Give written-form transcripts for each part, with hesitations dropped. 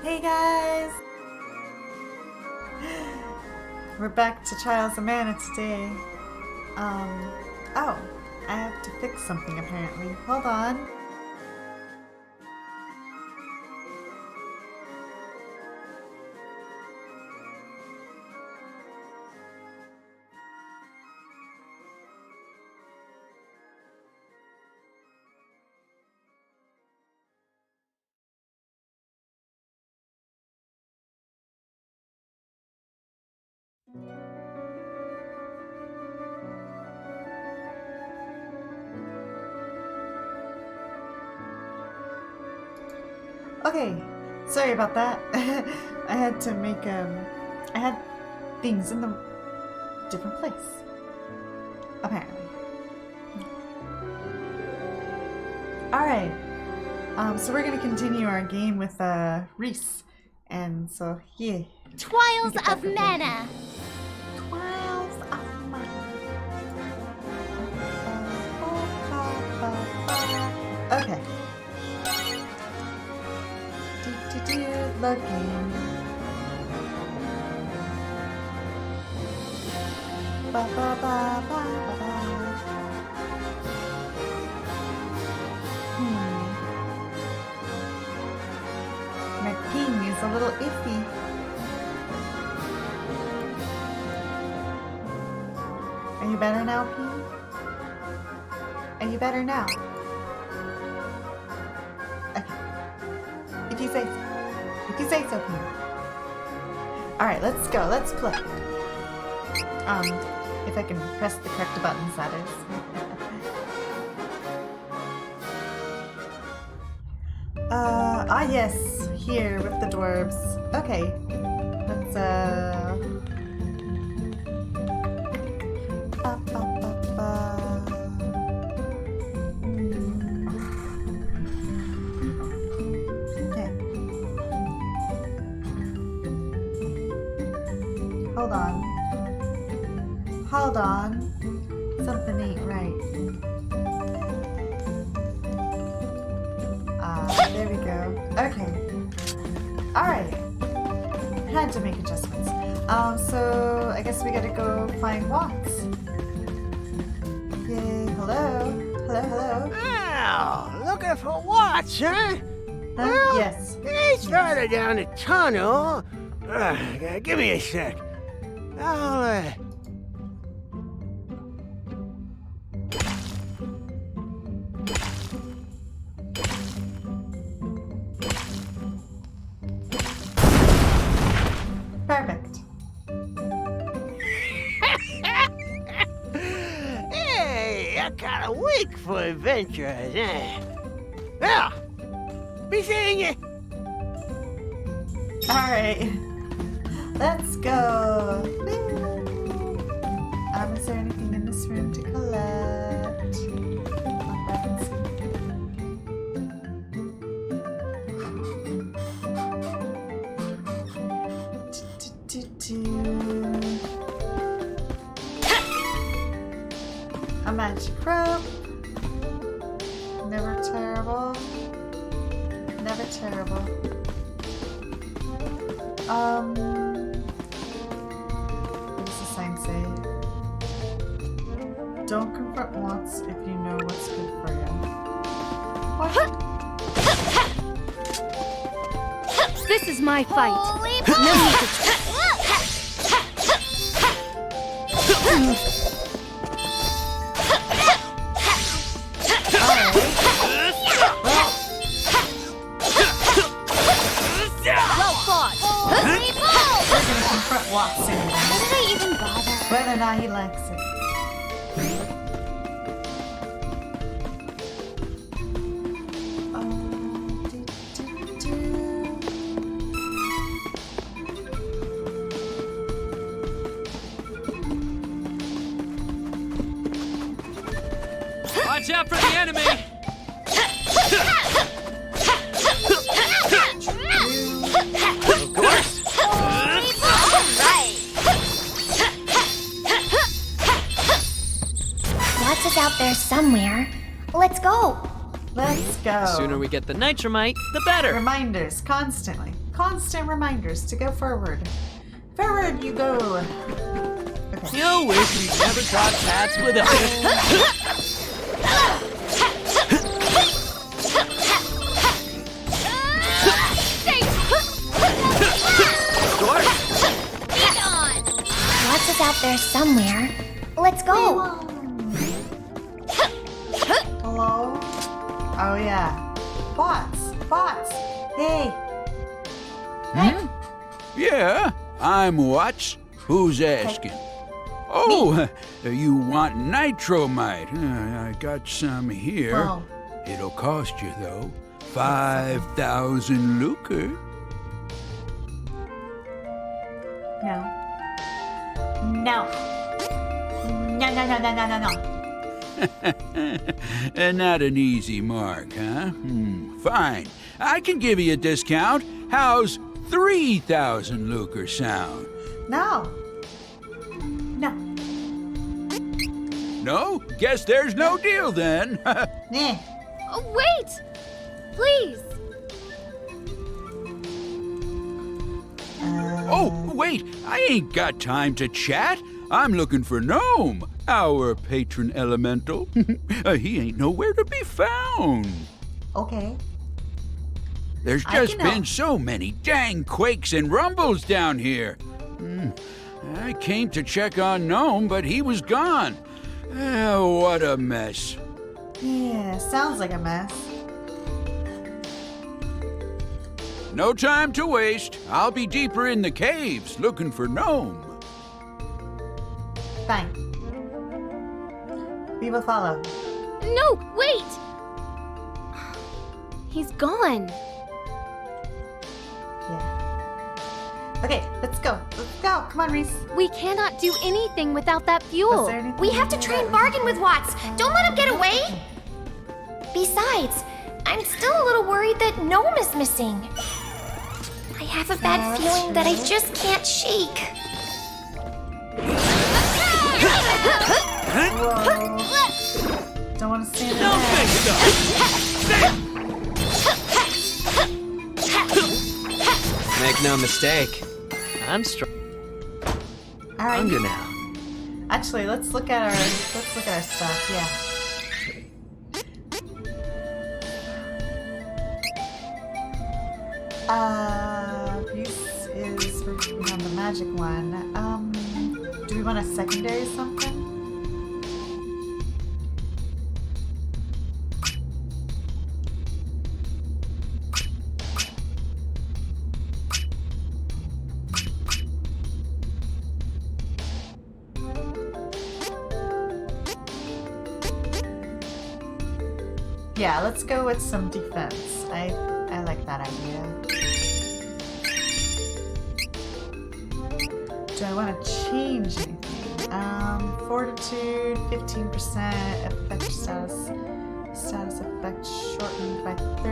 Hey guys! We're back to Trials of Mana today. Oh, I have to fix something apparently. Hold on. Okay, sorry about that. I had to make, I had things in the different place. Apparently. Alright, so we're gonna continue our game with, Reisz. And so, yeah. Trials of Mana. Trials of Mana. Okay. Looking. Ba ba ba ba ba ba. My ping is a little iffy. Are you better now, ping? Are you better now? Okay. If you say so. If you say so, ping. Alright, let's go. Let's play. If I can press the correct buttons, that is. Yes, here with the dwarves. Okay, let's, Okay. Hold on. Hold on. Something ain't right. There we go. Okay. Alright. Had to make adjustments. So I guess we gotta go find Watts. Yay, hello? Hello, hello? Oh, looking for Watts, huh? Well, yes. He's further down the tunnel. Give me a sec. I'll, Perfect. Hey, I got a week for adventures, eh? Well, be seeing you. Alright. Let's go. Is there anything in this room to collect? A magic rope. Never terrible. Never terrible. What does the sign say? Don't confront Watts if you know what's good for you. What? This is my fight. Alright. Well fought. We're gonna confront Watts anyway. Why did I even bother? Whether or not he likes it. Watch out for the enemy! Of course. Watts is out there somewhere. Let's go. Let's go. The sooner we get the nitramite, the better. Reminders constantly. constant reminders to go forward. Forward you go. Okay. You wish you never caught cats with a... Lots is out there somewhere. Let's go. Hello? Oh yeah. Bots. Bots. Hey. Hmm? Yeah, I'm Watts. Who's asking? Oh, you want nitromite. I got some here. Whoa. It'll cost you, though. 5,000 lucre. No. No. No, no, no, no, no, no, no. Not an easy mark, huh? Fine. I can give you a discount. How's 3,000 lucre sound? No. No. No? Guess there's no deal then. Nah. Oh, wait! Please! Oh, wait, I ain't got time to chat. I'm looking for Gnome, our patron elemental. He ain't nowhere to be found. Okay. There's I just can help. been so many dang quakes and rumbles down here. I came to check on Gnome, but he was gone. What a mess. Yeah, sounds like a mess. No time to waste. I'll be deeper in the caves looking for Gnome. Fine. We will follow. No, wait! He's gone. Yeah. Okay, let's go. Let's go. Come on, Reisz. We cannot do anything without that Was fuel. there anything We have to try and bargain with Watts. Don't let him get away. Besides, I'm still a little worried that Gnome is missing. I have a bad that's feeling that I true. just can't shake. Whoa. Don't want to stand in Don't there. think so! Make no mistake. I'm strong. All right. Hunger now. Actually, let's look at our stuff. Yeah. This is working on the magic one. Do we want a secondary something? Yeah, let's go with some defense. I like that idea. Do I want to change anything? Fortitude, 15%, effect status effect shortened by 30.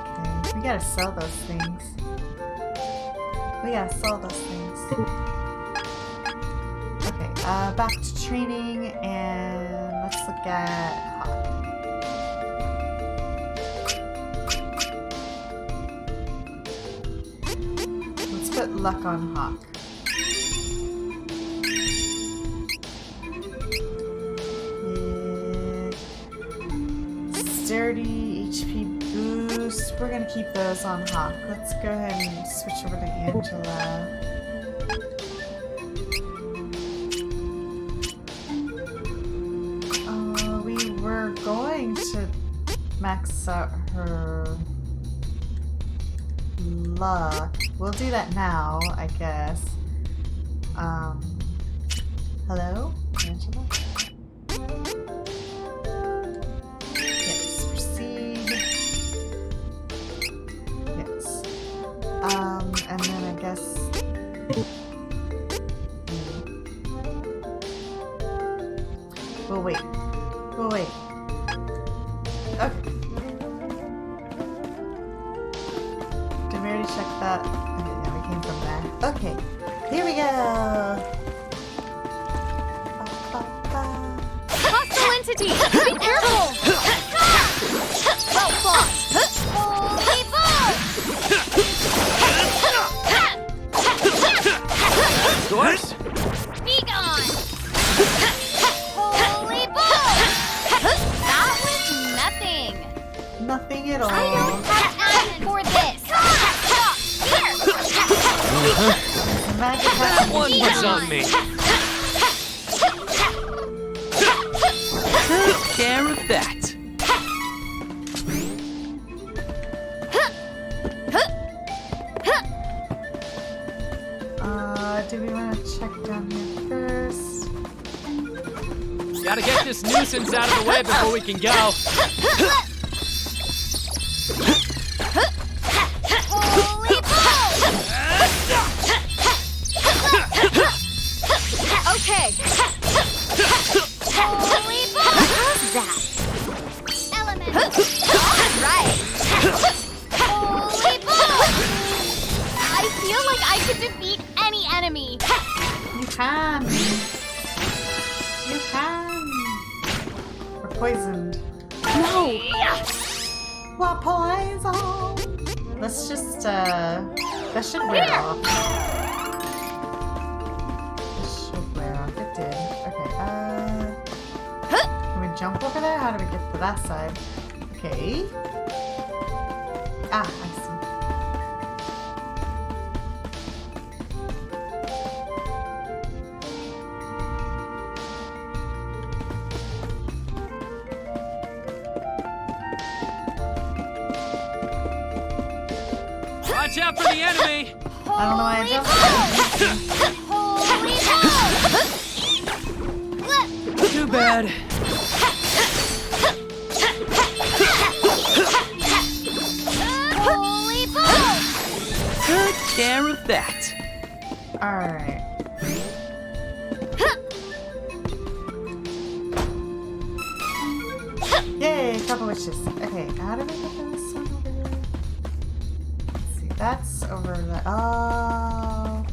Okay, we gotta sell those things. We gotta sell those things. Okay, back to training, and let's look at Hawk. Let's put luck on Hawk. Sturdy HP boost. We're gonna keep those on Hawk. Let's go ahead and switch over to Angela. We were going to max out her luck. We'll do that now, I guess. Hello, Angela? Yes, proceed. Yes. And then I guess... We'll wait. We'll wait. Okay. Did we already check that? Okay, yeah, we came from there. Okay. Here we go. Hostile entity! Be careful! Well fought! Holy ball! Doors? Be gone! Holy ball! That was nothing. Nothing at all. I don't have time for this. Stop! Here! Magic That one was on me. Took care of that. Do we want to check down here first? Gotta get this nuisance out of the way before we can go. Holy ball! Okay. Holy ball! How's that? Element. All right. Holy ball! I feel like I could defeat any enemy. You can. You can. We're poisoned. No. What poison? Let's just, that should wear off. This should wear off. It did. Okay, can we jump over there? How do we get to that side? Okay. Ah, I see. Watch out for the enemy! I don't know why I jumped. Holy ball! Too bad. Holy ball! Took care of that. Alright. Yay, couple wishes. Okay, how do we get this one over here? Let's see, that's over the. Oh.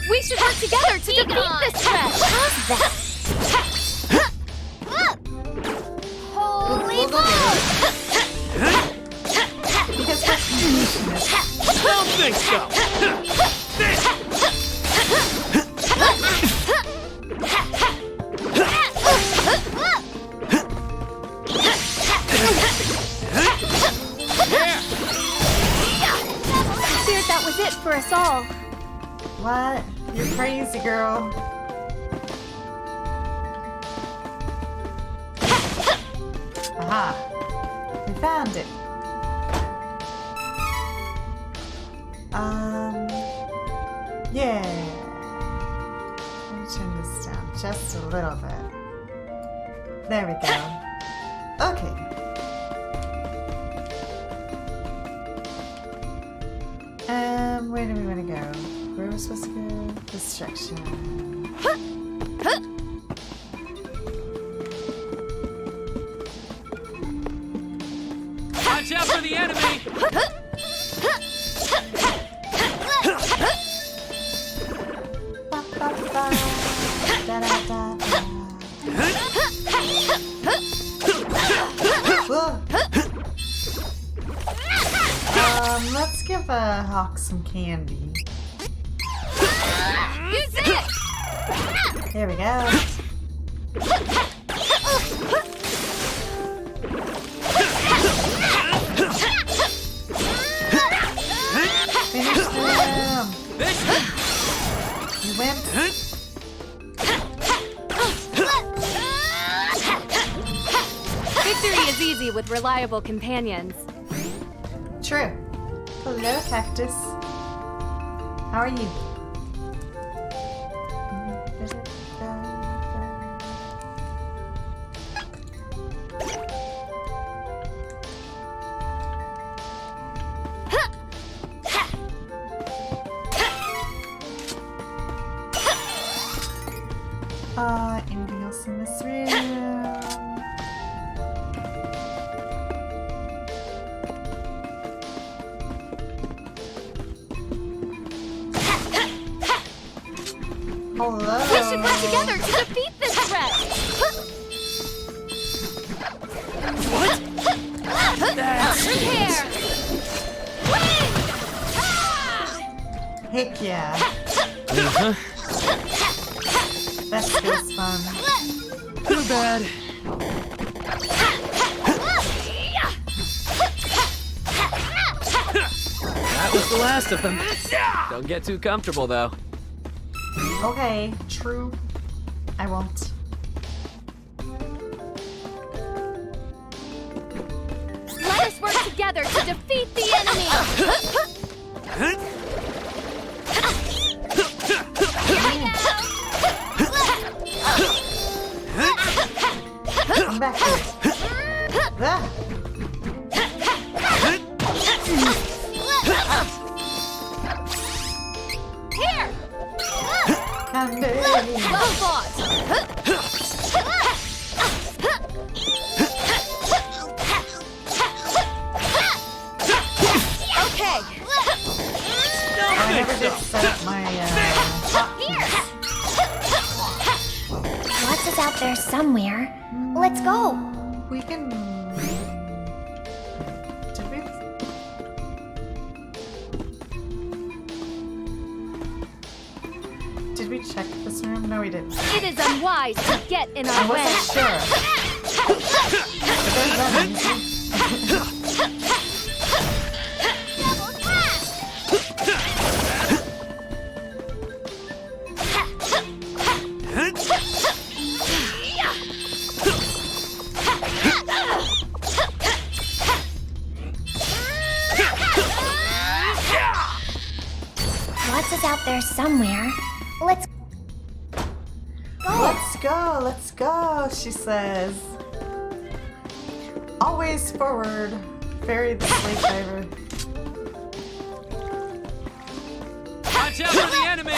We should work together to defeat this threat. How's that? Holy ball! Because Don't think so. Feared that was it for us all. what? You're crazy, girl. Aha. We found it. Yeah. Let me turn this down just a little bit. There we go. Okay. Where do we want to go? Where are we supposed to go? This direction. Watch out for the enemy! Ba, ba, ba. Da, da, da, da. Whoa. Let's give Hawk some candy. Use it! There we go. Finish them. You wimp. Victory is easy with reliable companions. True. Hello, Cactus. How are you? Anything else in this room? Hello. We should work together to defeat this threat. Prepare. Wing! Heck yeah. Uh-huh. That feels fun. Too bad. That was the last of them. Don't get too comfortable, though. Okay, true. I won't. Let us work together to defeat the enemy. Come back here. Ah. Here. Come here. Well fought. Okay. I never did set up my Here. Lots is out there somewhere. Let's go. We can. Did we check this room? No, we didn't. It is unwise to get in I our way. wasn't sure. But there's enemies. Lots is out there somewhere. Let's Let's go, let's go, she says. Always forward. Ferry the slave diver. Watch out for the enemy!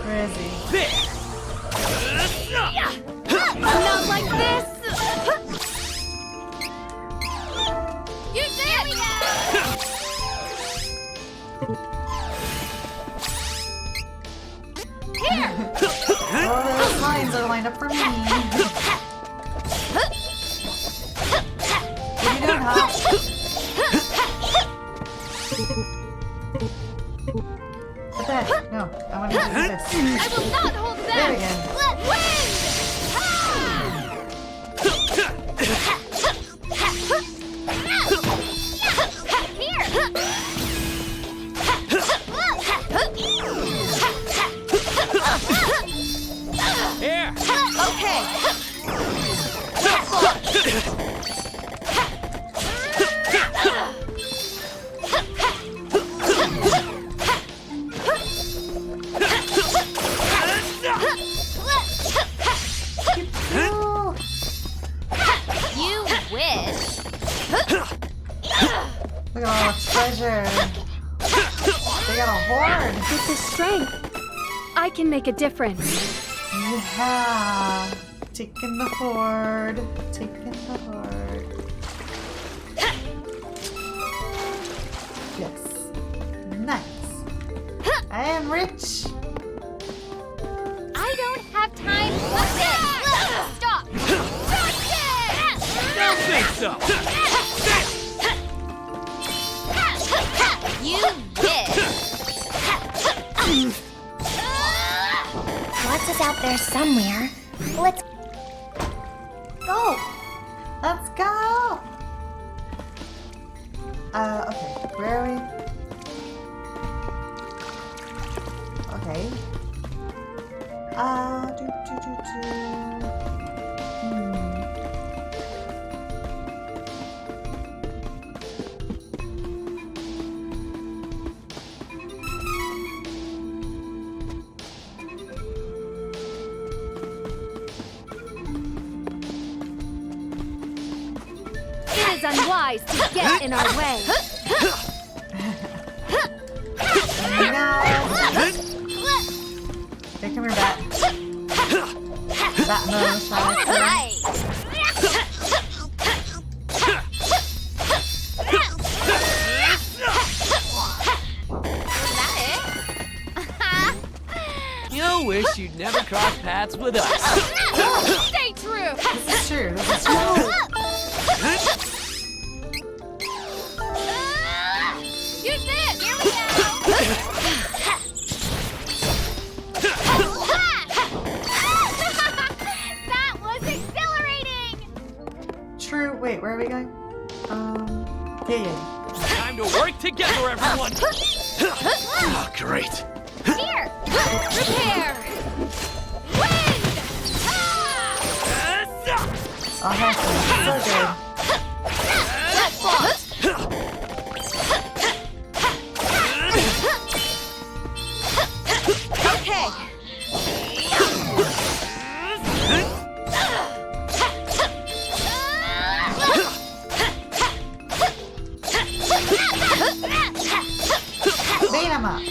Where is he? Not like this. You there we go. Here. Oh, those lines are lined up for me. What are you doing, Hawk? What the heck? No, I want to do this. I will not hold back. There we go. Let wind. Here! Okay. Oh, You wish. look at all the treasure. They got a horde. With this strength, I can make a difference. Yeah. Taking the horde. Taking the horde. Yes. Nice. I am rich. I don't have time. What's it? Stop. Don't think so! You wish. Lots is out there somewhere. Let's go. Let's go. Okay. Where are we? Okay. Do. It is unwise to get in our way. No. Okay, come here, Bat. Bat mode, shall I say? Right. Still wish you'd never cross paths with us. Stay true! This is true. This is true. Use this! Here we go. That was exhilarating. True. Wait, where are we going? Yeah. Time to work together, everyone. Oh, great. Here. Repair! Wind. Oh, heck, so good. Let's boss! Okay. Beat 'em up.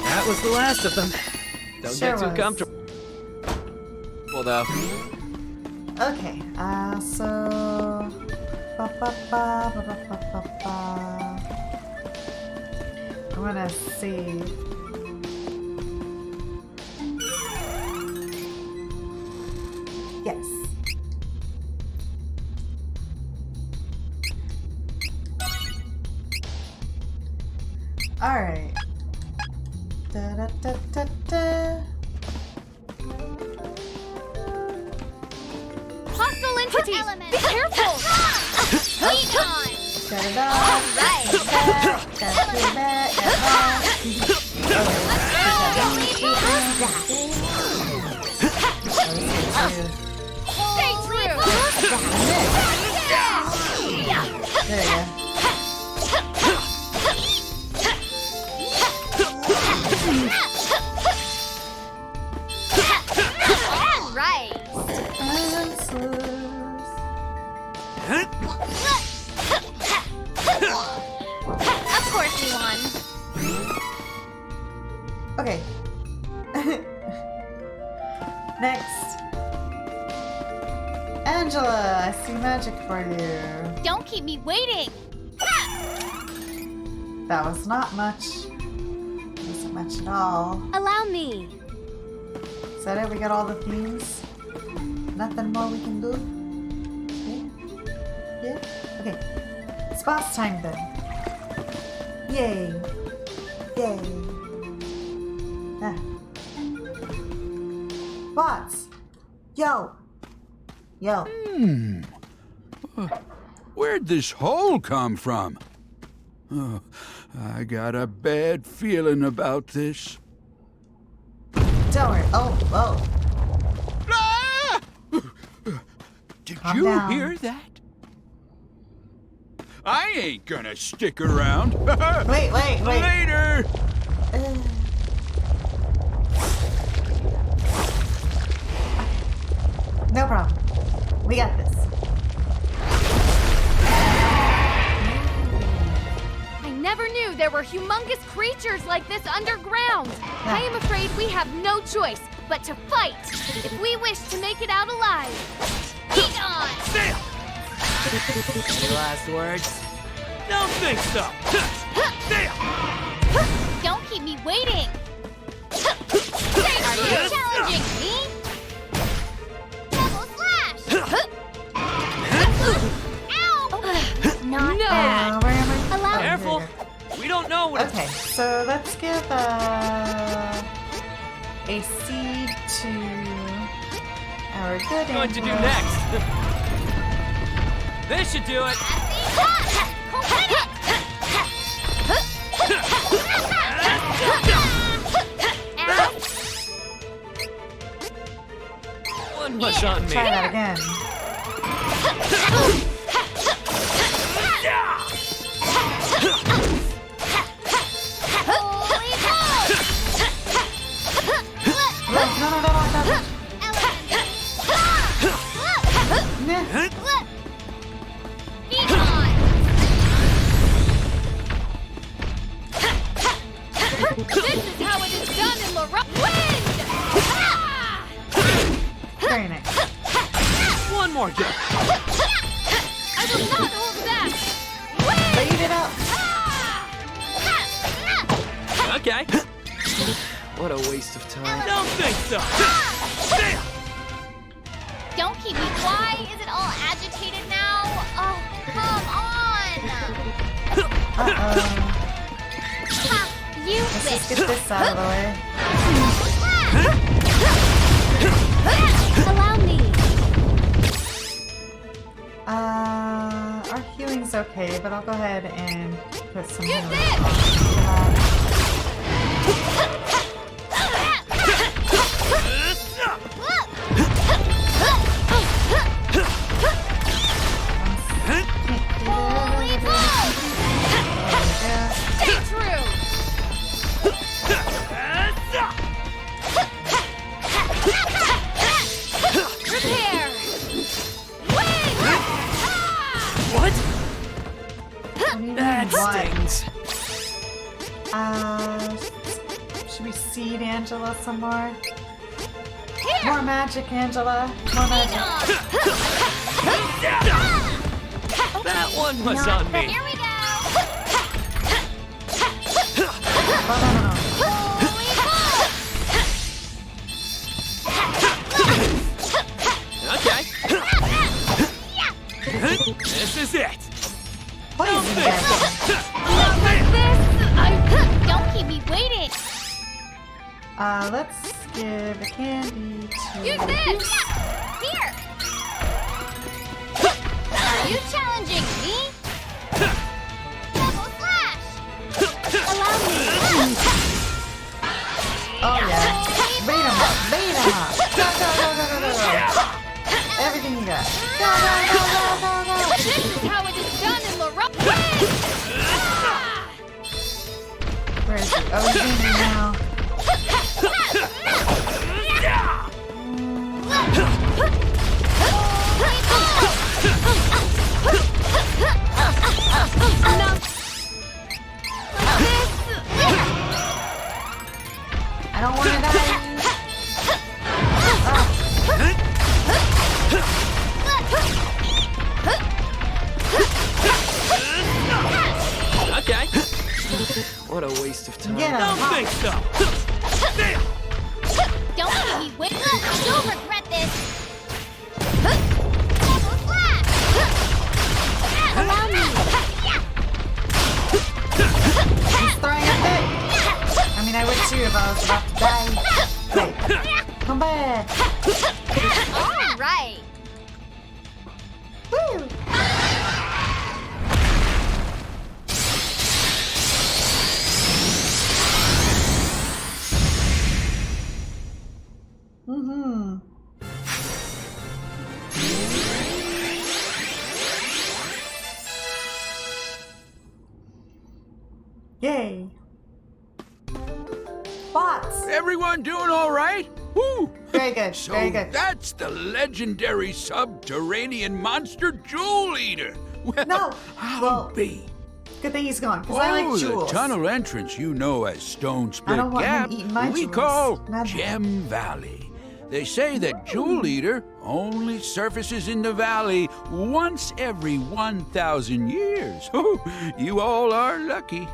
That was the last of them. Don't Sure get too was. comfortable. Well, though. Okay, so... I'm gonna see... Yes. Alright. Da da da da da. Hostile entities! Element. Be careful! Heat on. Da-da-da. Right. Stay true! There you go. All right. Of course we won. Okay. Next. Angela, I see magic for you. Don't keep me waiting. That was not much. Wasn't much at all. Allow me. Is that it? We got all the themes? Nothing more we can do? Yeah? Yeah? Okay. It's boss time then. Yay. Yay. Ah. Bots! Yo! Yo. Where'd this hole come from? Oh, I got a bad feeling about this. Don't worry. Oh, whoa. Ah! Did Calm you down. hear that? I ain't gonna stick around. Wait. Later! No problem. We got this. I never knew there were humongous creatures like this underground. I am afraid we have no choice but to fight if we wish to make it out alive. Heat on. Any last words? Don't think so. Don't keep me waiting. Are you challenging me? Double slash. Ow! Not No. bad. Where am I? Allow- Oh, here Careful. we We don't know go. what Okay, so let's give a seed to our good it's going to do Angela. next. This should do it. One was on me. Try that again. No. This is how it is done in Laurel. Wind! Very nice. One more go. I will not hold back. Beat it up. Okay. What a waste of time. Don't think so. Don't keep me. Why is it all agitated now? Oh, come on! Uh-oh. Ha! You Let's just wish. get this out of the way. Allow me. Our healing's okay, but I'll go ahead and put some Use healing this! on. Holy bull! Stay true. Prepare. What? That Stings. Should we seed Angela some more? Here. More magic, Angela. More magic. That one was on me. Here we go! No. Holy bull! Okay. This is it. Poison them. Not like this. Don't keep me waiting! Let's give a candy to... Use this. Here! Are you challenging me? Double slash! Allow me. Oh yeah. Beat him up. Beat him up. Go, go, go, go, go, go, go. Everything you got. Go, go, go, go, go, go. This is how it is done in Morocco. Where is he? Oh, he's in here now. I don't want to die. Okay. What a waste of time. Get him. Don't think so. Don't keep me waiting! You'll regret this! Double slash! Allow me. He's throwing a fit. I mean, I would too if I was about to die. Wait. Come back. All right! Woo. Mm-hmm. Yay. Bots. Everyone doing all right? Woo! Very good. So Very good. that's the legendary subterranean monster Jewel Eater. Well, No, how well, be? Good thing he's gone, because I like Oh, the jewels. tunnel entrance you know as Stone Split don't want him Gap eating my we jewels. call None. Gem Valley. They say that Jewel Eater only surfaces in the valley once every 1,000 years. Oh, you all are lucky.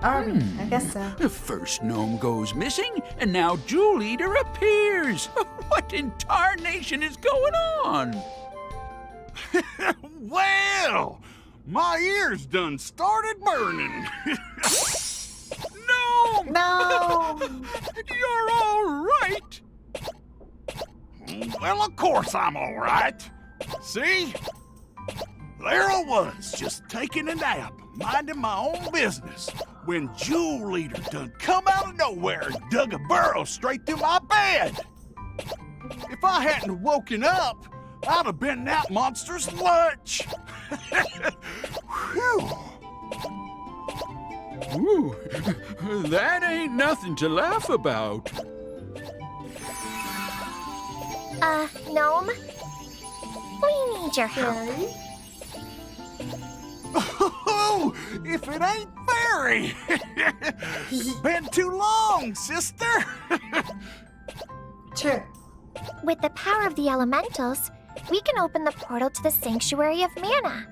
Are we? I guess so. The first gnome goes missing, and now Jewel Eater appears. What in tarnation is going on? Well, my ears done started burning. No! No! You're all right! Well, of course I'm all right. See? There I was, just taking a nap, minding my own business, when Jewel Eater done come out of nowhere and dug a burrow straight through my bed. If I hadn't woken up, I'd have been that monster's lunch. Whew. Ooh, that ain't nothing to laugh about. Gnome? We need your help. Oh, if it ain't Fairy! Been too long, sister! Sure. With the power of the elementals, we can open the portal to the Sanctuary of Mana.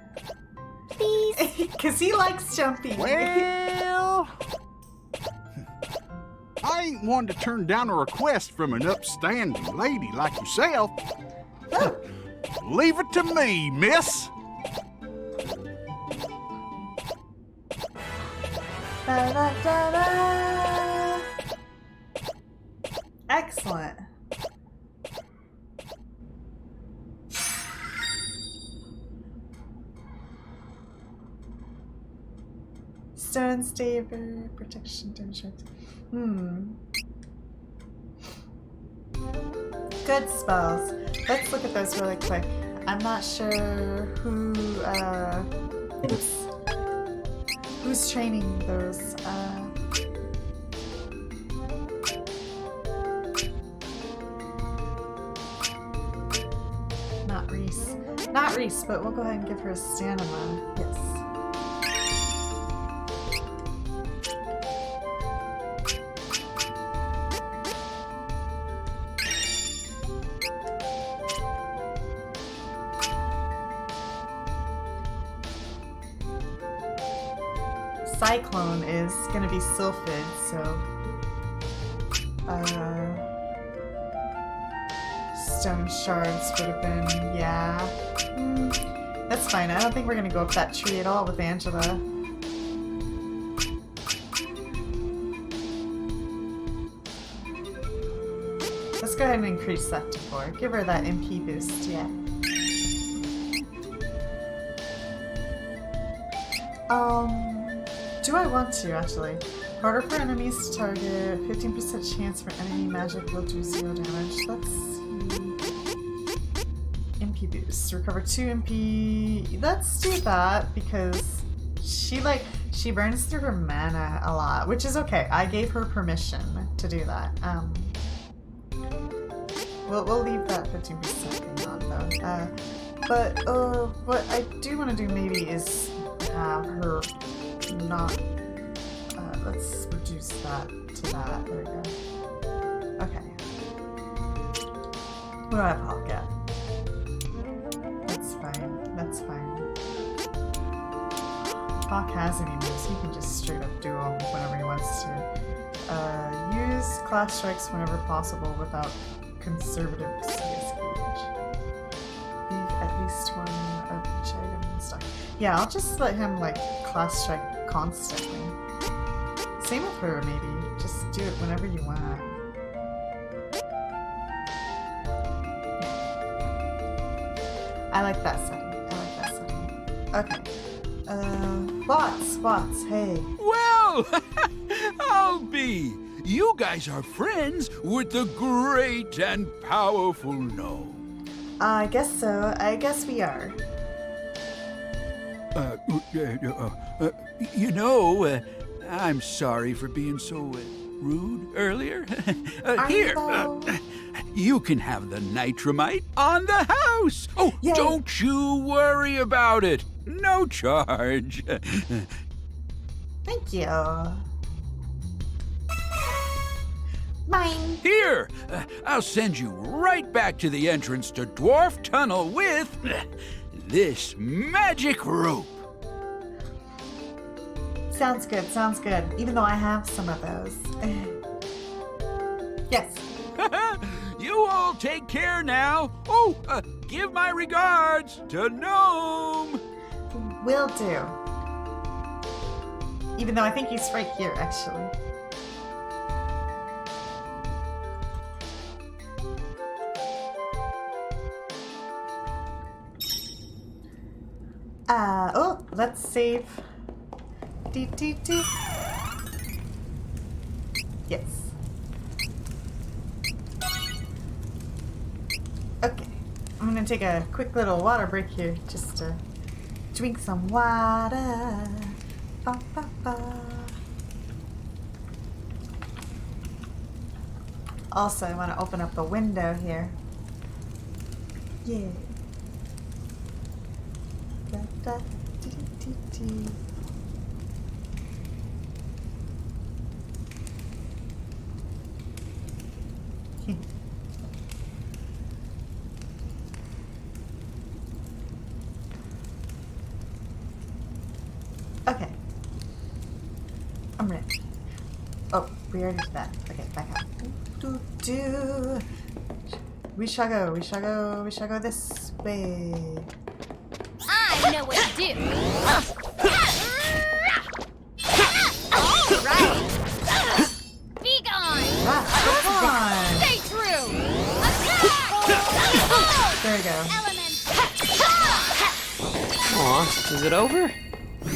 Please? Because he likes jumping. Well, ain't one to turn down a request from an upstanding lady like yourself. Leave it to me, miss. Da, da, da, da. Excellent. Stone Staver, protection demonstrates. Good spells. Let's look at those really quick. I'm not sure who's training those. Not Reisz. Not Reisz, but we'll go ahead and give her a stamina. Yes. Cyclone is gonna be Sylphid, so Stone Shards would have been, yeah. That's fine. I don't think we're gonna go up that tree at all with Angela. Let's go ahead and increase that to 4. Give her that MP boost, yeah. Do I want to, actually? Harder for enemies to target, 15% chance for enemy magic will do 0 damage. Let's see. MP boost. Recover 2 MP. Let's do that because she burns through her mana a lot, which is okay. I gave her permission to do that. We'll leave that 15% thing on though. But what I do want to do maybe is have her not. Let's reduce that to that. There we go. Okay. What do I have Hawk at? That's fine. That's fine. Hawk has any moves. He can just straight up do them whenever he wants to. Use class strikes whenever possible without conservative CS gauge. Leave at least one of each item in stock. Yeah, I'll just let him like class strike constantly. Same with her, maybe. Just do it whenever you want. I like that setting. Okay. Bots, hey. Well, I'll be. You guys are friends with the great and powerful gnome. I guess so. I guess we are. You know, I'm sorry for being so rude earlier. Here, you can have the nitramite on the house. Oh, Yay. Don't you worry about it. No charge. Thank you. Mine. Here, I'll send you right back to the entrance to Dwarf Tunnel with this magic rope. Sounds good. Even though I have some of those. Yes. You all take care now. Oh, give my regards to Gnome. Will do. Even though I think he's right here, actually. Oh, let's save. Yes. Okay. I'm gonna take a quick little water break here just to drink some water. Ba, ba, ba. Also, I want to open up the window here. Yeah. Da, da, dee, dee, dee. Okay. I'm ready. Oh, we already did that. Okay, back up. We shall go this way. I know what to do. All right. Be gone. Come on. Stay true. There we go. Aw, is it over?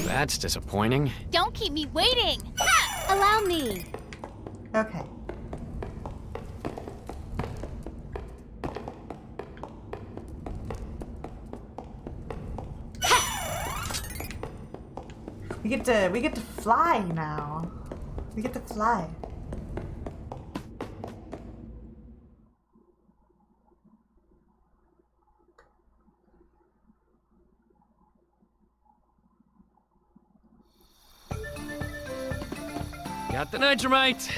That's disappointing. Don't keep me waiting. Allow me. Okay. We get to fly now. We get to fly. Got the nitramite.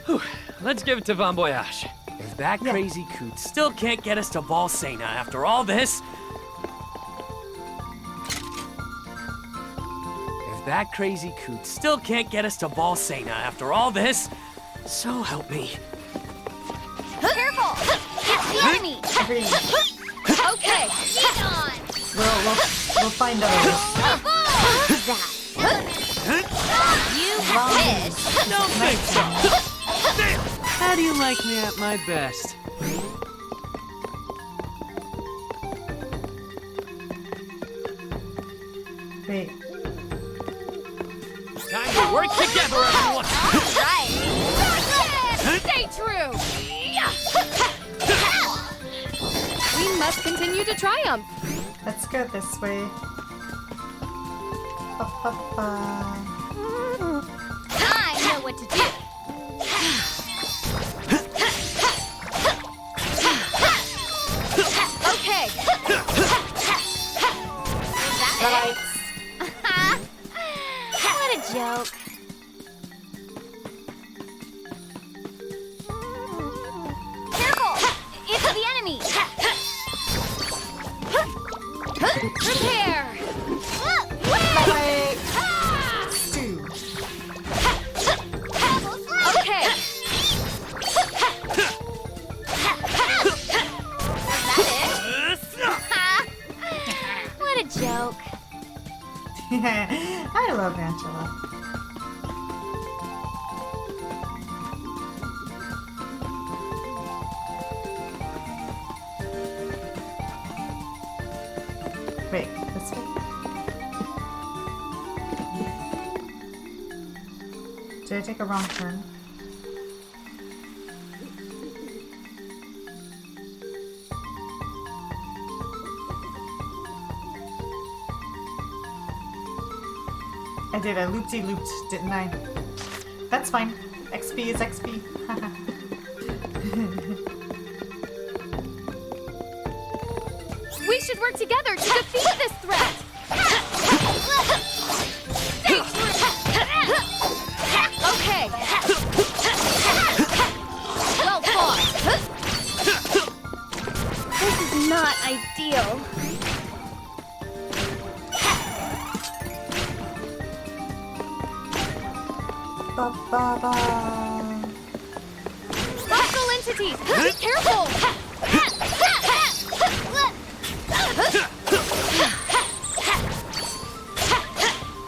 Whew. Let's give it to Von Voyage. If that crazy coot still can't get us to Balsena after all this... If that crazy coot still can't get us to Balsena after all this, so help me. Careful. It's the enemy. Okay. Be gone. We'll find others. You wish. Don't think so. How do you like me at my best? Wait. Time to work together, everyone. All right. Stay true. We must continue to triumph. Let's go this way. Ba, ba, ba. I know what to do. Okay. Right. What a joke. Careful! It's the enemy! Prepare! Right. Stew. Okay. Is that it? What a joke. I love Angela. Wait, this way? Did I take a wrong turn? I did, I looped, didn't I? That's fine. XP is XP. We should work together to defeat this threat! Stay true! Okay. Well fought. This is not ideal. Ba, ba, ba. Hostile entities! Be careful!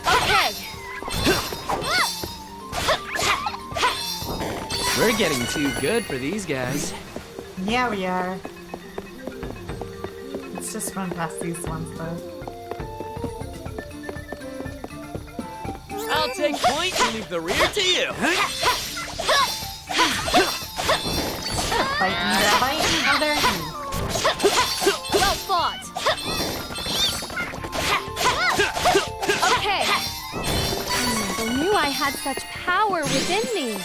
Okay. We're getting too good for these guys. Yeah, we are. Let's just run past these ones, though. I'll take point and leave the rear to you. Bite me, how dare you? Well fought. Okay. I knew I had such power within me.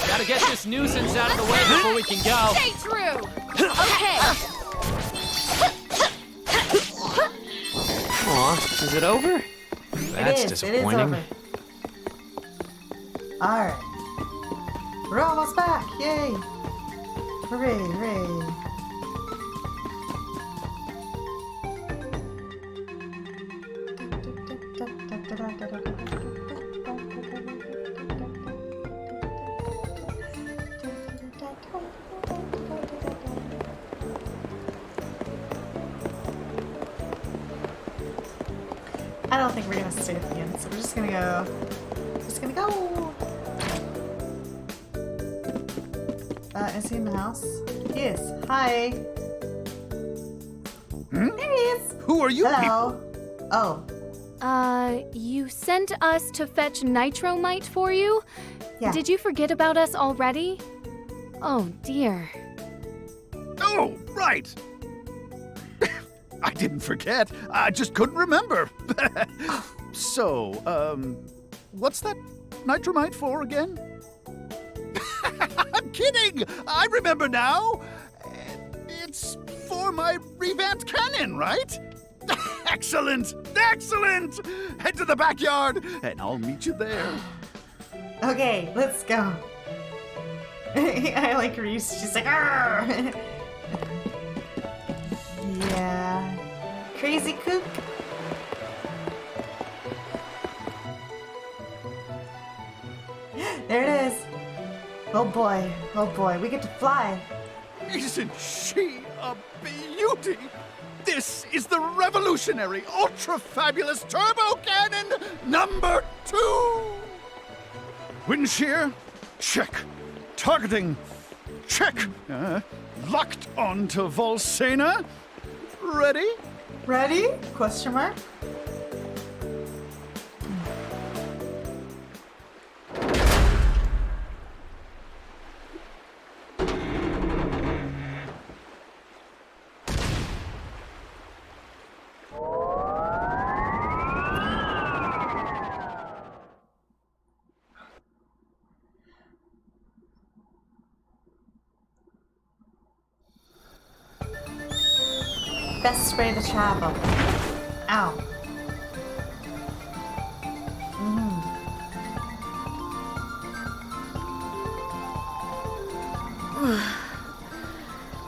Gotta get this nuisance out of the way before we can go. Stay true. Okay. Aw, is it over? That's It is disappointing. over. Alright. We're almost back! Yay! Hooray, hooray. think we're gonna stay at the end, so we're just gonna go. Is he in the house? He is. Hi. Hmm? There he is. Who are you Hello. Oh, You sent us to fetch nitromite for you? yeah. Did you forget about us already? Oh dear. Oh, right. I didn't forget. I just couldn't remember. So, what's that nitromite for again? I'm kidding. I remember now. It's for my revamped cannon, right? Excellent! Excellent! Head to the backyard, and I'll meet you there. Okay, let's go. I like Reisz. She's like, "Arr!" Yeah. Crazy kook. There it is. Oh boy. Oh boy. We get to fly. Isn't she a beauty? This is the revolutionary, ultra-fabulous turbo cannon number 2! Wind shear? Check. Targeting? Check. Locked onto Volsena? Ready? Ready? Question mark. Best way to travel. Ow.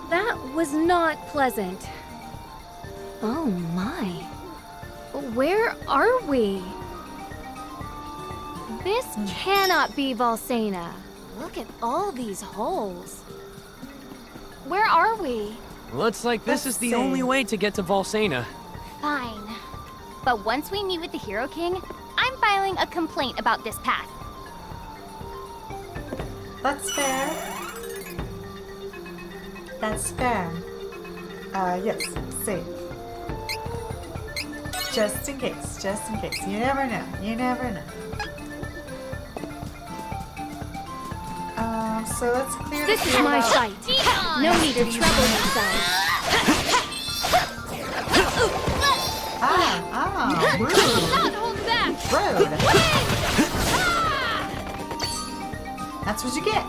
That was not pleasant. Oh my. Where are we? This cannot be Volsena. Look at all these holes. Where are we? Looks like this is the Let's only see. way to get to Volsena. Fine. But once we meet with the Hero King, I'm filing a complaint about this path. That's fair. That's fair. Yes, safe. Just in case, just in case. You never know, you never know. So let's clear This the is field my out. site. No need to trouble yourself. Rude. Not hold back. Rude. That's what you get.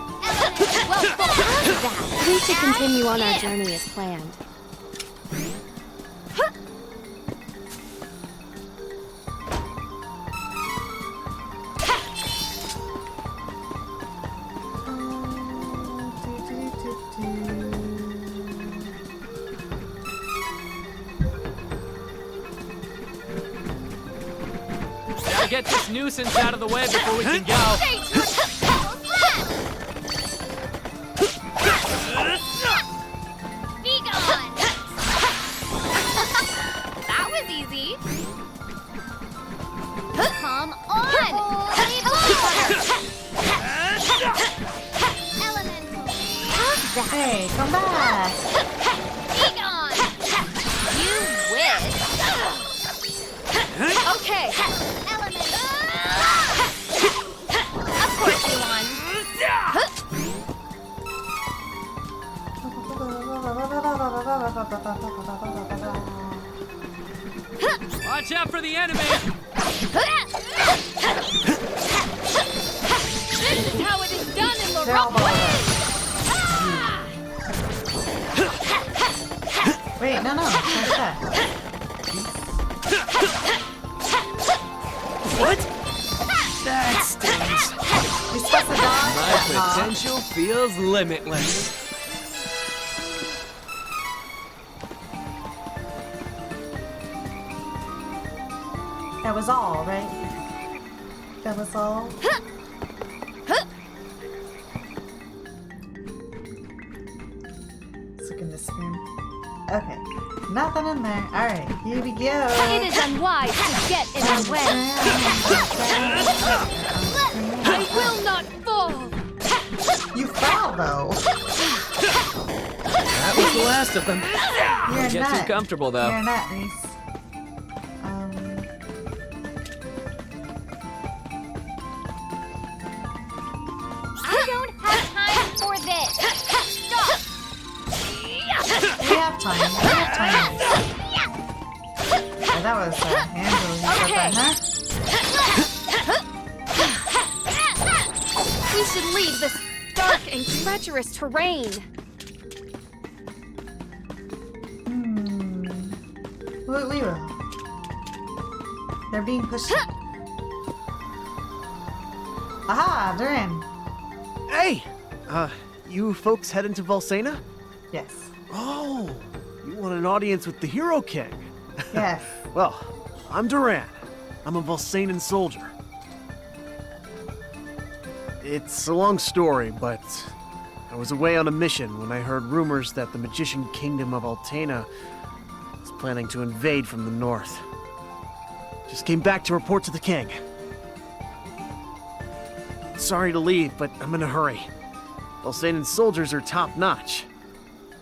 We should continue on our journey as planned. Gotta get this nuisance out of the way before we can go. Be gone! That was easy. Come on! Elemental. Hey, come back. Be gone! You wish. Okay. Elemental. Of course you won. Watch out for the enemy! This is how it is done in the They're all rough way. Wait, no, like that. What? That stings. You're supposed to dodge My that, huh? potential feels limitless. That was all, right? That was all? Let's look in this room. Okay. Nothing in there. Alright, here we go. It is unwise to get in our way. I will not fall. You fell though. That was the last of them. You're a Get nut. too comfortable, though. You're a nut, Reisz. I don't have time for this. Stop. We have time. We have time. Oh, that was handle. Okay. Huh? We should leave this dark and treacherous terrain. We will. They're being pushed. Aha, they're in. Hey! You folks heading to Volsena? Yes. Oh, you want an audience with the Hero King? Yes. Well, I'm Duran. I'm a Volsenan soldier. It's a long story, but I was away on a mission when I heard rumors that the magician kingdom of Altena was planning to invade from the north. Just came back to report to the king. Sorry to leave, but I'm in a hurry. Volsenan soldiers are top-notch,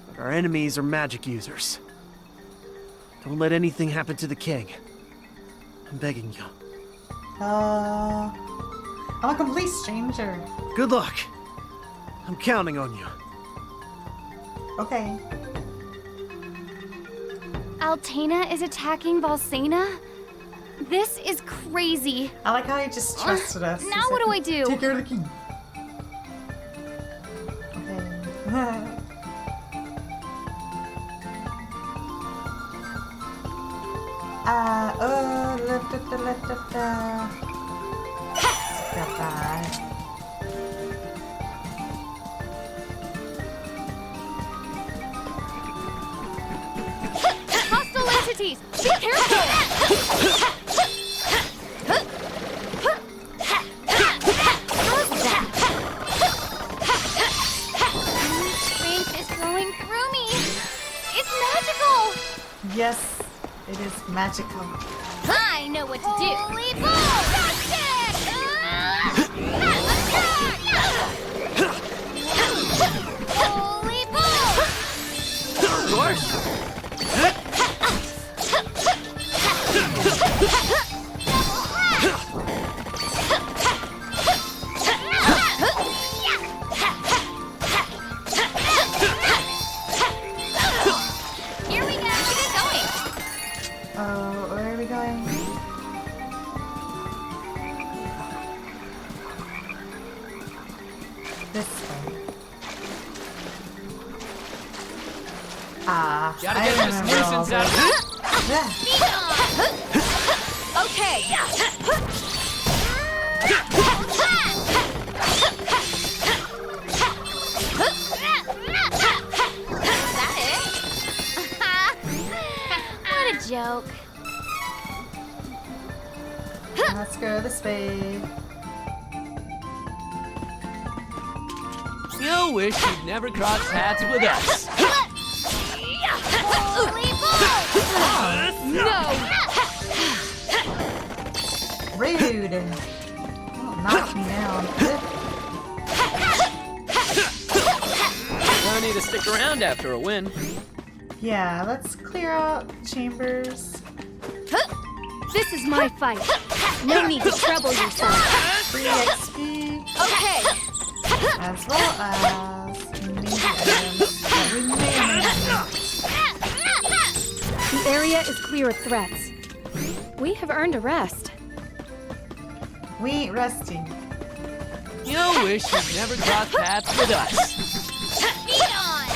but our enemies are magic users. Don't let anything happen to the king. I'm begging you. I'm a complete stranger. Good luck. I'm counting on you. Okay. Altena is attacking Volsena? This is crazy. I like how he just trusted us. Now He's what like, do I do? Take care of the king. Okay. Got that. Hostile entities! Be careful! Strength is flowing through me. It's magical. Yes, it is magical. I know what to do. Holy bull! Holy bull! Of course. Here we go. Get going. Oh, where are we going? This way. Ah, Gotta I get this remember all nuisance out of this. Yeah. Okay. What a joke. Let's go this way. You wish you'd never crossed paths with us. Holy bull! No! Rude. Don't knock me down. No need to stick around after a win. Yeah, let's clear out chambers. This is my fight. No need to trouble yourself. Free XP, Okay. as well as maybe items that we may or may not need. The area is clear of threats. We have earned a rest. We ain't resting. You wish you'd never crossed paths with us. Feet on!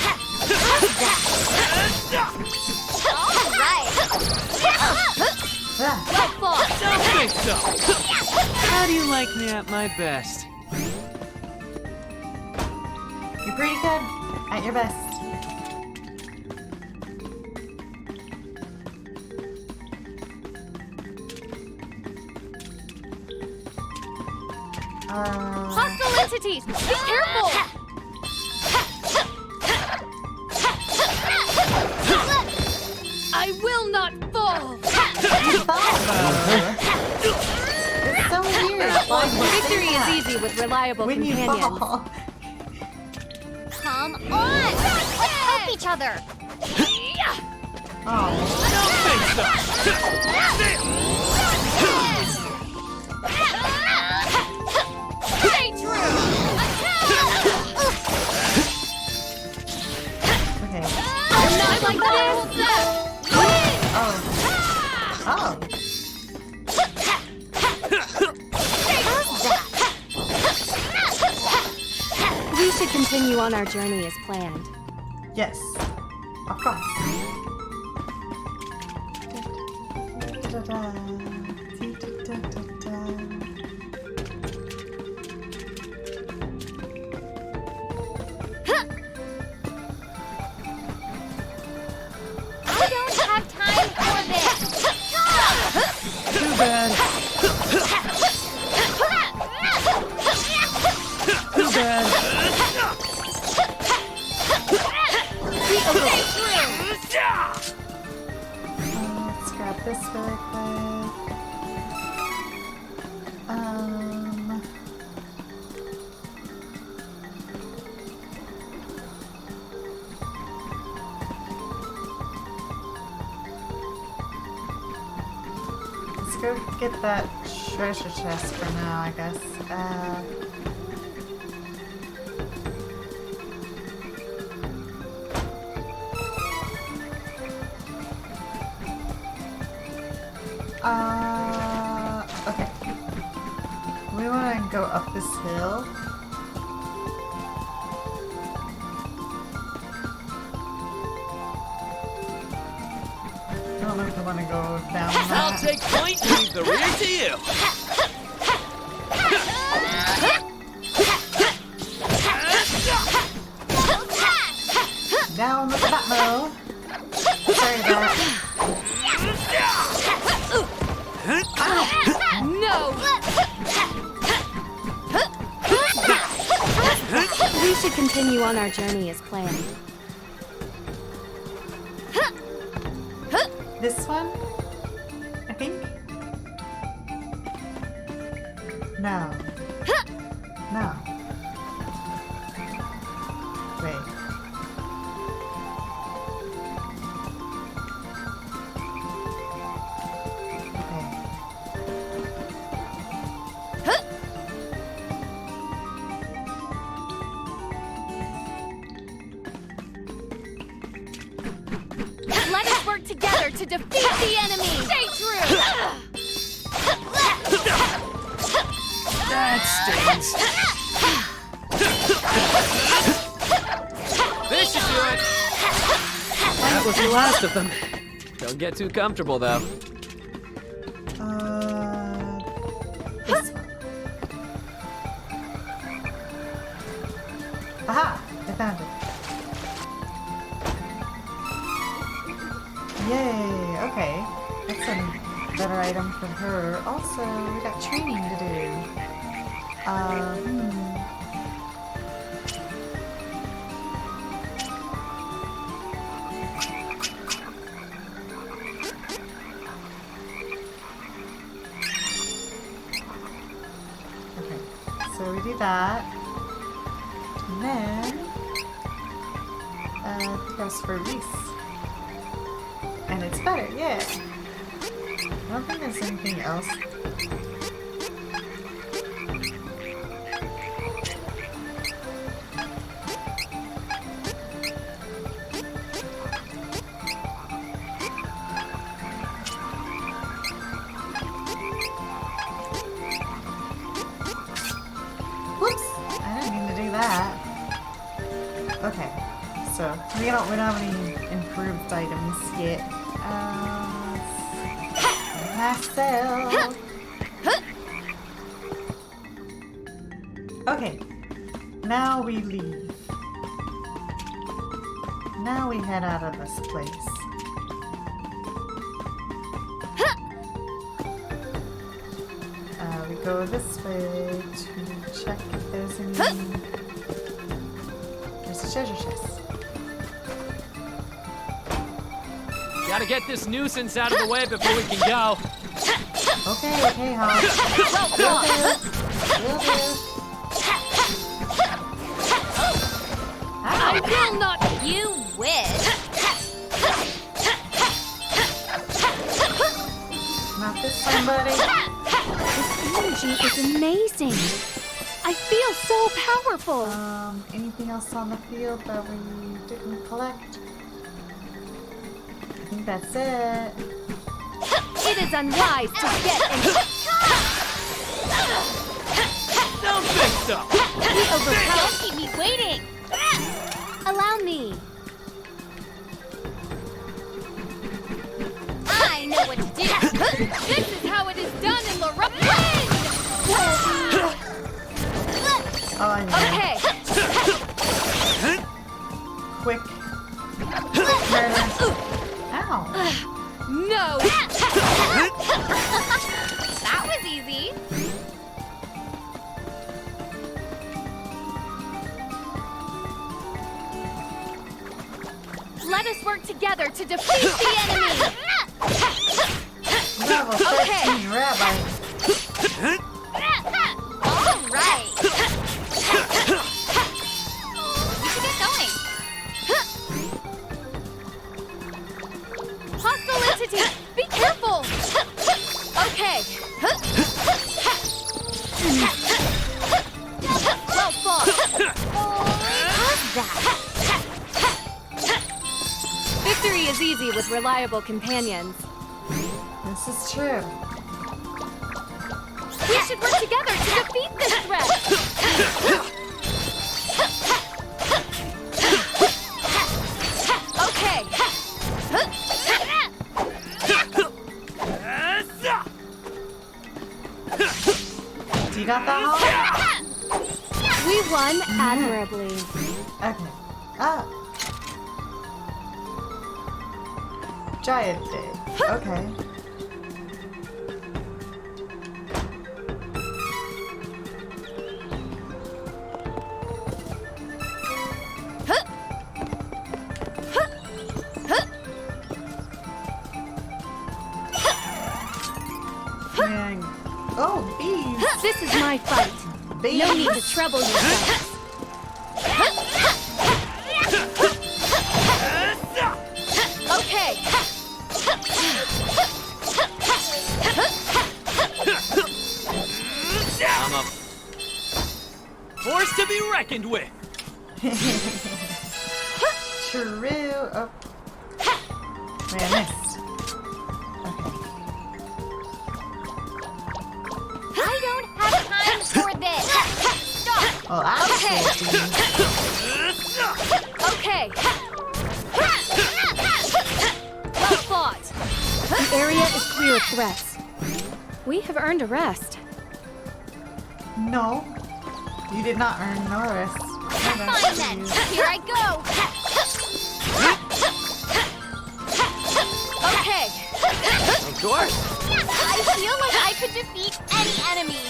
All right. Ah, Well fought. Don't think so. How do you like me at my best? you're pretty good. At your best. Hostile entities! Be careful! I will not fall! It's so weird. Why would you say Victory that? is easy with reliable When you companions. fall. Come on! Let's help each other! Oh. Stay true! Okay. I'm not like this! Oh. Oh. We should continue on our journey as planned. Yes. Of course. I don't have time for this! Too bad. Too bad. Let's grab this really quick. Let's go get that treasure chest for now, I guess. Okay. We want to go up this hill. I don't know if I want to go down I'll that. take point and leave the rear to you. Down with that mill. Sorry about that. No! We should continue on our journey as planned. This one? I think? No. No. Wait. Okay. Let us work together to defeat the enemy! Stay true! That stings. This should do it. That was the last of them. Don't get too comfortable, though. This one. Aha! I found it. Yay! Okay. That's a better item for her. Also, we got training to do. Okay. So we do that. And then I think that was for Reisz. And it's better, yeah. I don't think there's anything else. Whoops! I didn't mean to do that. Okay, so we don't have any improved items yet. Myself. Okay, now we leave. Now we head out of this place. We go this way to check if there's any. There's a treasure chest. Gotta get this nuisance out of the way before we can go. Okay, Hawk. Will do. I will not. You wish. Not this one, buddy. This energy is amazing. I feel so powerful. Anything else on the field that we didn't collect? I think that's it. It is unwise to get in. Don't think so. We overpower. Don't keep me waiting. Allow me. I know what to do. This is how it is done in La Wind. Oh, I know. Okay. Quick. Murder. Ow. No. That was easy. Let us work together to defeat the enemy. Level 13 rabbi. All right. We should get going. Hostile entity. Be careful. Okay. Well fought. How's that? Victory is easy with reliable companions. This is true. We should work together to defeat this threat. Okay. You got that, Hawk? We won admirably. Okay. Ah. Giant did. Okay. And oh, bees. This is my fight. Bees. No need to trouble yourself. Okay. I'm a force to be reckoned with. True. Oh. Wait, I missed. Okay. I don't have time for this. Stop. Well, actually, Okay. Well fought. The area is clear of threats. We have earned a rest. no. You did not earn no rest. No rest Fine for then. you. Here I go. Okay. Of course. I feel like I could defeat any enemy.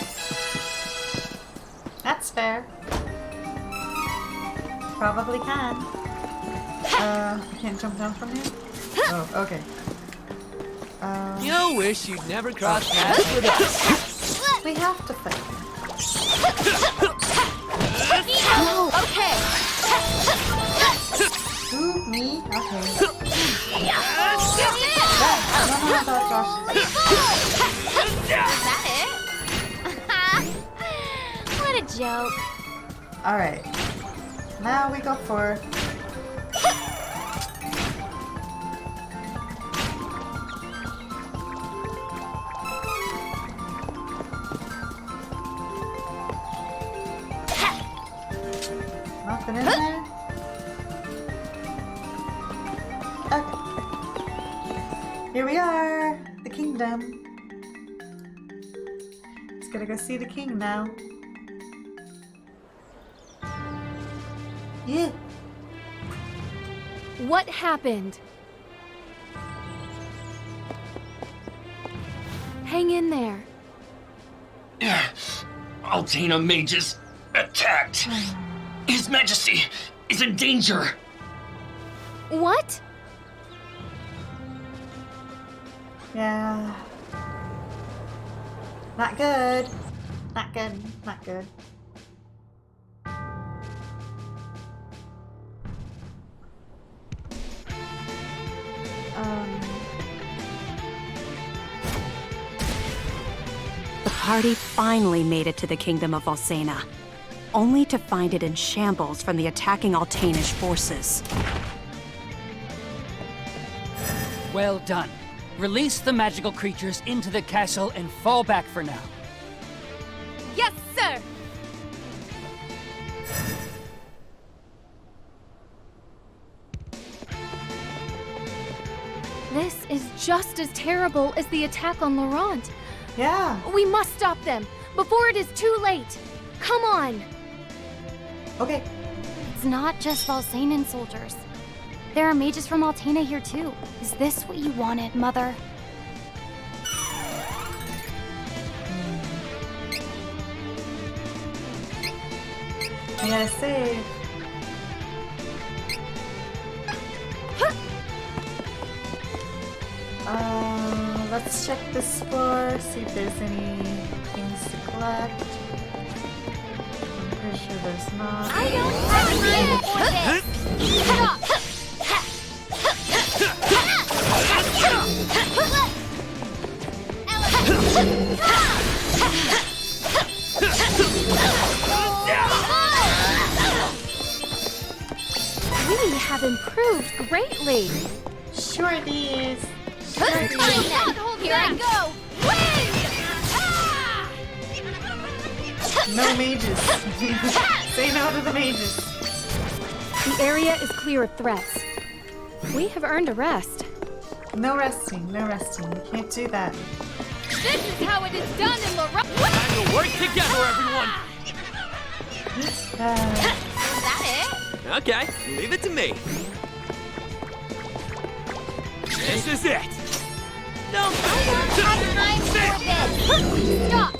That's fair. Probably can. You can't jump down from here? Oh, okay. You wish you'd never crossed paths with us. We have to fight. Okay. Ooh, me? Okay. Is No, Josh. that it? What a joke. Alright. Now we go for... Nothing in there? Okay. Here we are! The kingdom. Just gotta go see the king now. Yeah. What happened? Hang in there. Altena mages attacked. His Majesty is in danger. What? Yeah. Not good. Not good. Not good. The party finally made it to the kingdom of Valsena, only to find it in shambles from the attacking Altanish forces. Well done. Release the magical creatures into the castle and fall back for now. Yes, sir! This is just as terrible as the attack on Laurent. Yeah. We must stop them before it is too late. Come on! Okay. It's not just Valsenan soldiers. There are mages from Altena here too. Is this what you wanted, Mother? I gotta save. Let's check this floor, see if there's any things to collect. I'm pretty sure there's not. I don't have time for this! Stop! We have improved greatly. Sure these. Here I go! Win! No mages. Say no to the mages. The area is clear of threats. We have earned a rest. No resting, no resting. You can't do that. This is how it is done in Laurent. Time to work together, everyone! Is that it? Okay, leave it to me. This is it! No! I don't have time for this! Stop!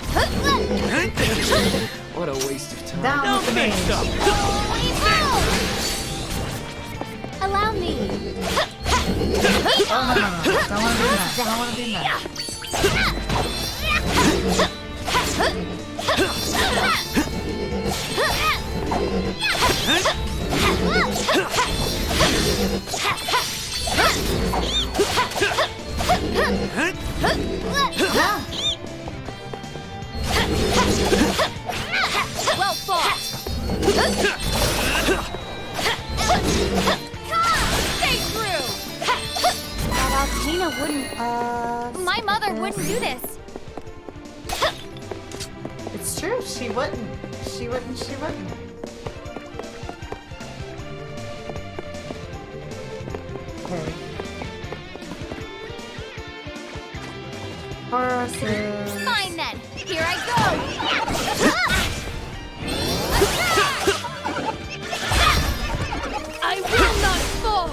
What a waste of time. Down with the mage. Allow me! Oh, no. Don't want to do that. Don't want to do that. Well fought! Stay true! But Altena wouldn't... My mother wouldn't do this. It's true. She wouldn't. She wouldn't. Okay. Horses. Fine then. Here I go! I will not fall!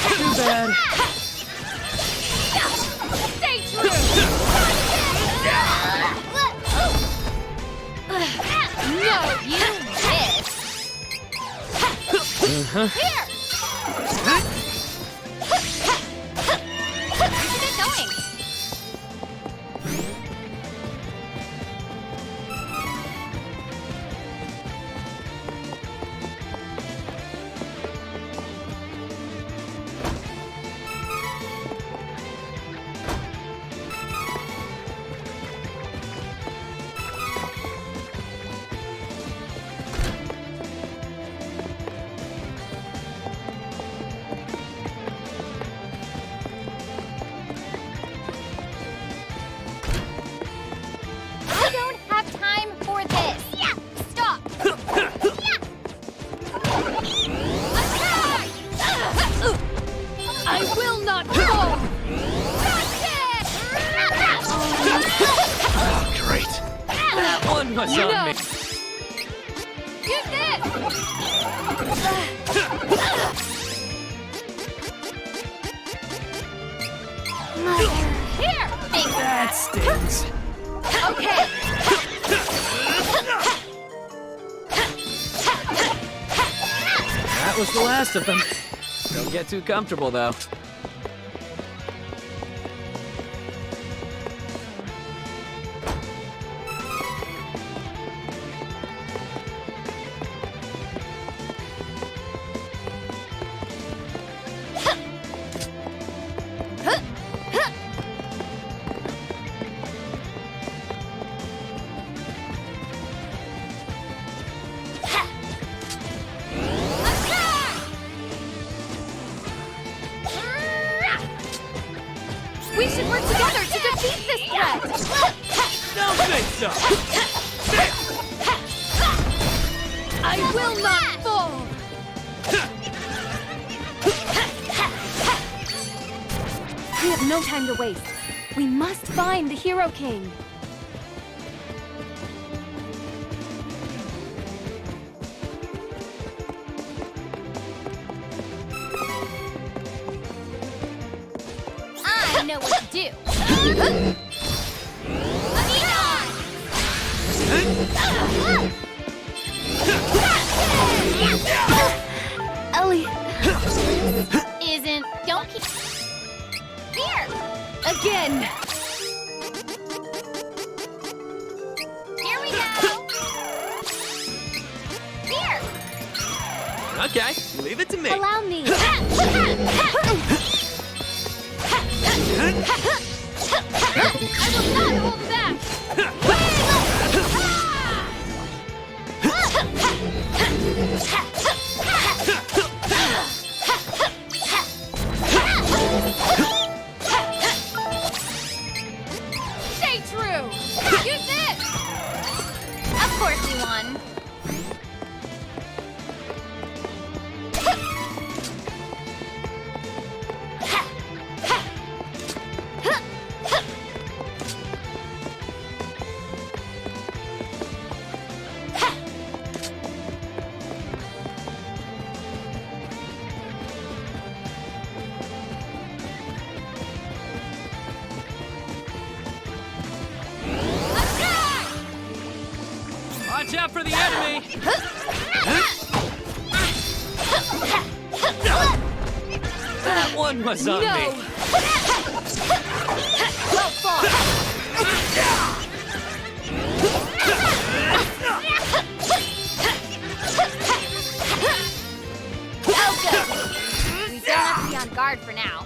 Too bad. Stay true! No, you miss! Here! Where's it going? I don't have time for this! Stop! I will not fall! Great. That one was on me. Use this! Here! That stings. Okay! That was the last of them. Don't get too comfortable, though. We should work together to defeat this threat! Don't think so! I will not fall! We have no time to waste. We must find the Hero King. I know what to do. Ellie, Isn't. Don't keep. Here! again! Here we go! Here! Okay, leave it to me. Allow me! I will not hold back! Stay true! Use this! Of course you won. Watch out for the enemy! That one was on No! me. Well fought! Oh, good. We don't have to be on guard for now.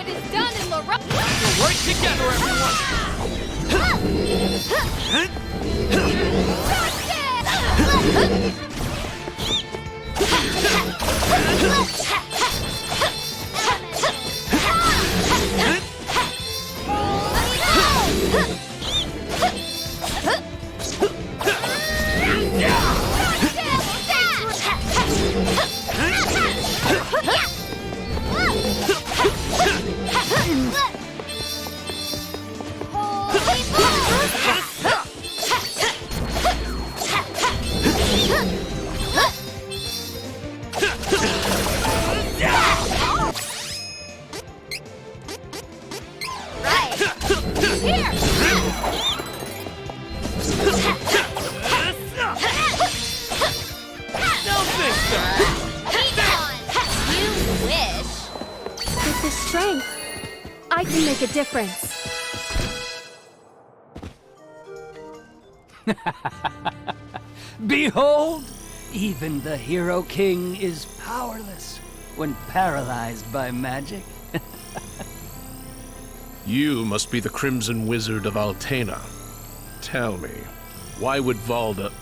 It is done in Laura. Work together, With this strength, I can make a difference. Behold, even the Hero King is powerless when paralyzed by magic. You must be the Crimson Wizard of Altena. Tell me, why would Valda,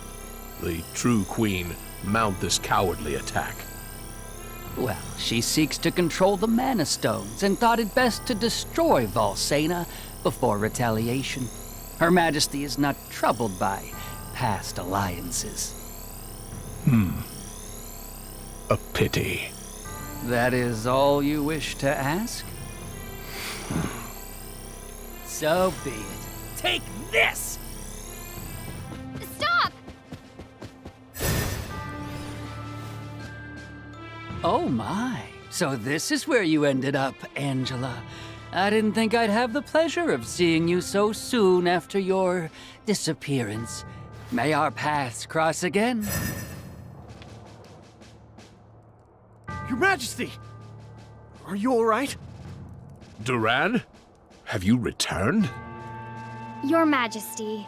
the true queen, mount this cowardly attack? Well, she seeks to control the Mana Stones and thought it best to destroy Valsena before retaliation. Her Majesty is not troubled by past alliances. A pity. That is all you wish to ask? So be it. Take this! Stop! Oh my. So this is where you ended up, Angela. I didn't think I'd have the pleasure of seeing you so soon after your disappearance. May our paths cross again. Your Majesty! Are you alright? Duran? Have you returned? Your Majesty,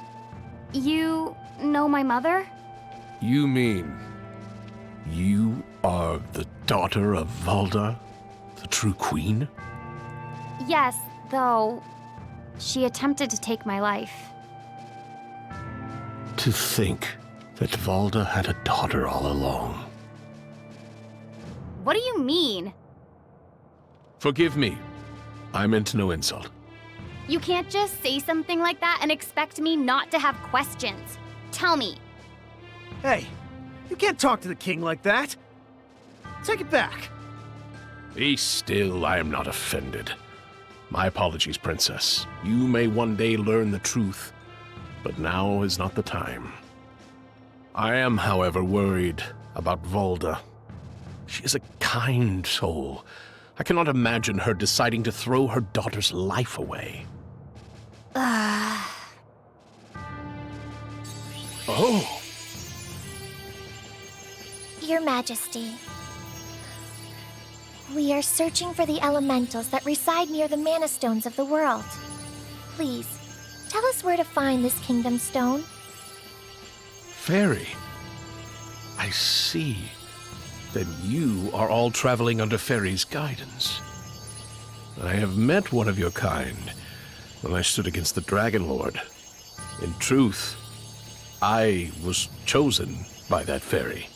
you know my mother? You mean you are the daughter of Valda, the true queen? Yes, though she attempted to take my life. To think that Valda had a daughter all along. What do you mean? Forgive me. I meant no insult. You can't just say something like that and expect me not to have questions. Tell me. Hey, you can't talk to the king like that. Take it back. Be still, I am not offended. My apologies, Princess. You may one day learn the truth, but now is not the time. I am, however, worried about Valda. She is a kind soul. I cannot imagine her deciding to throw her daughter's life away. Oh! Your Majesty, we are searching for the elementals that reside near the Mana Stones of the world. Please, tell us where to find this Kingdom Stone. Fairy. I see. Then you are all traveling under Fairy's guidance. I have met one of your kind when I stood against the Dragon Lord. In truth, I was chosen by that fairy.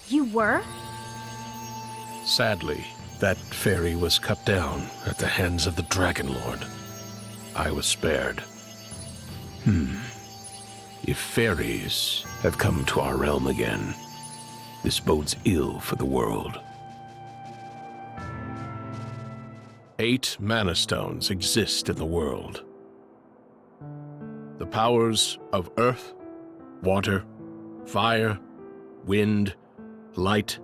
You were? Sadly, that fairy was cut down at the hands of the Dragon Lord. I was spared. If fairies have come to our realm again, this bodes ill for the world. 8 Mana Stones exist in the world. The powers of earth, water, fire, wind, light,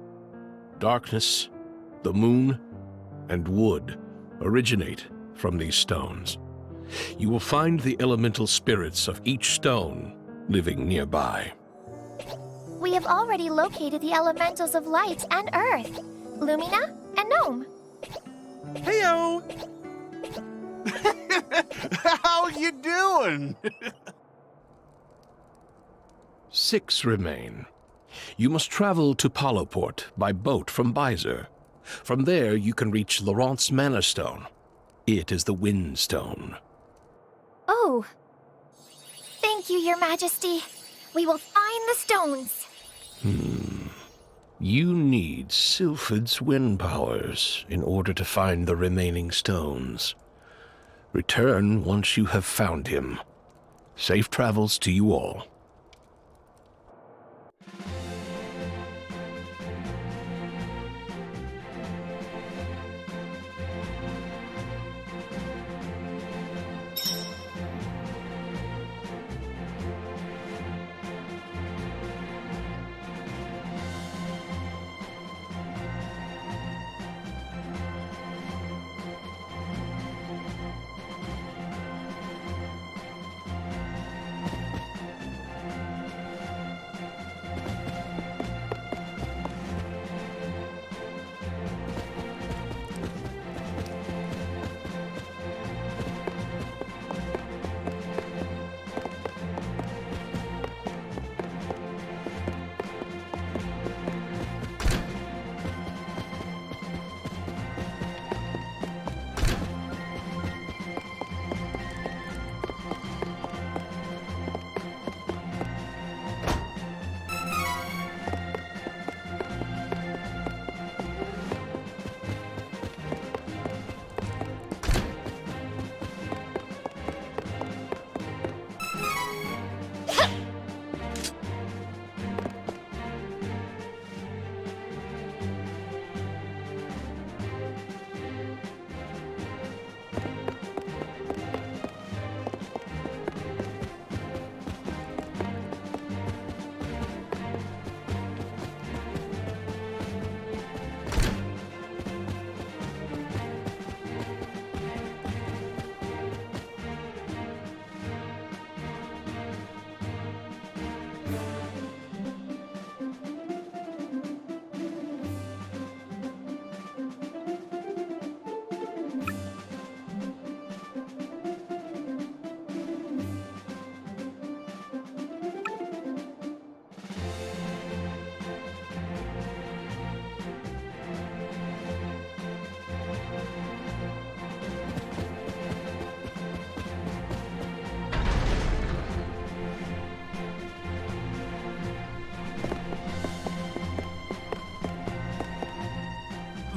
darkness, the moon, and wood originate from these stones. You will find the elemental spirits of each stone living nearby. We have already located the elementals of light and earth, Lumina and Gnome. Heyo! How you doing? 6 remain. You must travel to Paloport by boat from Byzer. From there, you can reach Laurent's Mana Stone. It is the Wind Stone. Oh. Thank you, Your Majesty. We will find the stones. You need Sylphid's wind powers in order to find the remaining stones. Return once you have found him. Safe travels to you all.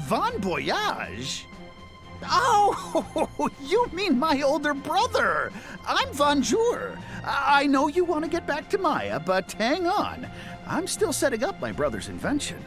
Bon Voyage? Oh, you mean my older brother. I'm Bonjour. I know you want to get back to Maya, but hang on. I'm still setting up my brother's invention.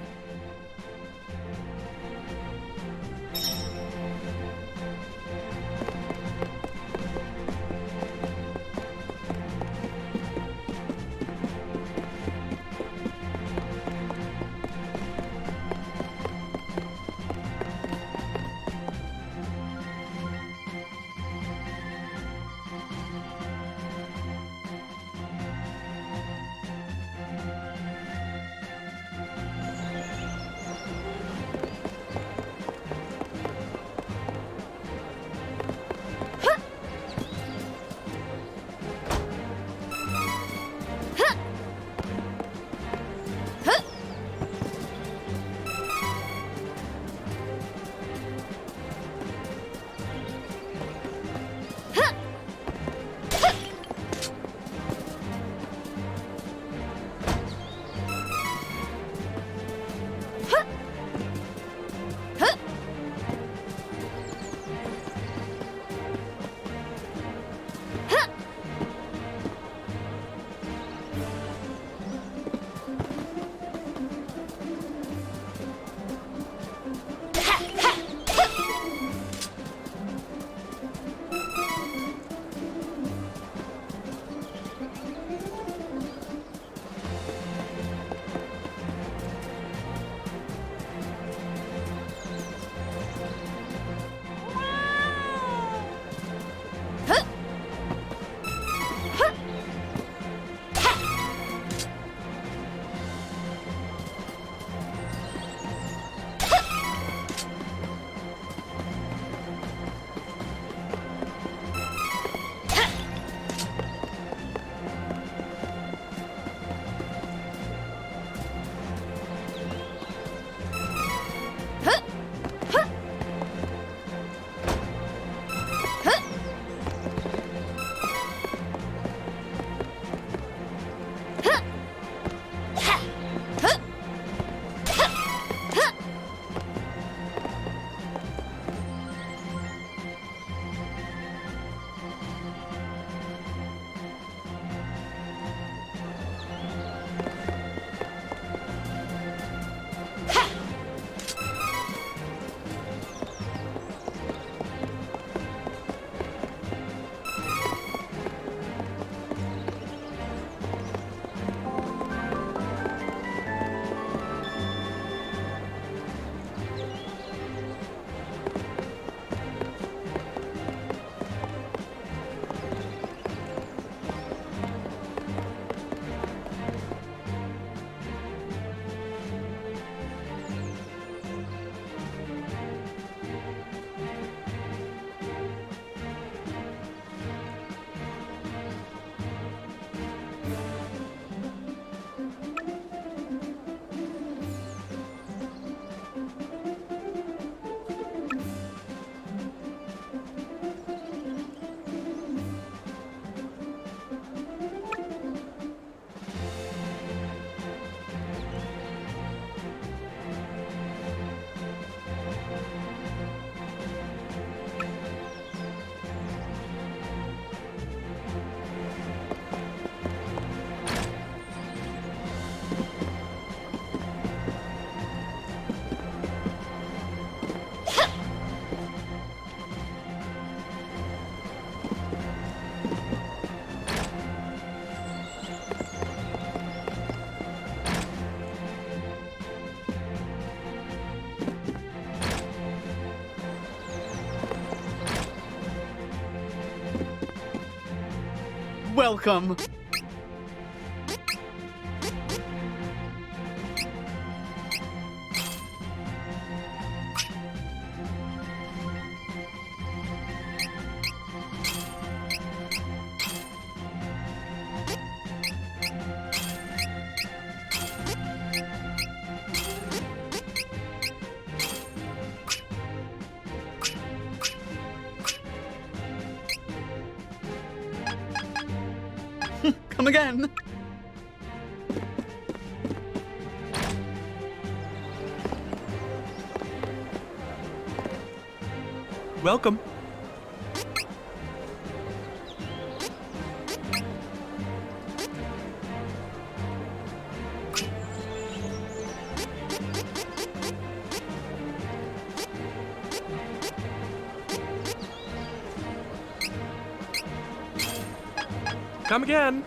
Welcome. Come again. Welcome. Come again.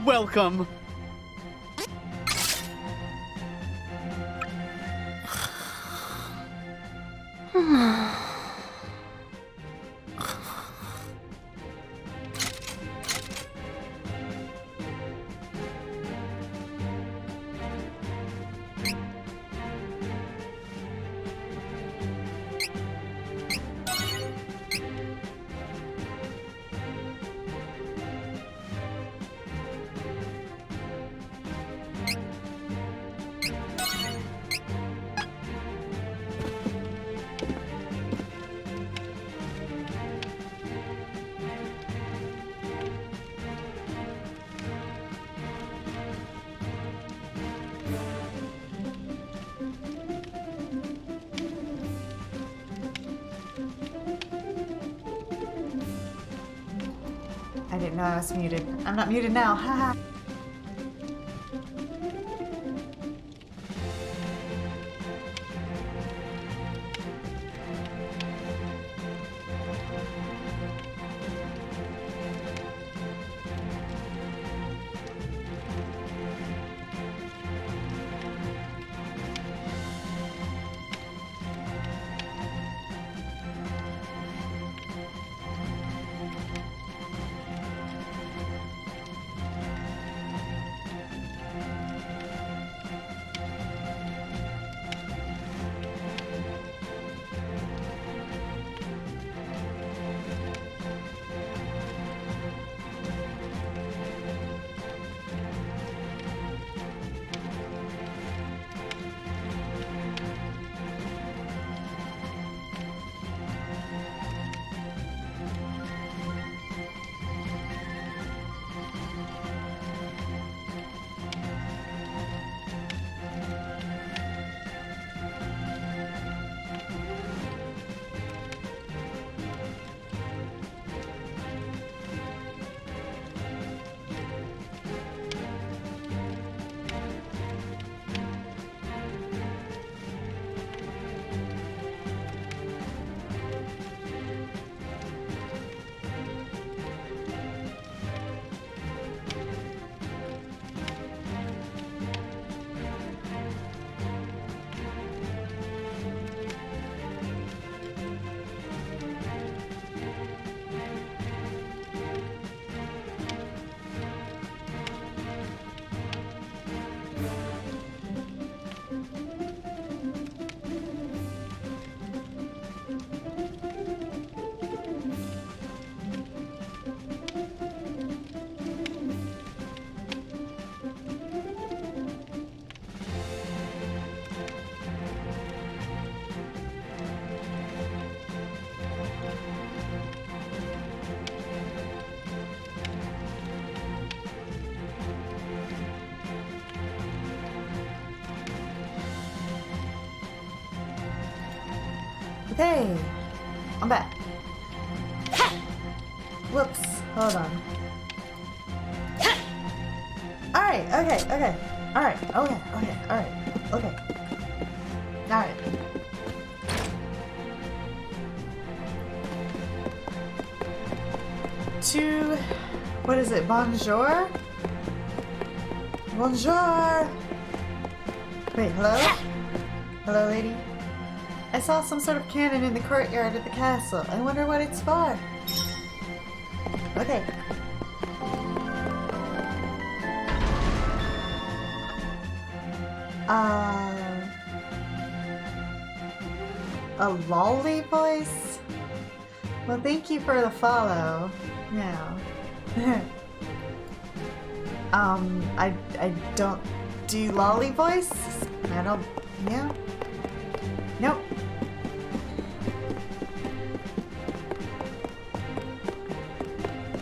Welcome. I didn't know I was muted. I'm not muted now. Haha. Okay, I'm back. Whoops, hold on. Alright, okay. Alright, okay. Alright. To, what is it, bonjour? Bonjour! Wait, hello? Hello, lady? I saw some sort of cannon in the courtyard of the castle. I wonder what it's for. Okay. A lolly voice? Well, thank you for the follow. Yeah. I don't do lolly voice. I don't, yeah. Nope.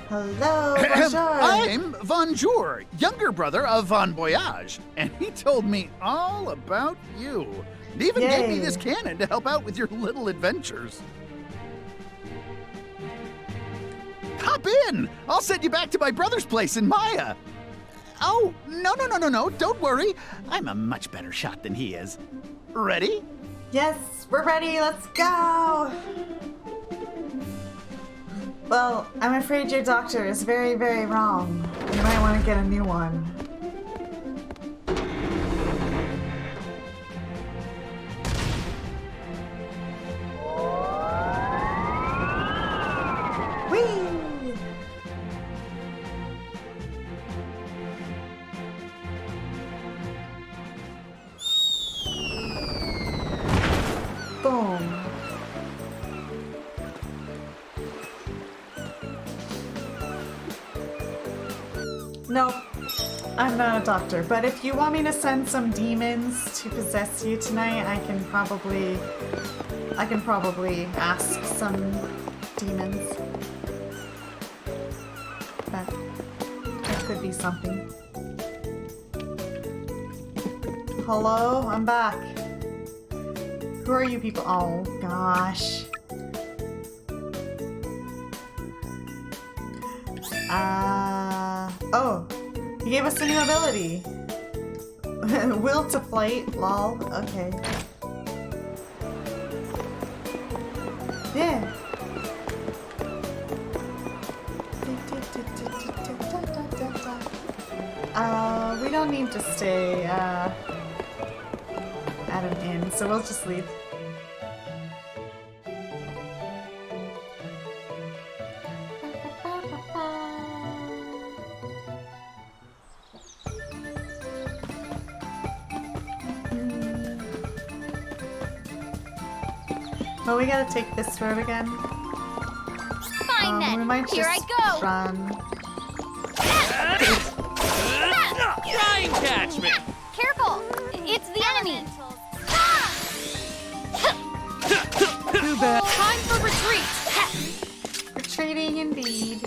Hello, bonjour. I'm Bonjour, younger brother of Bon Voyage, and he told me all about you. He even gave me this cannon to help out with your little adventures. Hop in! I'll send you back to my brother's place in Maya. Oh, no, don't worry. I'm a much better shot than he is. Ready? Yes, we're ready. Let's go. Well, I'm afraid your doctor is very, very wrong. You might want to get a new one. Whee! Boom. Nope, I'm not a doctor, but if you want me to send some demons to possess you tonight, I can probably ask some demons. That could be something. Hello, I'm back. Who are you people? Oh gosh. Oh, he gave us a new ability. Will to flight, lol. Okay. Yeah. We don't need to stay at an inn, so we'll just leave. Well, we gotta take this road again. Fine then. We might Here I just go. run. Try and catch me! Careful! It's the enemy! Too bad. Time for retreat! Retreating indeed.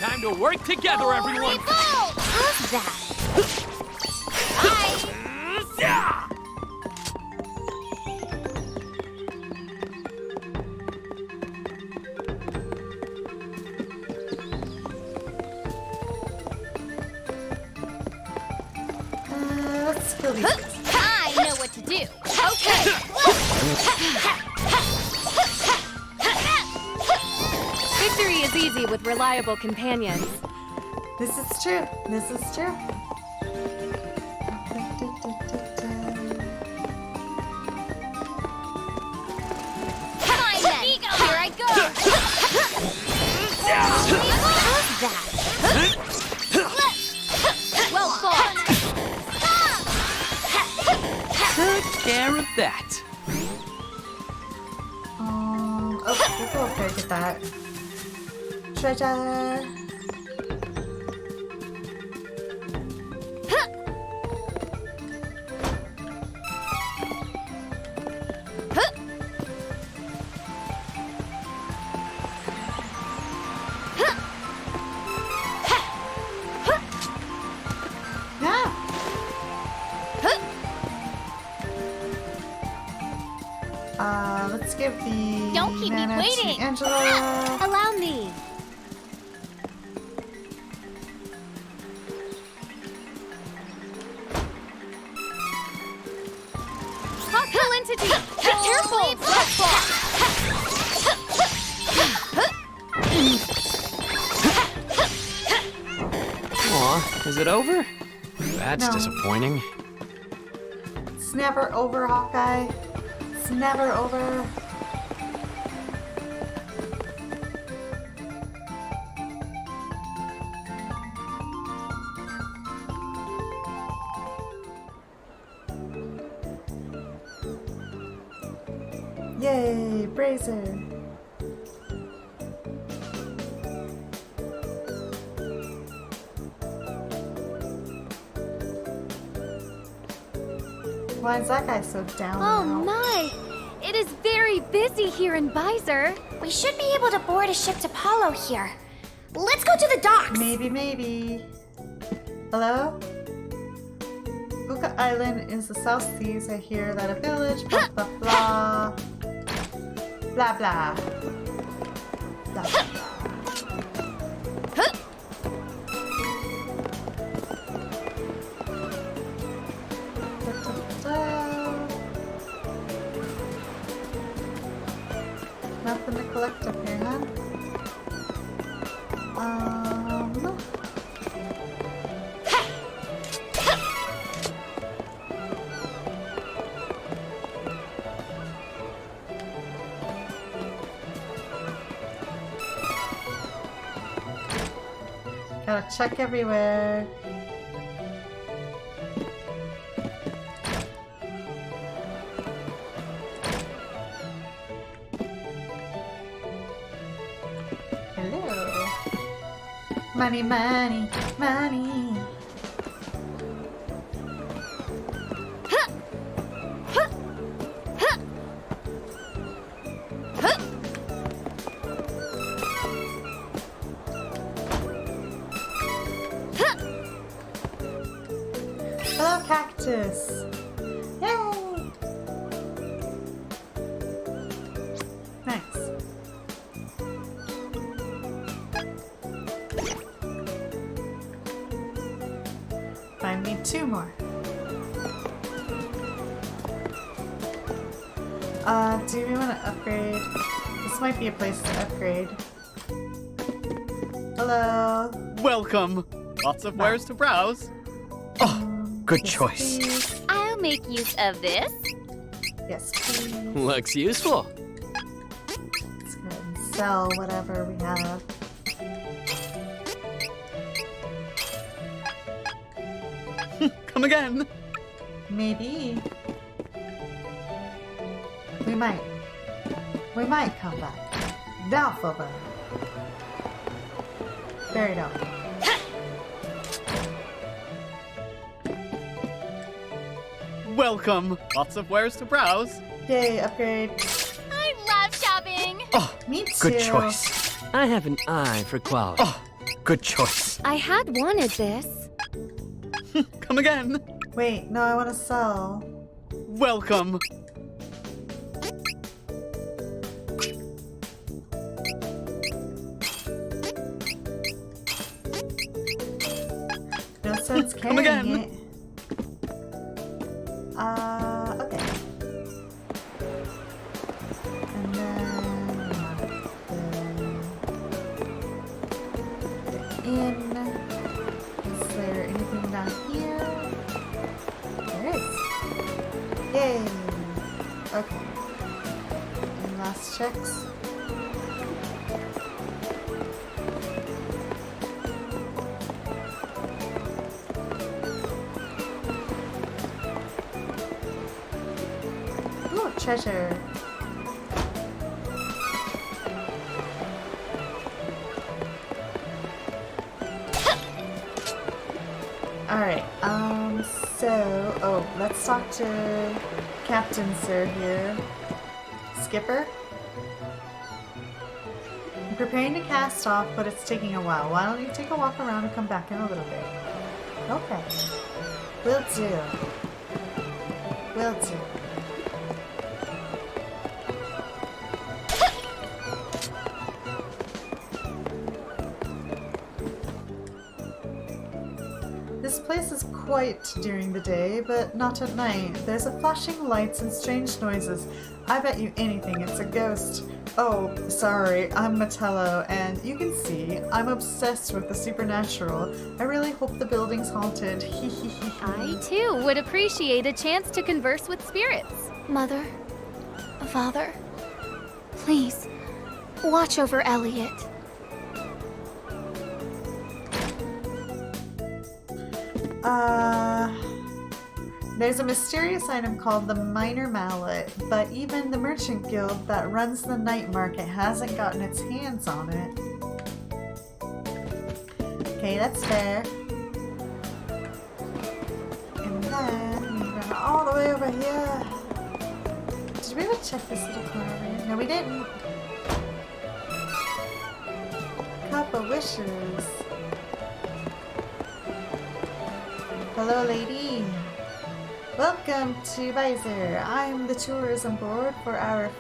Time to work together, everyone! How's that? Let's kill these. I know what to do. Okay. Victory is easy with reliable companions. This is true. This is true. Fine then. Here I go. How's that? Well fought. Took care of that. Oh, we'll go up there, get that. Treasure. Let's give the Don't keep me mana waiting. to Angela. Allow me. Hostile entity! Be careful! Aw, is it over? That's No. disappointing. It's never over, Hawkeye. It's never over. Yay, Brazier. Why is that guy so down Oh now? my! It is very busy here in Visor. We should be able to board a ship to Apollo here. Let's go to the docks! Maybe. Hello? Buka Island is the South Seas. I hear that a village, blah blah blah. Blah blah. Blah blah. collect up here, huh? Gotta check everywhere. Hello. Money, money, money. Hello, cactus. Yay! Nice. I need 2 more. Do we want to upgrade? This might be a place to upgrade. Hello. Welcome. Lots of wares to browse. Good Yes, choice. please. I'll make use of this. Yes, please. Looks useful. Let's go ahead and sell whatever we have. Come again. Maybe. We might. We might come back. Doubtful though. Very doubtful. Welcome. Lots of wares to browse. Yay, upgrade. I love shopping. Me too. Good choice. I have an eye for quality. Good choice. I had wanted this. Come again. Wait, no, I want to sell. Welcome. No sense Come carrying again. it. Okay. And then the inn. Is there anything down here? There is. Yay! Okay. And last checks. Ooh, treasure. Alright, let's talk to Captain Sir here. Skipper? I'm preparing to cast off, but it's taking a while. Why don't you take a walk around and come back in a little bit? Okay. Will do. Will do. This place is quiet during the day, but not at night. There's a flashing lights and strange noises. I bet you anything it's a ghost. Oh, sorry, I'm Metello, and you can see I'm obsessed with the supernatural. I really hope the building's haunted. I, too, would appreciate a chance to converse with spirits. Mother, Father, please, watch over Elliot. There's a mysterious item called the Minor Mallet, but even the Merchant Guild that runs the night market hasn't gotten its hands on it. Okay, that's fair. And then we run all the way over here. Did we ever check this little corner over here? No, we didn't. Cup of Wishes. Hello, lady. Welcome to Visor. I'm the tourism board for our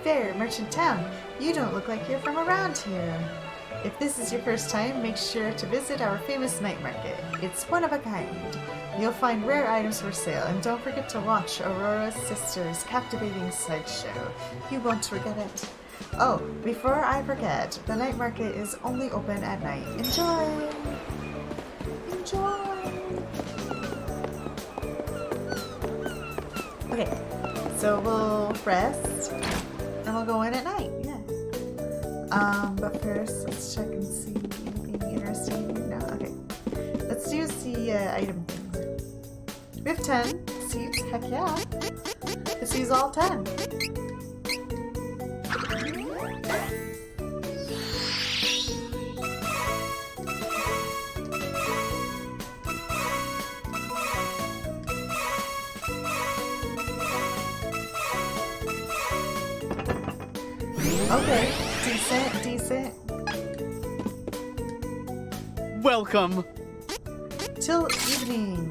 fair merchant town. You don't look like you're from around here. If this is your first time, make sure to visit our famous night market. It's one of a kind. You'll find rare items for sale, and don't forget to watch Aurora's sister's captivating slideshow. You won't regret it. Oh, before I forget, the night market is only open at night. Enjoy! Enjoy! Okay, so we'll rest and we'll go in at night, yeah. But first, let's check and see anything interesting. No, okay. Let's use the item things. We have 10 seats, heck yeah. Let's use all 10. Okay, decent. Welcome. Till evening.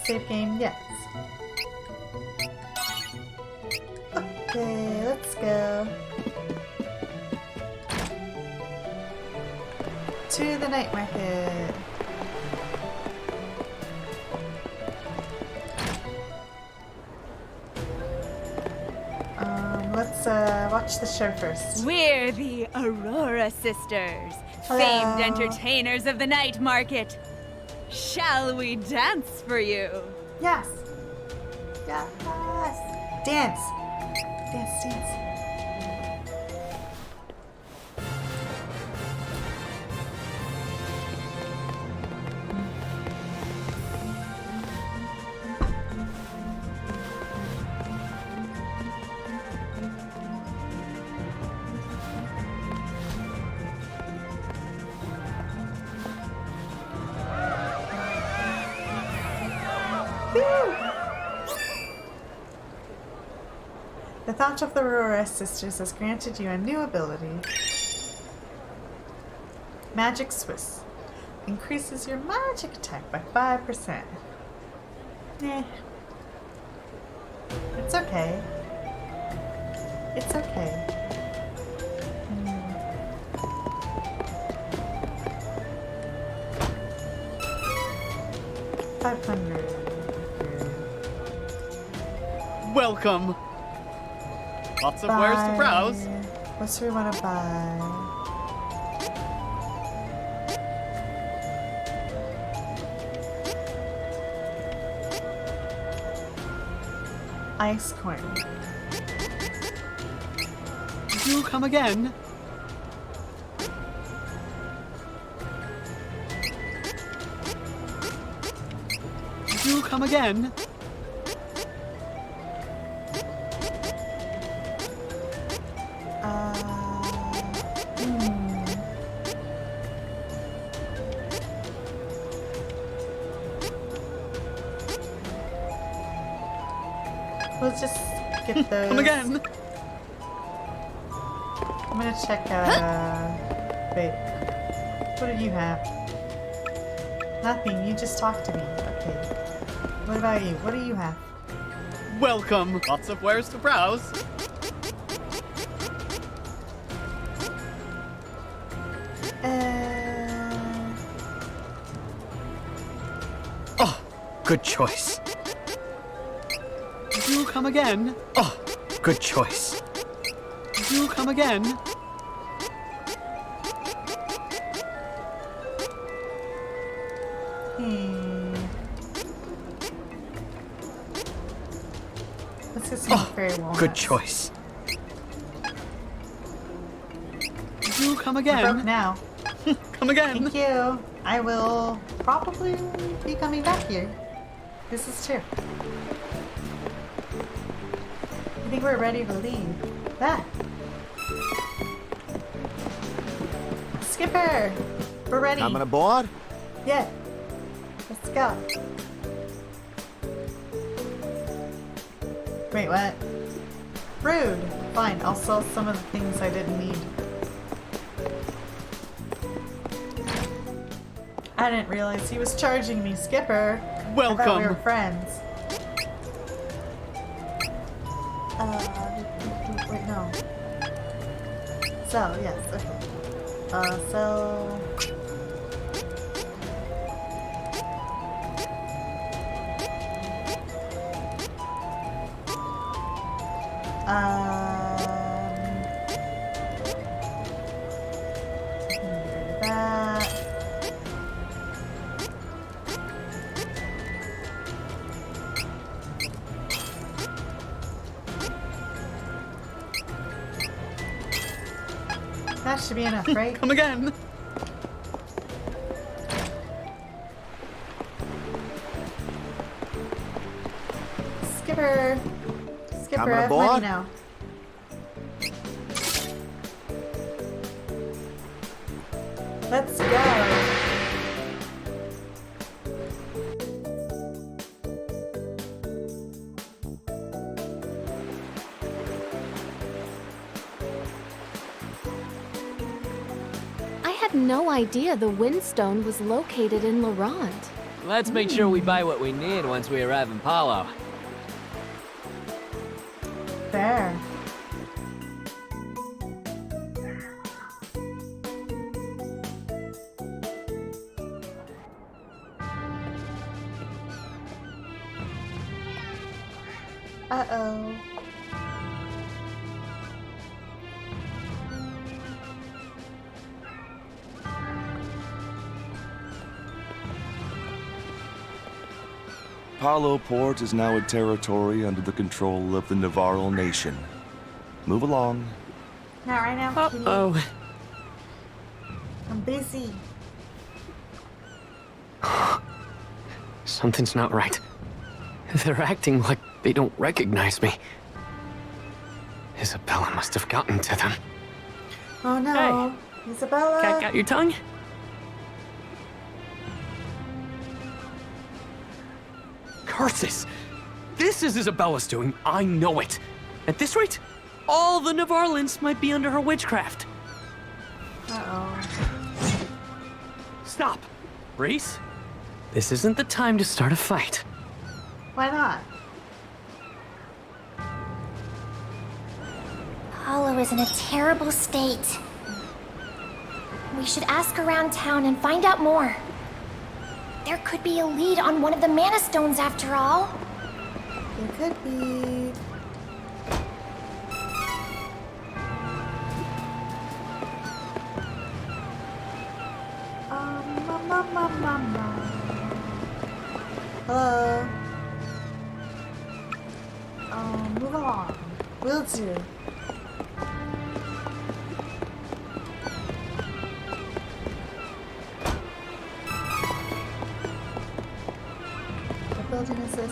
Save game, yes. Okay, let's go. To the night market. Let's watch the show first. We're the Aurora Sisters, Hello. famed entertainers of the night market. Shall we dance for you? Yes. Yes. Dance. Dance. The thought of the Reisz sisters has granted you a new ability. Magic Swiss. Increases your magic attack by 5%. Eh. It's okay. It's okay. 500. Welcome. Lots of wares to browse. What do we want to buy? Ice corn. Do come again. Do come again. We'll just skip those. Come again. I'm gonna check, wait. What did you have? Nothing, you just talked to me. Okay. What about you? What do you have? Welcome. Lots of wares to browse. Oh, good choice. Do come again. Oh, good choice. Do come again. Let's get some fairy walnuts. Good choice. Do come We're again. broke now. Come again. Thank you. I will probably be coming back here. This is true. I think we're ready to leave. Ah. Skipper! We're ready. Coming aboard? Yeah. Let's go. Wait, what? Rude. Fine, I'll sell some of the things I didn't need. I didn't realize he was charging me, Skipper. Welcome. I thought we were friends. Wait, no. Sell, yes, okay. Sell. That. That should be enough, right? Come again. Skipper. Skipper, Coming I have aboard? money now. Let's go. I had no idea the Windstone was located in Laurent. Let's make sure we buy what we need once we arrive in Palo. Fair. Uh-oh. Palo Port is now a territory under the control of the Navarro nation. Move along. Not right now, kitty. Oh. I'm busy. Something's not right. They're acting like they don't recognize me. Isabella must have gotten to them. Oh no. Isabella. Cat got your tongue? Curses! This is Isabella's doing, I know it. At this rate, all the Navarlans might be under her witchcraft. Uh-oh. Stop! Reisz, this isn't the time to start a fight. Why not? Palo is in a terrible state. We should ask around town and find out more. There could be a lead on one of the Mana Stones after all. There could be. Hello. Move along. Will do. What building is this?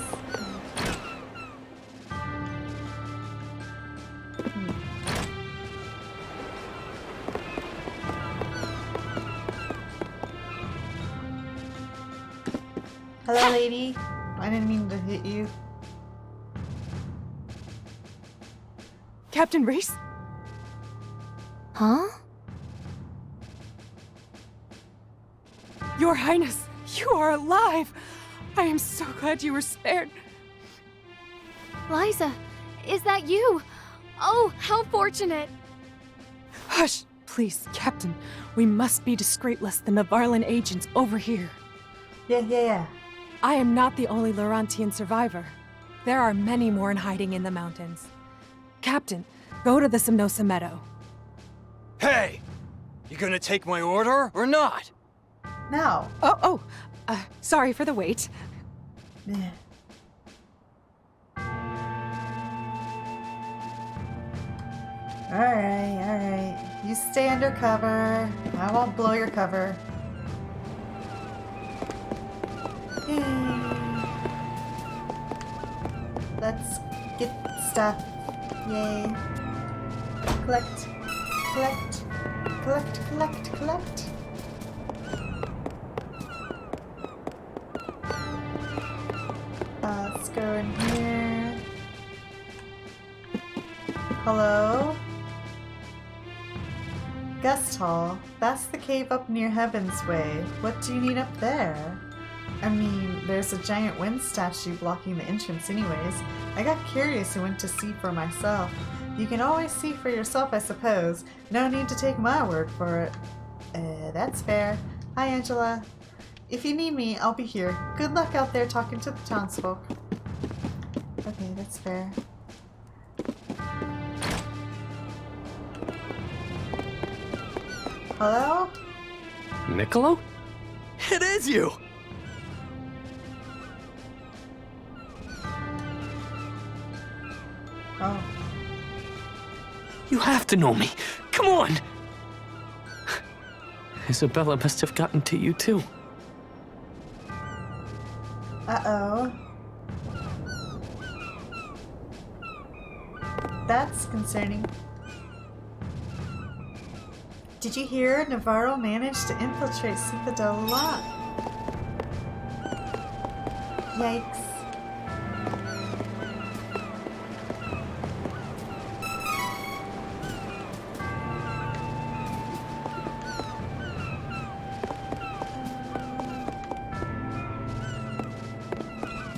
Hello, lady. I didn't mean to hit you. Captain Reisz? Huh? Your Highness, you are alive! I am so glad you were spared. Liza, is that you? Oh, how fortunate. Hush, please, Captain. We must be discreet lest the Navarlan agents overhear. Yeah. I am not the only Laurentian survivor. There are many more in hiding in the mountains. Captain, go to the Simnosa Meadow. Hey! You gonna take my order or not? No. Sorry for the wait. Yeah. Alright. You stay undercover. I won't blow your cover. Yay. Let's get stuff. Yay. Collect. Let's go in here. Hello? Guest hall. That's the cave up near Heaven's Way. What do you need up there? I mean, there's a giant wind statue blocking the entrance anyways. I got curious and went to see for myself. You can always see for yourself, I suppose. No need to take my word for it. That's fair. Hi, Angela. If you need me, I'll be here. Good luck out there talking to the townsfolk. Okay, that's fair. Hello? Niccolo? It is you! Oh. You have to know me. Come on! Isabella must have gotten to you too. Uh-oh. That's concerning. Did you hear? Navarro managed to infiltrate Citadel Lot. Yikes.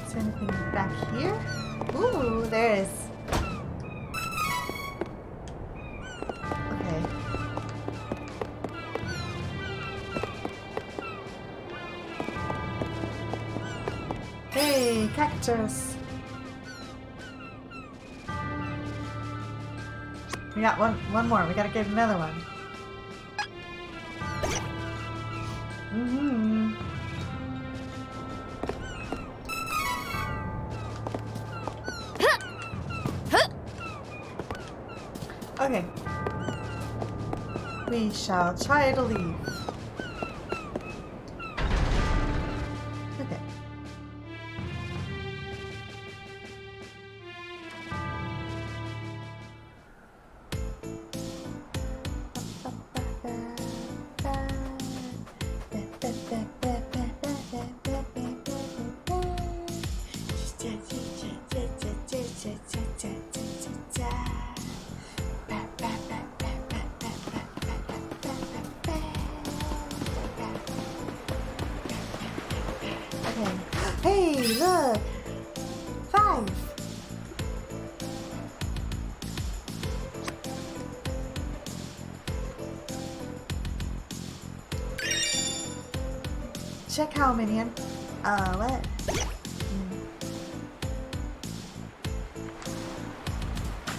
Is there anything back here? Ooh, there is. Okay. Hey, cactus! We got one more. We gotta get another one. Mm-hmm. Okay. We shall try to leave. Okay. Hey, look! 5! Check how many what?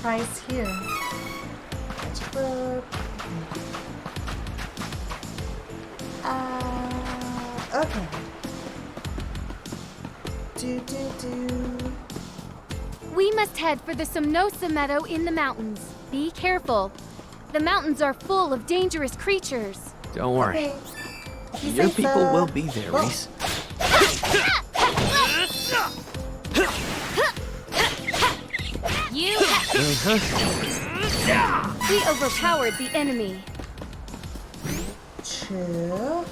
Price here. Okay. We must head for the Somnosa Meadow in the mountains. Be careful. The mountains are full of dangerous creatures. Don't worry. Okay. Your people will be there, Reisz. You. We overpowered the enemy. True.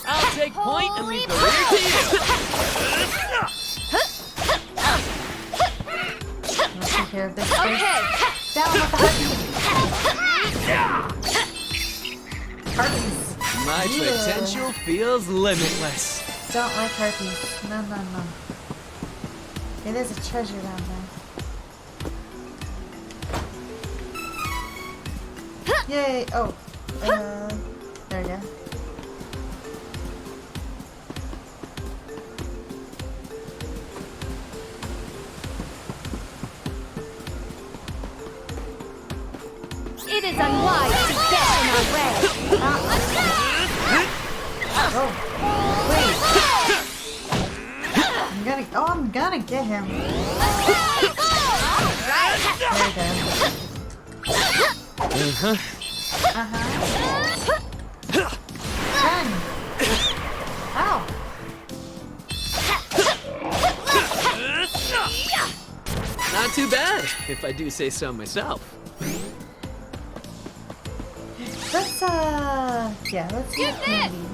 I'll take point and leave the rear to you. Let's take care of this first. Okay. Down with the harpies. My potential feels limitless. Don't like harpies. No. Okay, there's a treasure down there. Yay! Oh, there we go. It is unwise to get in our way. Oh, wait. I'm gonna get him. There we go. Run! Ow! Not too bad, if I do say so myself. Let's get candy.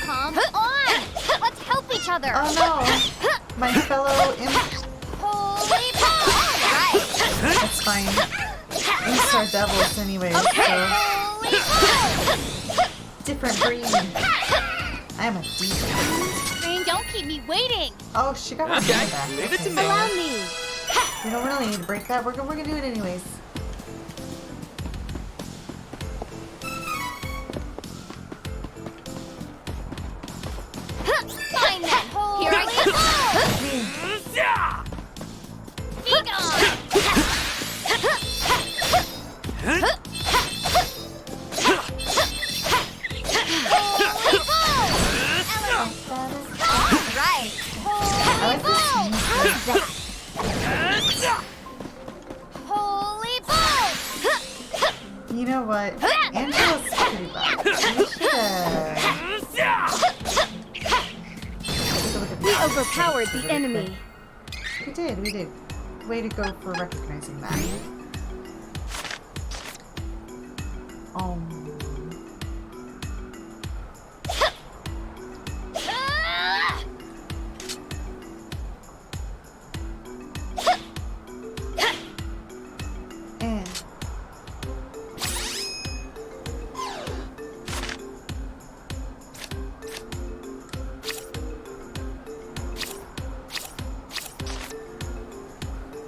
Come on! Let's help each other! Oh no! My fellow imp. Holy ball! Right! That's fine. Imps are devils anyway, so. Different breed. I'm a deep. Rain, don't keep me waiting. Oh, she got her hand back. Leave it to me. Allow me. We don't really need to break that. We're gonna do it anyways. Fine then. Here I go. Be gone. Right. Holy bull! You know what? Angela's pretty bad. We should We overpowered the enemy. We did. Way to go for recognizing that.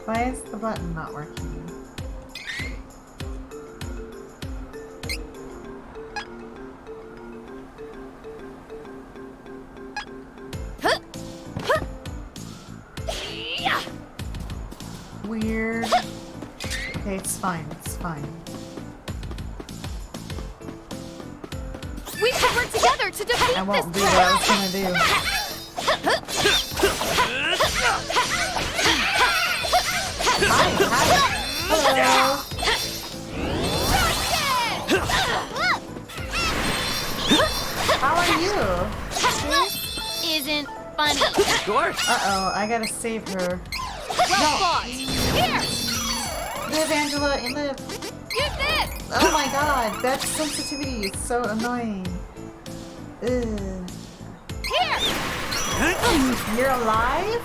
Why is the button not working? Weird. Okay, it's fine. We should work together to defeat I won't do this what I was gonna do. Hello. How are you? This isn't funny. Uh-oh, I gotta save her. Well fought. Here. Live, Angela, and live. Use this. Oh my god, that sensitivity is so annoying. Ugh. Here. You're alive?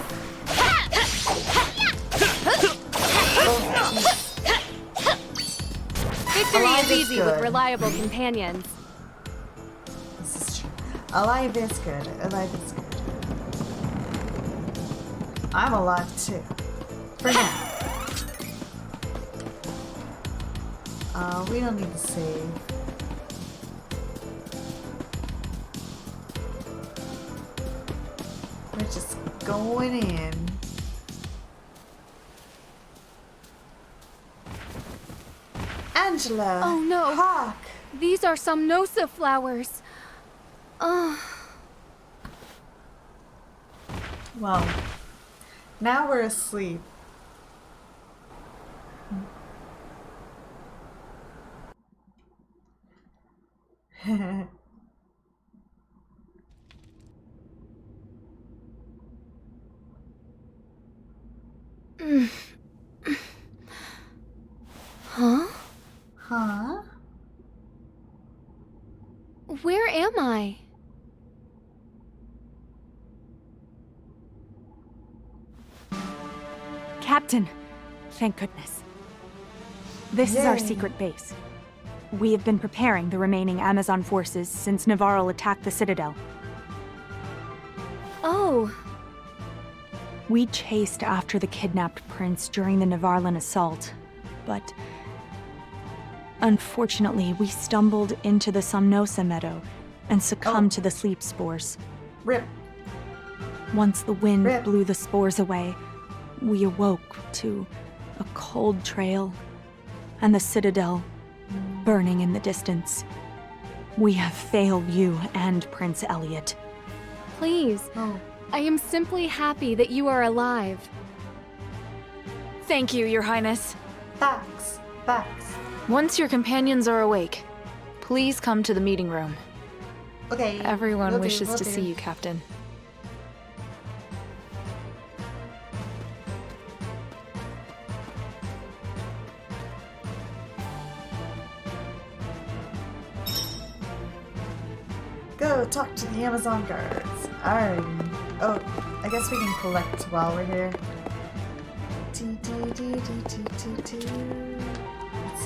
Victory Alive is is easy good. with reliable companions. This is true. Alive is good. I'm alive too. For now. We don't need to save. We're just going in. Angela! Oh no! Hawk! These are Somnosa flowers. Well, now we're asleep. Huh? Huh? Where am I? Captain! Thank goodness. This is our Yay. secret base. We have been preparing the remaining Amazon forces since Navarro attacked the Citadel. Oh. We chased after the kidnapped prince during the Navarlan assault, but unfortunately we stumbled into the Somnosa meadow and succumbed to the sleep spores. Rip. Once the wind blew the spores away, we awoke to a cold trail and the Citadel burning in the distance. We have failed you and Prince Elliot. Please. I am simply happy that you are alive. Thank you, Your Highness. Facts. Once your companions are awake, please come to the meeting room. Okay. Everyone wishes to see you, Captain. Go talk to the Amazon guards. Alright. Oh, I guess we can collect while we're here. Let's see,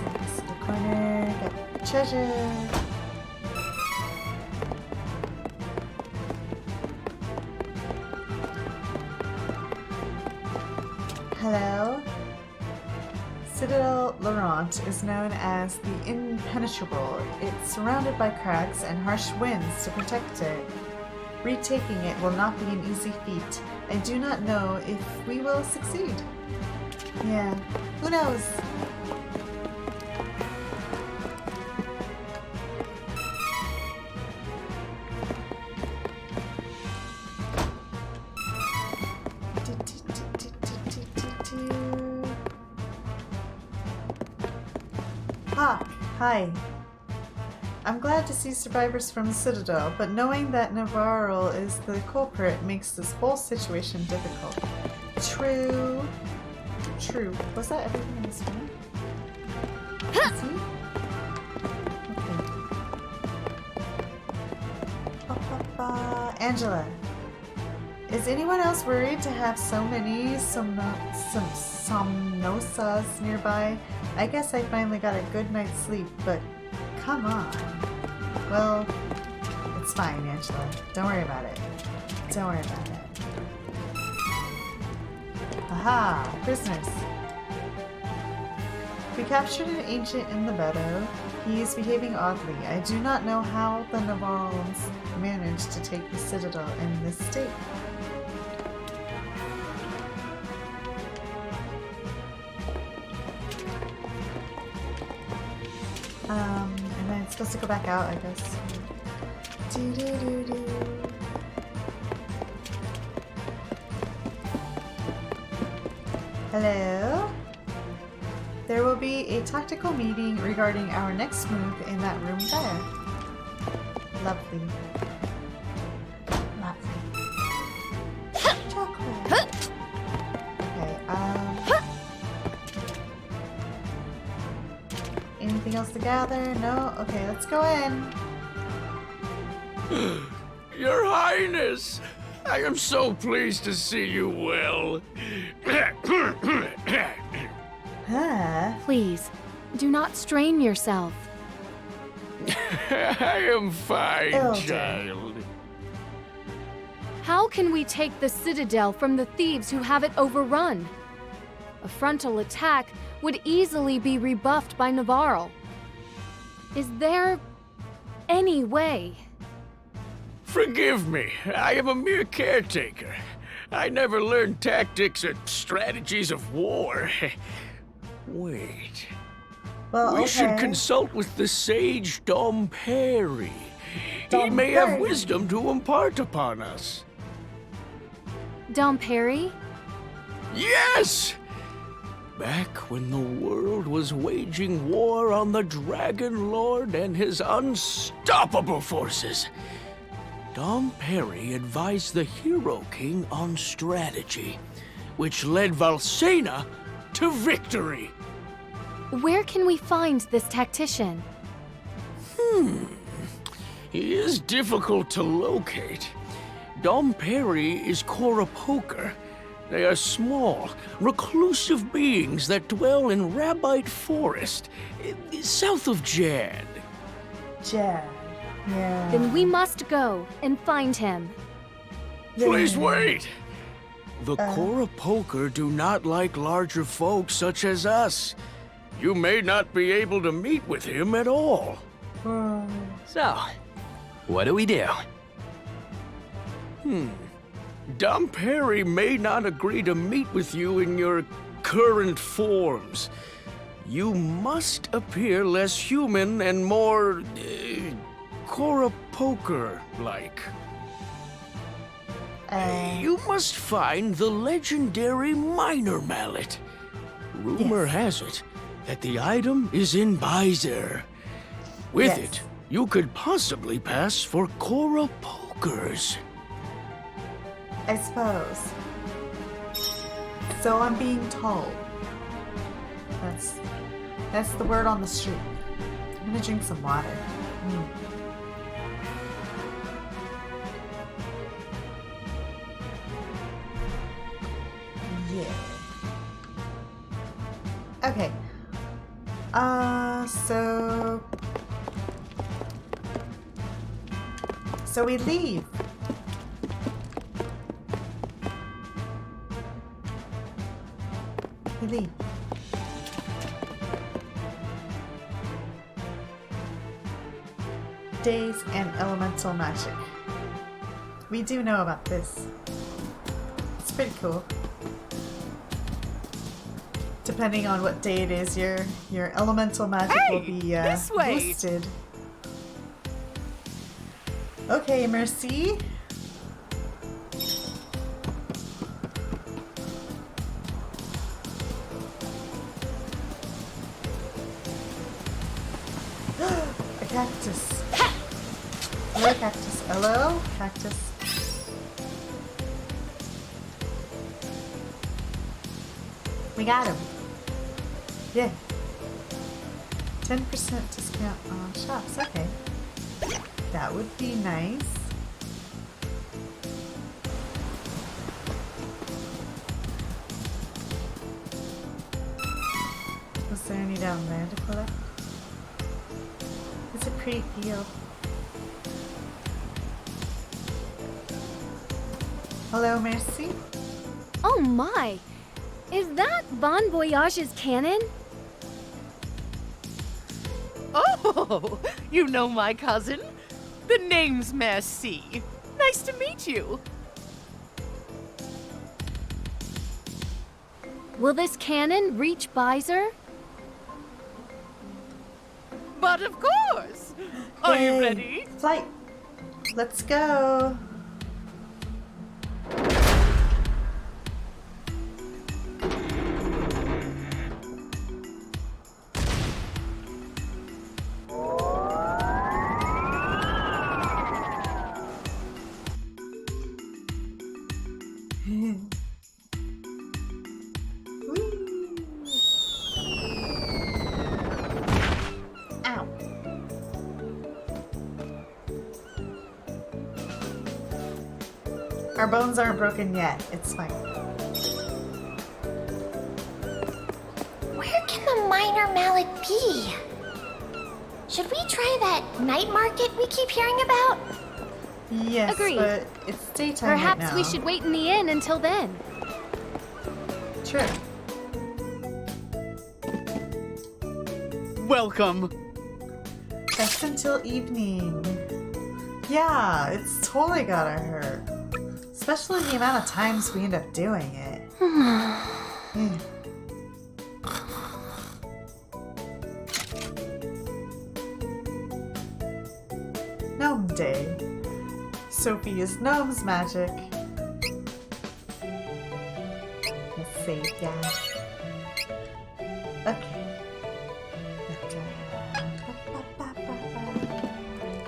this is the corner. Got Treasure! Hello? Citadel Laurent is known as the Impenetrable. It's surrounded by cracks and harsh winds to protect it. Retaking it will not be an easy feat. I do not know if we will succeed. Yeah, who knows? Hi. I'm glad to see survivors from the Citadel, but knowing that Navarro is the culprit makes this whole situation difficult. True. True. Was that everything in this one? See? Okay. Angela. Is anyone else worried to have so many somnosas nearby? I guess I finally got a good night's sleep, but come on. Well, it's fine, Angela. Don't worry about it. Don't worry about it. Aha! Prisoners. We captured an ancient in the meadow. He is behaving oddly. I do not know how the Navarros managed to take the Citadel in this state. And then it's supposed to go back out, I guess. Hello? There will be a tactical meeting regarding our next move in that room there. Lovely. Lovely. Chocolate. Okay, anything else to gather? No? Okay, let's go in. Your Highness, I am so pleased to see you well. Please, do not strain yourself. I am fine, child. How can we take the Citadel from the thieves who have it overrun? A frontal attack would easily be rebuffed by Navarro. Is there any way? Forgive me, I am a mere caretaker. I never learned tactics or strategies of war. Wait. Well, we should consult with the sage Dom Perry. He may have wisdom to impart upon us. Dom Perry? Yes! Back when the world was waging war on the Dragon Lord and his unstoppable forces, Dom Perry advised the Hero King on strategy, which led Valsena to victory. Where can we find this tactician? He is difficult to locate. Dom Perry is Cora Poker. They are small, reclusive beings that dwell in Rabbite Forest, south of Jad. Jad, yeah. Then we must go and find him. Please wait! The Cora Poker do not like larger folk such as us. You may not be able to meet with him at all. So, what do we do? Dom Perry may not agree to meet with you in your current forms. You must appear less human and more Cora Poker-like. You must find the legendary Minor Mallet. Rumor has it that the item is in Byzer. With it, you could possibly pass for Cora Pokers. I suppose. So I'm being told. That's the word on the street. I'm gonna drink some water. Yeah. Okay. So So we leave. We leave. Days and elemental magic. We do know about this. It's pretty cool. Depending on what day it is, your elemental magic will be this way. boosted. Okay, Mercy. A cactus. Hello, cactus. Hello, cactus. We got him. Yeah. 10% discount on shops. Okay. That would be nice. Was there any down there to collect? It's a pretty field. Hello, Mercy. Oh my! Is that Bon Voyage's cannon? Oh, you know my cousin? The name's Merci. Nice to meet you. Will this cannon reach Visor? But of course! Are you ready? Flight! Let's go! Ow. Our bones aren't broken yet. It's fine. Where can the minor mallet be? Should we try that night market we keep hearing about? Yes, Agreed. but it's daytime Perhaps right now. we should wait in the inn until then. True. Welcome. Just until evening. Yeah, it's totally gotta hurt. Especially the amount of times we end up doing it. Yeah. Gnome Day. Sophia's Gnome's magic. Let's see, yeah. Okay.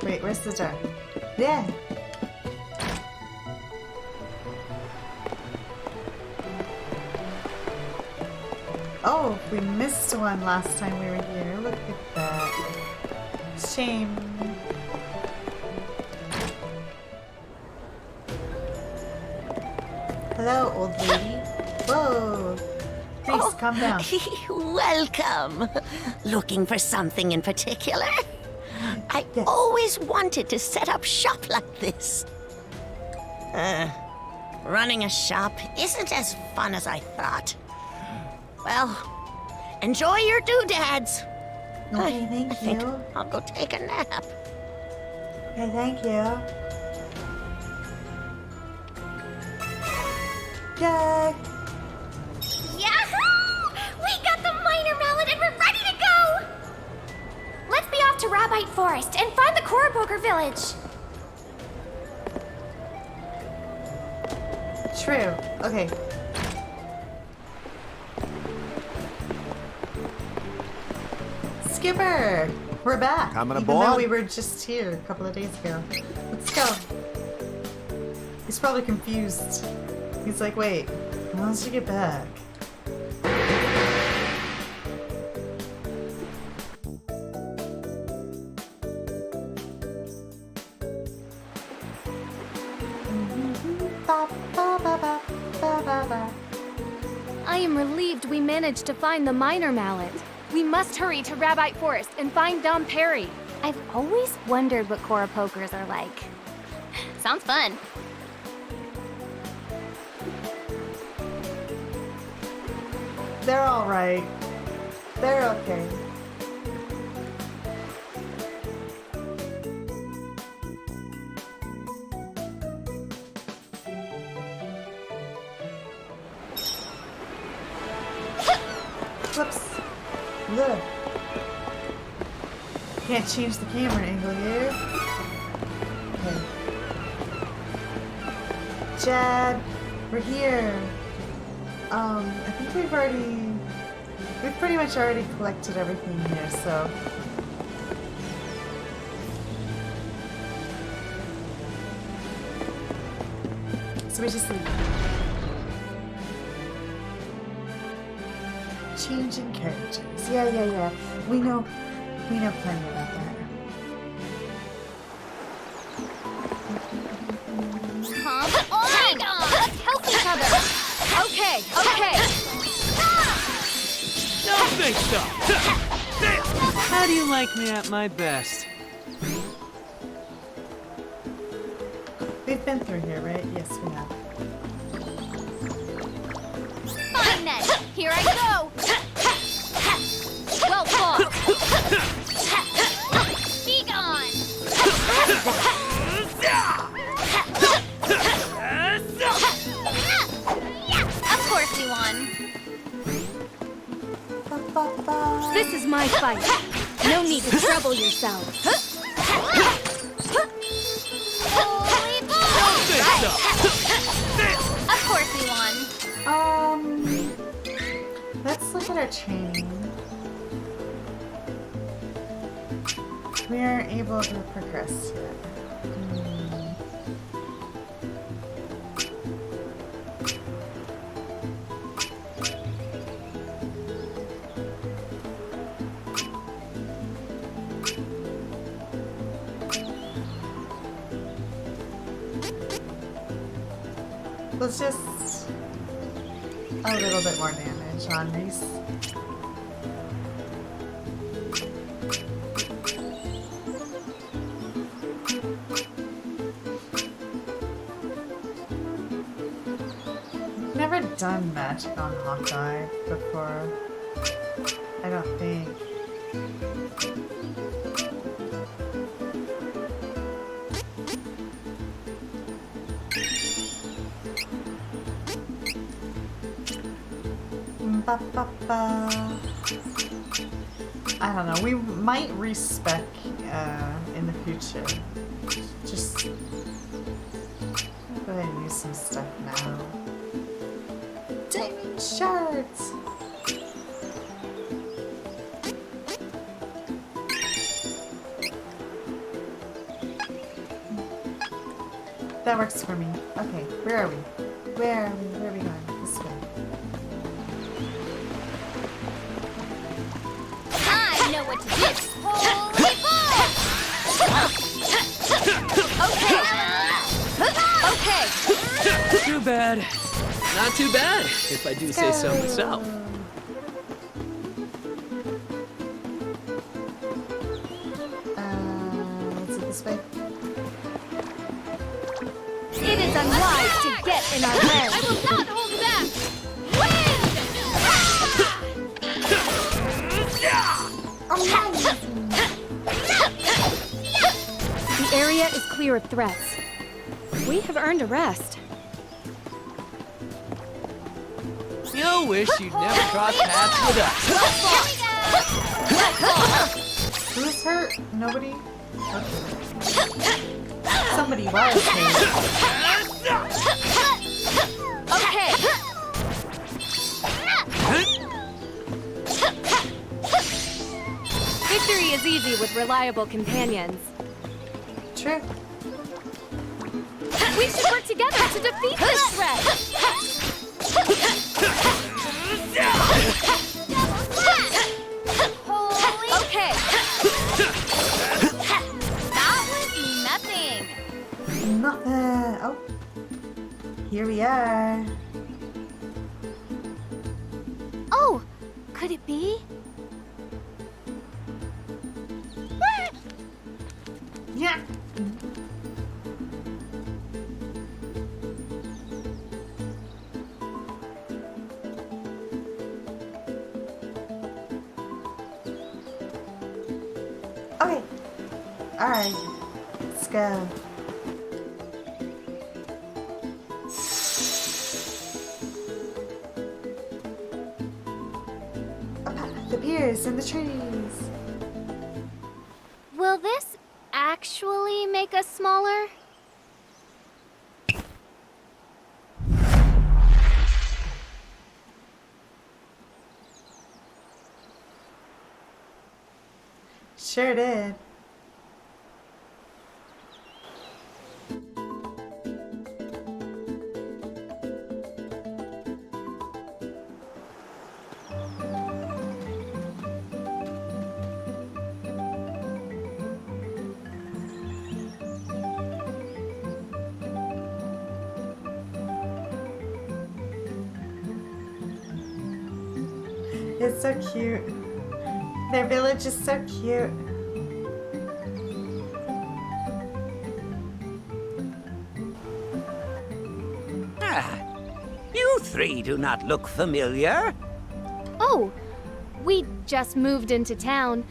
Wait, where's the jar? Yeah! Oh, we missed one last time we were here. Look at that. Shame. Hello, old lady. Whoa! Please, calm down. Welcome. Looking for something in particular? I always wanted to set up shop like this. Running a shop isn't as fun as I thought. Well, enjoy your doodads. Okay, thank you. I'll go take a nap. Okay, thank you. Yay! Yahoo! We got the minor mallet and we're ready to go! Let's be off to Rabbite Forest and find the Koropoker village. True. Okay. Skipper! We're back. Coming Even aboard? though we were just here a couple of days ago. Let's go. He's probably confused. He's like, wait, when did you get back? I am relieved we managed to find the minor mallet. We must hurry to Rabbite Forest and find Dom Perry. I've always wondered what Korapokers are like. Sounds fun. They're all right. They're okay. Whoops. Look. Can't change the camera angle here. Okay. Chad, we're here. I think we've pretty much already collected everything here, so. So we just leave. Changing characters. Yeah. We know plenty about that. Come on! Let's help each other! Okay. Don't think so. How do you like me at my best? We've been through here, right? Yes, we have. Fine then, here I go! Well fought! Be gone! Of course you won. This is my fight. No need to trouble yourselves. Holy ball! Right. Of course we won. Let's look at our training. We aren't able to progress yet. Let's just a little bit more damage on Reisz. Never done magic on Hawkeye before. I don't think. I don't know. We might respec in the future. Just go ahead and use some stuff now. Diamond shards. That works for me. Okay, where are we? Where are we? Where are we going? This way. I know what to do. Holy ball! Okay. Too bad. Not too bad, if I do say so myself. Is it this way? It is unwise to get in our way. I will not hold back! The area is clear of threats. We have earned a rest. You'll wish you'd never crossed paths with us. Who's hurt? Nobody? Okay. Somebody was hurt. Okay. Victory is easy with reliable companions. True. We should work together to defeat this threat. Okay. That was nothing. Nothing. Oh. Here we are. Oh, could it be? Yeah. Okay. Alright. Let's go. A path appears in the trees. Will this actually make us smaller? Sure did. It's so cute. Their village is so cute. You three do not look familiar. Oh, we just moved into town.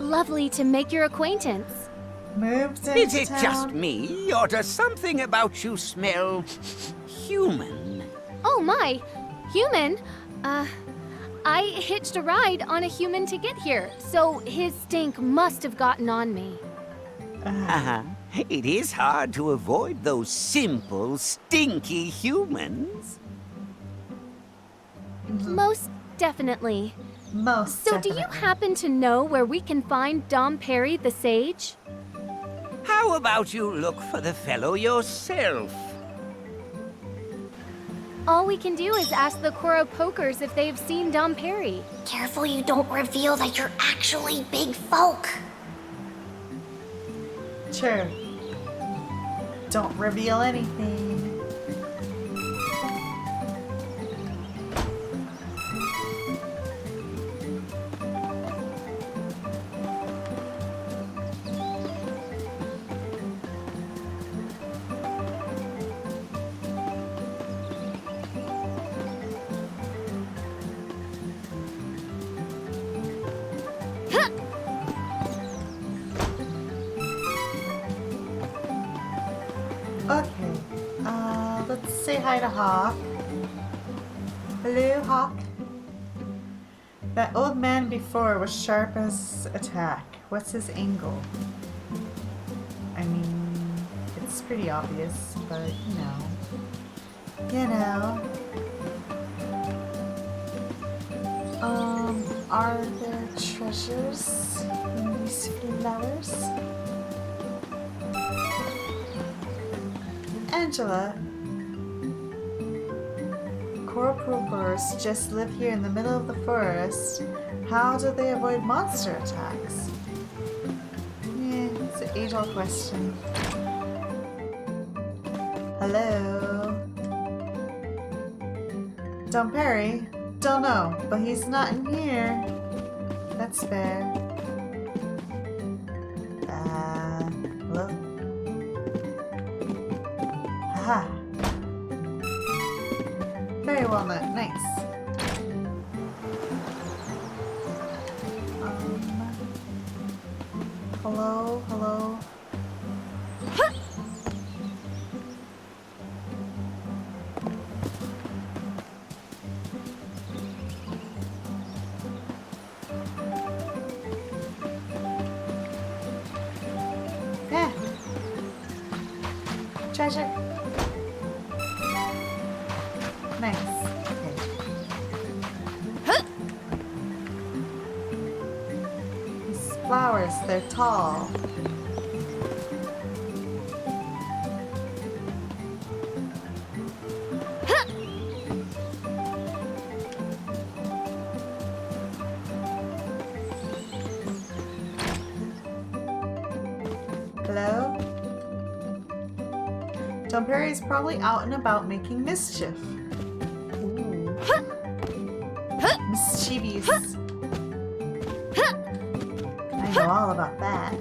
Lovely to make your acquaintance. Moved Is it just me, or does something about you smell human? Oh my, human? I hitched a ride on a human to get here, so his stink must have gotten on me. It is hard to avoid those simple, stinky humans. Most definitely. Most So do you happen to know where we can find Dom Perry the Sage? How about you look for the fellow yourself? All we can do is ask the Koro Pokers if they've seen Dom Perry. Careful you don't reveal that you're actually big folk. Sure. Don't reveal anything. Okay, let's say hi to Hawk. Hello, Hawk. That old man before was sharp as a tack. What's his angle? I mean, it's pretty obvious, but you know. Are there treasures in these flowers? Angela. Corporals just live here in the middle of the forest. How do they avoid monster attacks? It's an age-old question. Hello? Dom Perry? Don't know, but he's not in here. That's fair. Hello? Haha. Very well done. Nice. Hello? Hello? Yeah. Treasure. Nice. Okay. These flowers, they're tall. Hello? Dom Perry's probably out and about making mischief. Ooh. Mischievous. I know all about that.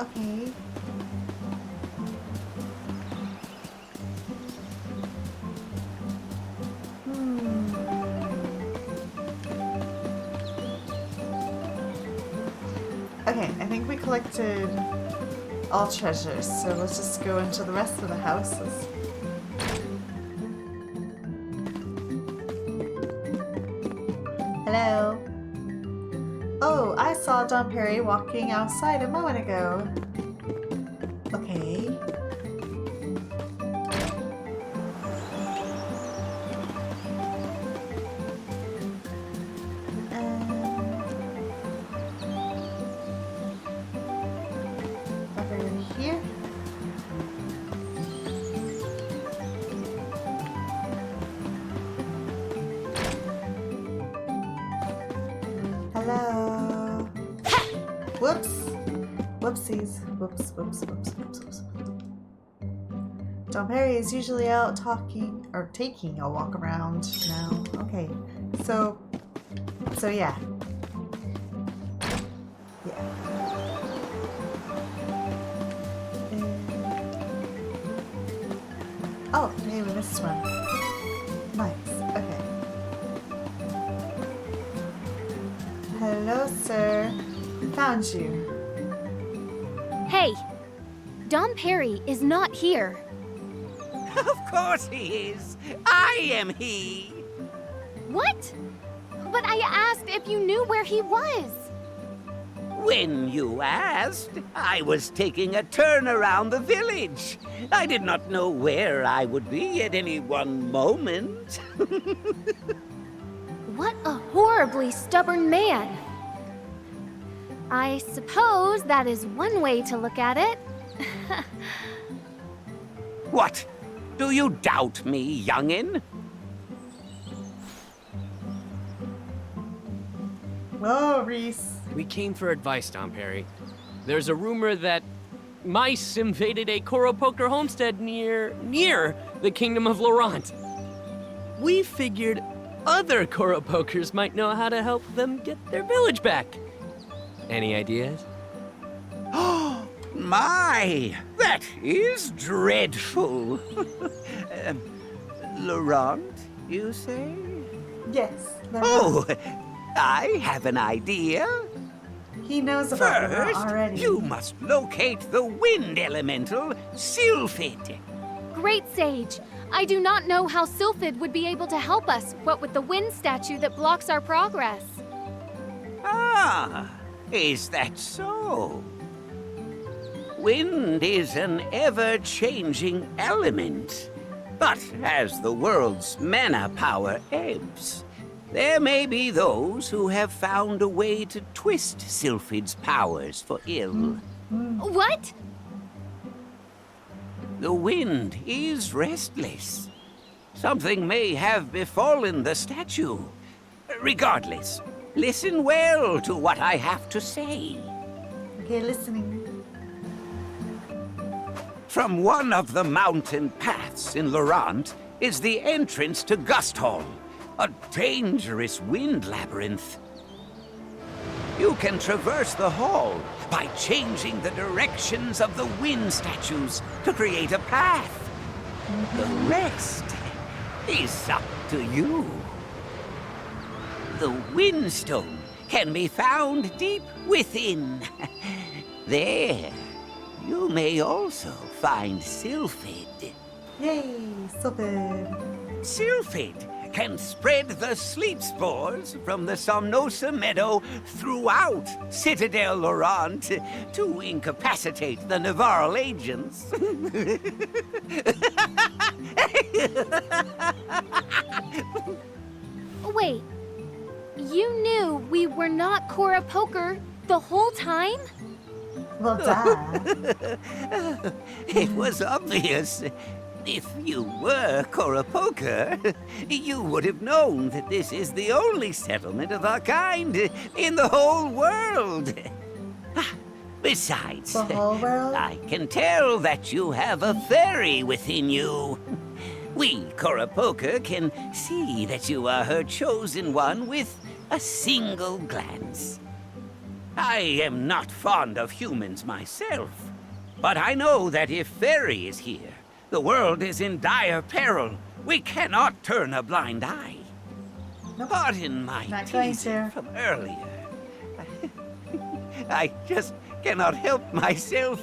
Okay. think we collected all treasures, so let's just go into the rest of the houses. Hello. Oh, I saw Don Perry walking outside a moment ago. Okay. Over here. Hello. Whoops. Whoopsies. Whoops, whoops, whoops, whoops, whoops. Don Perry is usually out talking or taking a walk around now. Okay. So yeah. Yeah. Oh, hey, we missed one. Nice. Okay. Hello, sir. Found you. Hey! Don Perry is not here. Of course he is. I am he. What? But I asked if you knew where he was. When you asked, I was taking a turn around the village. I did not know where I would be at any one moment. What a horribly stubborn man. I suppose that is one way to look at it. What? Do you doubt me, youngin'? Whoa, Reisz. We came for advice, Don Perry. There's a rumor that mice invaded a Koropoker homestead near the Kingdom of Laurent. We figured other Koropokers might know how to help them get their village back. Any ideas? Oh, my! That is dreadful. Laurent, you say? Yes. Oh, I have an idea. He knows about it First, already. you must locate the wind elemental, Sylphid. Great Sage. I do not know how Sylphid would be able to help us, what with the wind statue that blocks our progress. Ah, is that so? Wind is an ever-changing element. But as the world's mana power ebbs, there may be those who have found a way to twist Sylphid's powers for ill. What? The wind is restless. Something may have befallen the statue. Regardless, listen well to what I have to say. Okay, listening. From one of the mountain paths in Laurent is the entrance to Gust Hall, a dangerous wind labyrinth. You can traverse the hall by changing the directions of the wind statues to create a path. The rest is up to you. The Windstone can be found deep within. There, you may also find Sylphid. Yay, Sylphid. Sylphid can spread the sleep spores from the Somnosa Meadow throughout Citadel Laurent to incapacitate the Navarral agents. Wait. You knew we were not Koropoker the whole time? Well, duh. It was obvious. If you were Koropoker, you would have known that this is the only settlement of our kind in the whole world. Besides, The whole world? I can tell that you have a fairy within you. We, Koropoker, can see that you are her chosen one with a single glance. I am not fond of humans myself, but I know that if Fairy is here, the world is in dire peril. We cannot turn a blind eye. Pardon my Not going teasing to. from earlier. I just cannot help myself.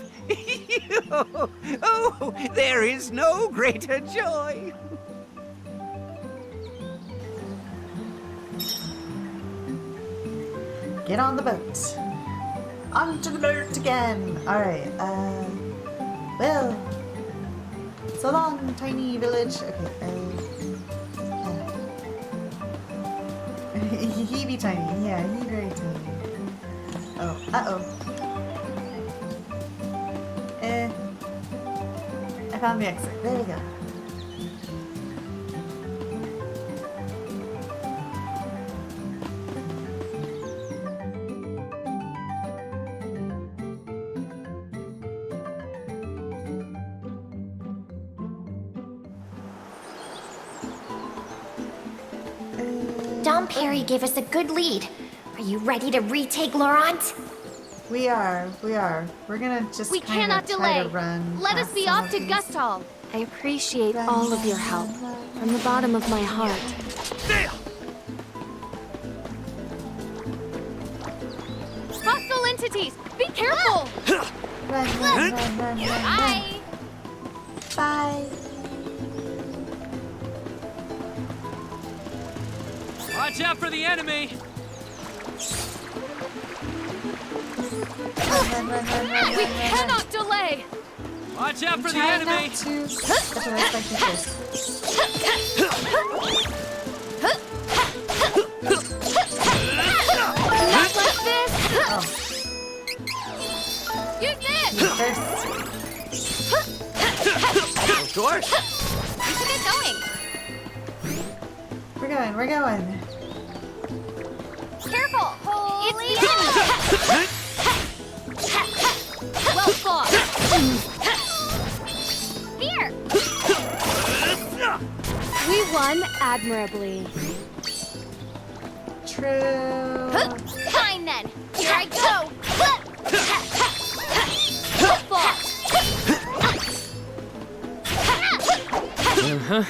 Oh, there is no greater joy. Get on the boat. Onto the boat again. Alright, well. So long, tiny village. Okay, he be tiny. Yeah, he very tiny. Oh, uh-oh. I found the exit. There we go. Dom Perry gave us a good lead. Are you ready to retake Laurent? We are. We're gonna just We cannot try delay. to run. Let us past be some off of to these. Gustal. I appreciate all of your help from the bottom of my heart. Hostile entities! Be careful! Run. Bye! Bye. Watch out for the enemy! We cannot delay! Watch out for the Try enemy! not to. Okay, let's like this. Not like this! Oh, Use this! first. Of course! We should get going! We're going. Careful! Holy it's the enemy! Well fought! Here! We won admirably. True. Fine then! Here I go! Well fought! Uh-huh.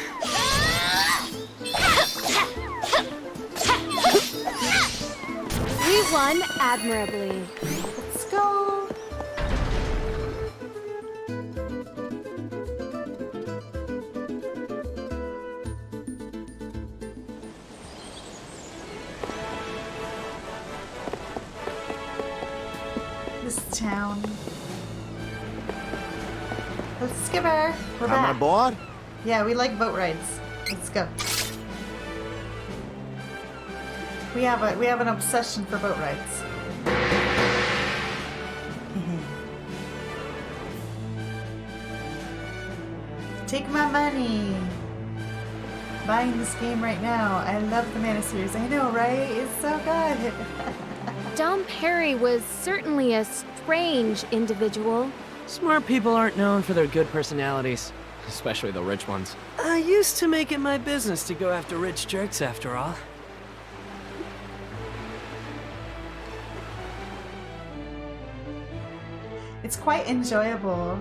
We won admirably. Let's go. This town. Let's skipper. We're Am I back. aboard? Yeah, we like boat rides. Let's go. We have an obsession for boat rides. Take my money. Buying this game right now. I love the Mana series. I know, right? It's so good. Dom Perry was certainly a strange individual. Smart people aren't known for their good personalities, especially the rich ones. I used to make it my business to go after rich jerks after all. It's quite enjoyable.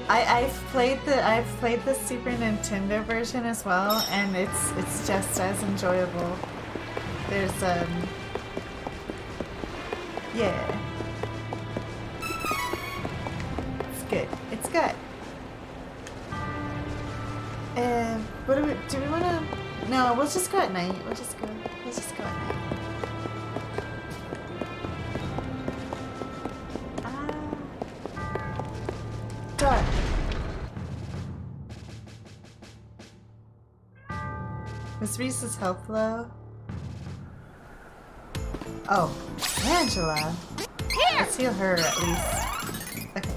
I've played the Super Nintendo version as well, and it's just as enjoyable. There's yeah. It's good. It's good. What do we wanna? No, we'll just go at night. We'll just go at night. Dark. Was Reese's health low? Oh, Angela. Here! Let's heal her at least. Okay.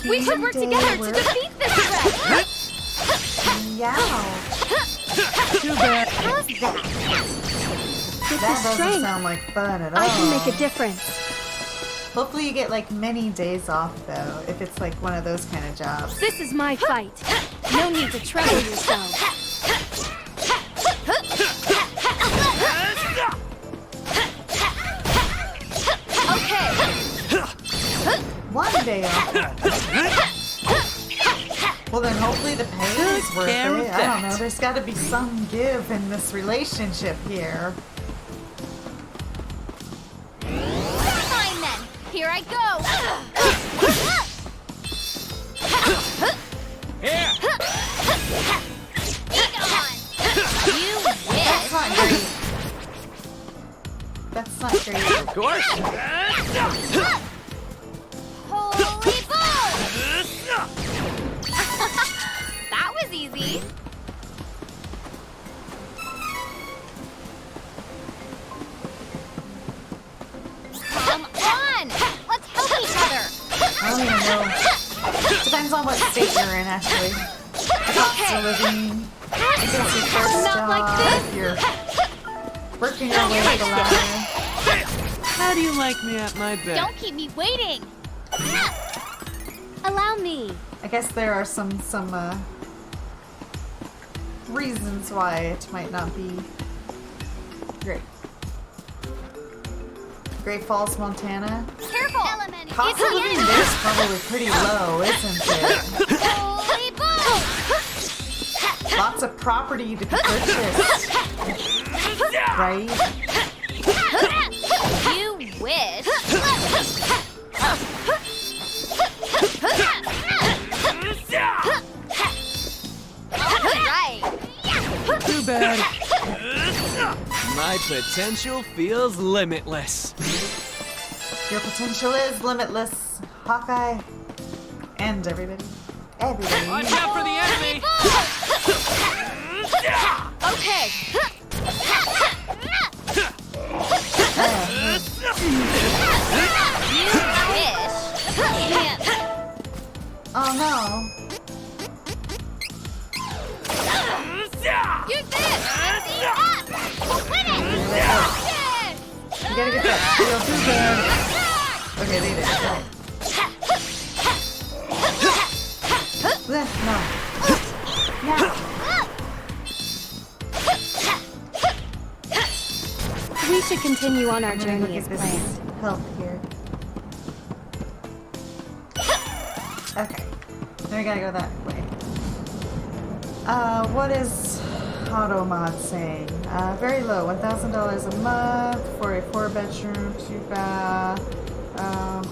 We should work together to defeat this threat! Yow. Too bad. How's that? That doesn't strength. sound like fun at all. I can make a difference. Hopefully you get like many days off though, if it's like one of those kind of jobs. This is my fight. No need to trouble yourself. One day off. Well, then hopefully the pay Good is worth it. care of I don't that. know. There's got to be some give in this relationship here. Fine then. Here I go. Here! Be gone. You win. That's not great. That's not great. Of course! Holy boom! That was easy. Come on! Let's help each other. I don't even know. Depends on what state you're in, actually. Cost of living. I guess your first Not job. like this. You're working your way up the ladder. How do you like me at my best? Don't keep me waiting. Allow me. I guess there are some reasons why it might not be great. Great Falls, Montana. Careful. Cost of living there's probably pretty low, isn't it? Holy boom! Lots of property to be purchased. Right? You wish. Alright. Too bad. My potential feels limitless. Your potential is limitless, Hawkeye. And everybody. Everybody. Watch out for the enemy! Okay. You wish. Oh no. Use this. Up. Win it. Yes. You gotta get that shield to stand. Okay, they did. Right. No. Now. We should continue on our I'm gonna journey look as at this planned. health here. Okay. Then we gotta go that way. What is AutoMod saying? Very low, $1,000 a month for a 4-bedroom, 2-bath.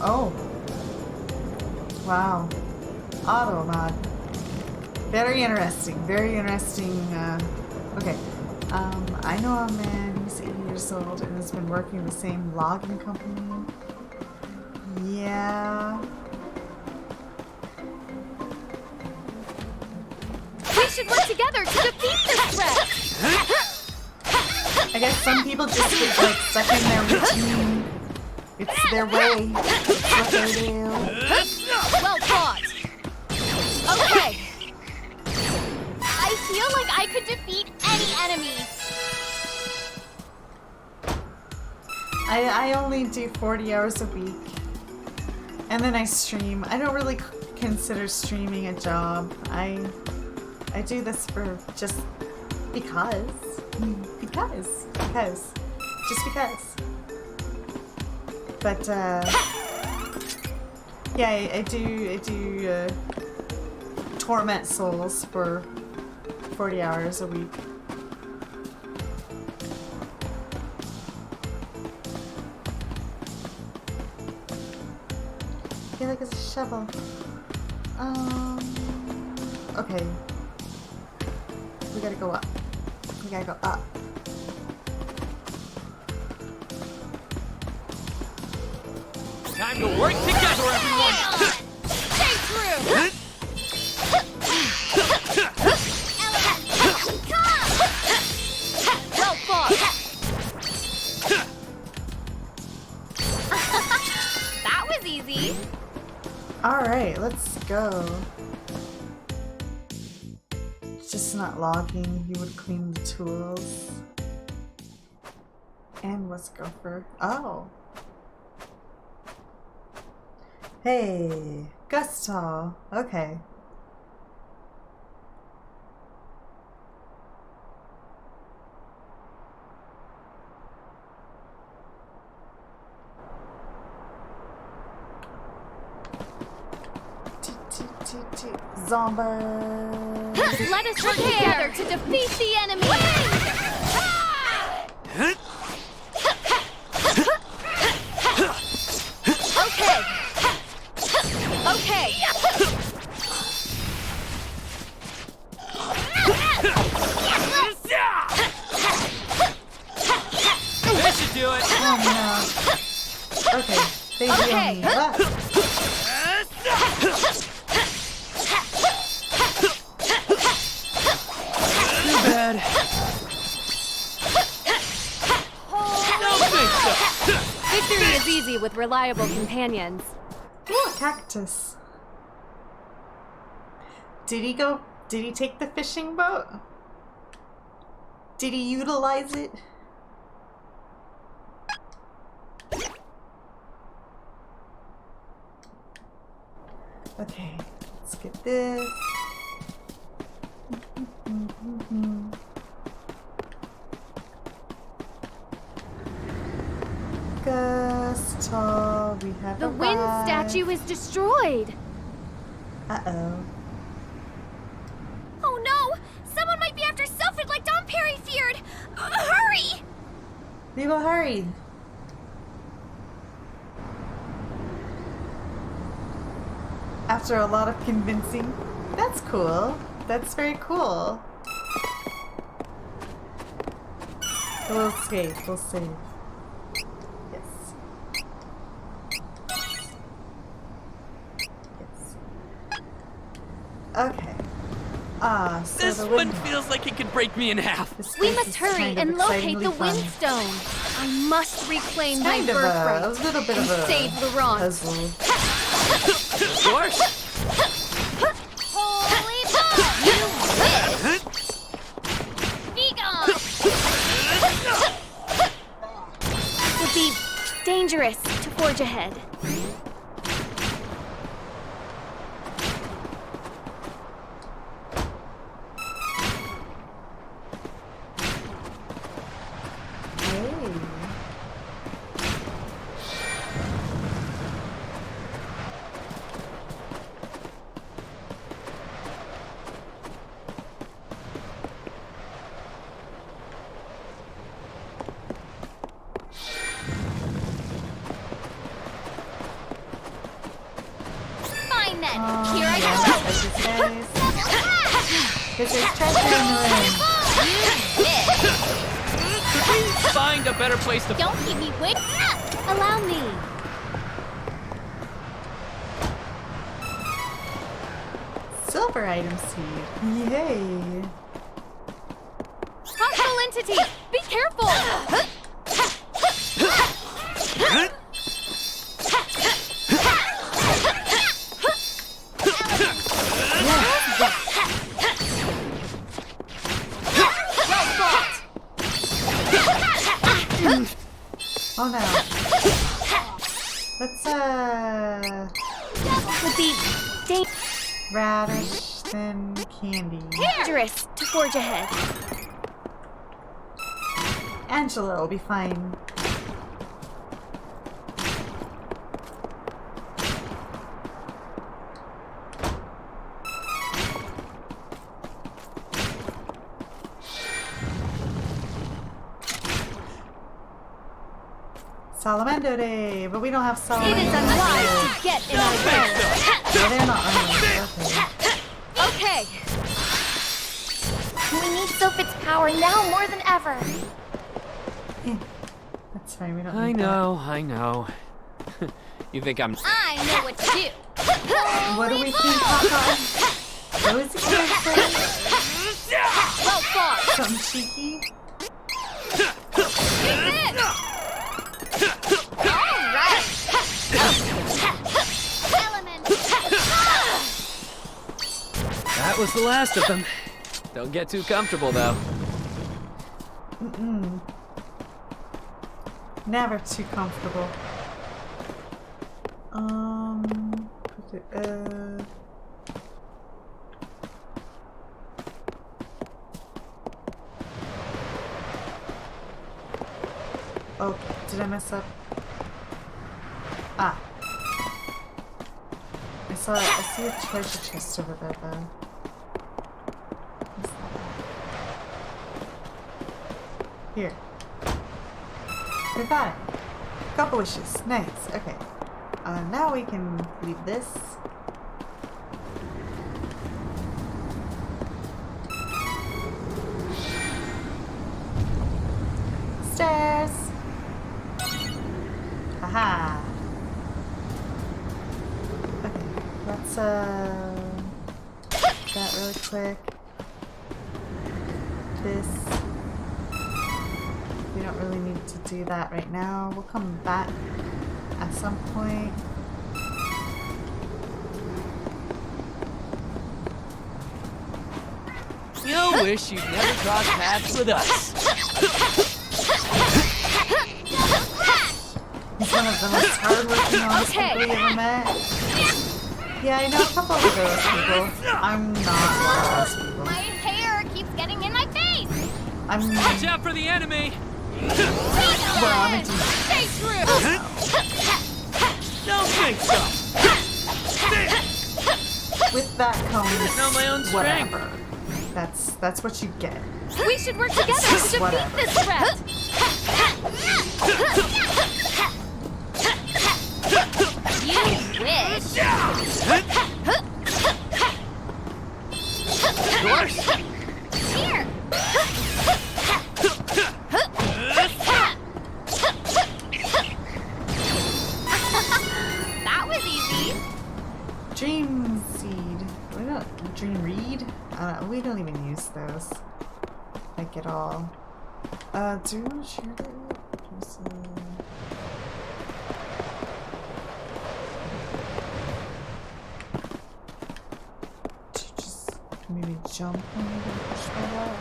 Oh. Wow. AutoMod. Very interesting. Very interesting. Okay. I know a man, he's 80 years old and has been working the same logging company. Yeah. We should work together to defeat this threat. I guess some people just get like stuck in their routine. It's their way. It's what they do. Well fought. Okay. I feel like I could defeat any enemy. I only do 40 hours a week. And then I stream. I don't really consider streaming a job. I do this for just because. Because. Just because. But yeah, I do torment souls for 40 hours a week. I feel like it's a shovel. Okay. We gotta go up. We gotta go up. Time to work together, everyone! Stay true! Well fought! That was easy. Alright, let's go. It's just not logging. You would clean the tools. And let's go for... Oh! Hey, Gustav. Okay. Zombie. Let us work together to defeat the enemy! Okay. Okay. This should do it. Oh no. Okay. Baby Okay. on the left. Too bad. Don't think so. Victory is easy with reliable companions. Ooh, cactus. Did he take the fishing boat? Did he utilize it? Okay, let's get this. Gustav, we have The wind statue is destroyed. Uh-oh. Oh no! Someone might be after Sylphid like Don Perry feared! Hurry! We will hurry. After a lot of convincing. That's cool. That's very cool. We'll save. We'll save. Yes. Yes. Okay. So This the one wind feels like it could break me in half. We must hurry kind of and locate excitingly the fun. Windstone. I must reclaim my Kind of birthright a little bit and of a save Laurent. puzzle. Of course. Holy ball! You wish! Be gone! It would be dangerous to forge ahead. Fine then, here I go! This is treasure in the room. You wish! Could we find a better place to... Don't keep me waiting! Allow me. Silver item seed. Yay. Hostile entity! Be careful! Oh no. Let's Would be radish then candy. dangerous to forge ahead. Angela will be fine. Salamando Day, but we don't have Salamando. It is unwise to get in our way. No, they're not unwise. Okay. We need Sylphid's power now more than ever. That's fine, we don't I need know. You think I'm... I know what to do! that. What do we think, Papa? What was the character? Well fought. Something cheeky? Alright! That was the last of them. Don't get too comfortable, though. Mm-mm. Never too comfortable. Oh, did I mess up? Ah. I I see a treasure chest over there though. What's that? Here. Goodbye. Couple wishes. Nice. Okay. Now we can leave this. Stairs. Haha. Okay, let's that really quick. This. We don't really need to do that right now. We'll come back at some point. You wish you'd never cross paths with us. He's one of the most hardworking, honest people you ever met. Yeah, I know a couple of those people. I'm not one of those people. My hair keeps getting in my face. Watch out for the enemy. Well, I'm a demon. Stay true. Don't think so. With that comes Know my own strength. whatever. That's what you get. We should work together to defeat Whatever. this threat. You wish. Here. That was easy. Dream seed. We don't dream read. We don't even use those. Like at all. Do you want to share that? Just, just maybe jump when you get pushed by that.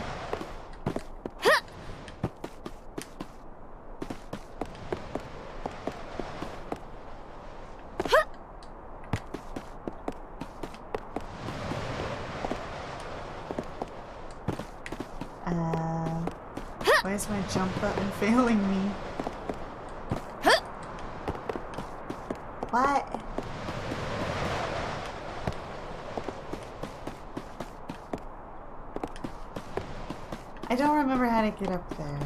Why is my jump button failing me? What? I don't remember how to get up there.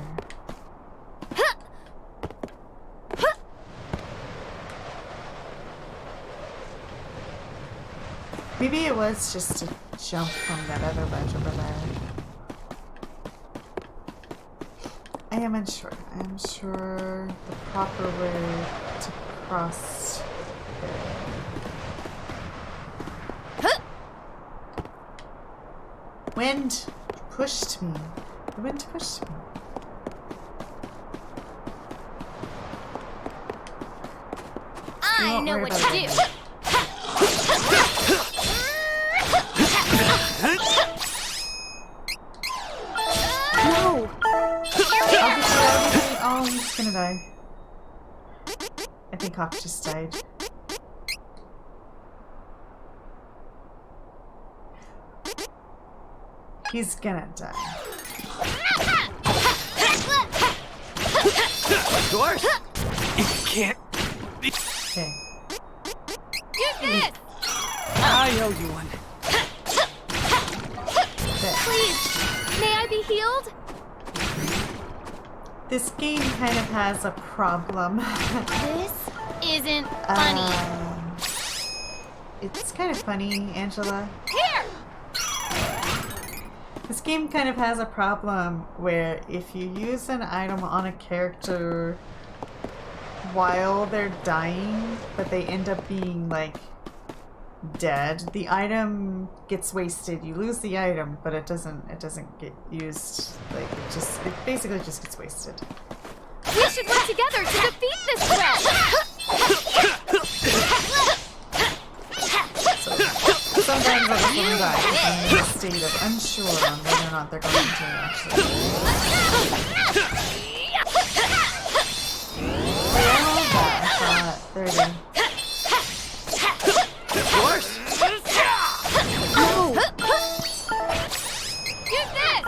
Maybe it was just to jump from that other ledge over there. I am unsure. I am sure the proper way to cross there. Wind pushed me. The wind pushed me. I know what to do. No! Oh, he's gonna die. I think Hawk just died. He's gonna die. Of course. You can't. Okay. Use this. I owe you one. Please, may I be healed? This game kind of has a problem. This isn't funny. It's kind of funny, Angela. Here. This game kind of has a problem where if you use an item on a character while they're dying, but they end up being like dead, the item gets wasted. You lose the item, but it doesn't get used. Like it basically just gets wasted. We should work together to defeat this threat. So sometimes I just let them die because I'm in a state of unsure on whether or not they're going to actually. There it is. Of course. No. Use this.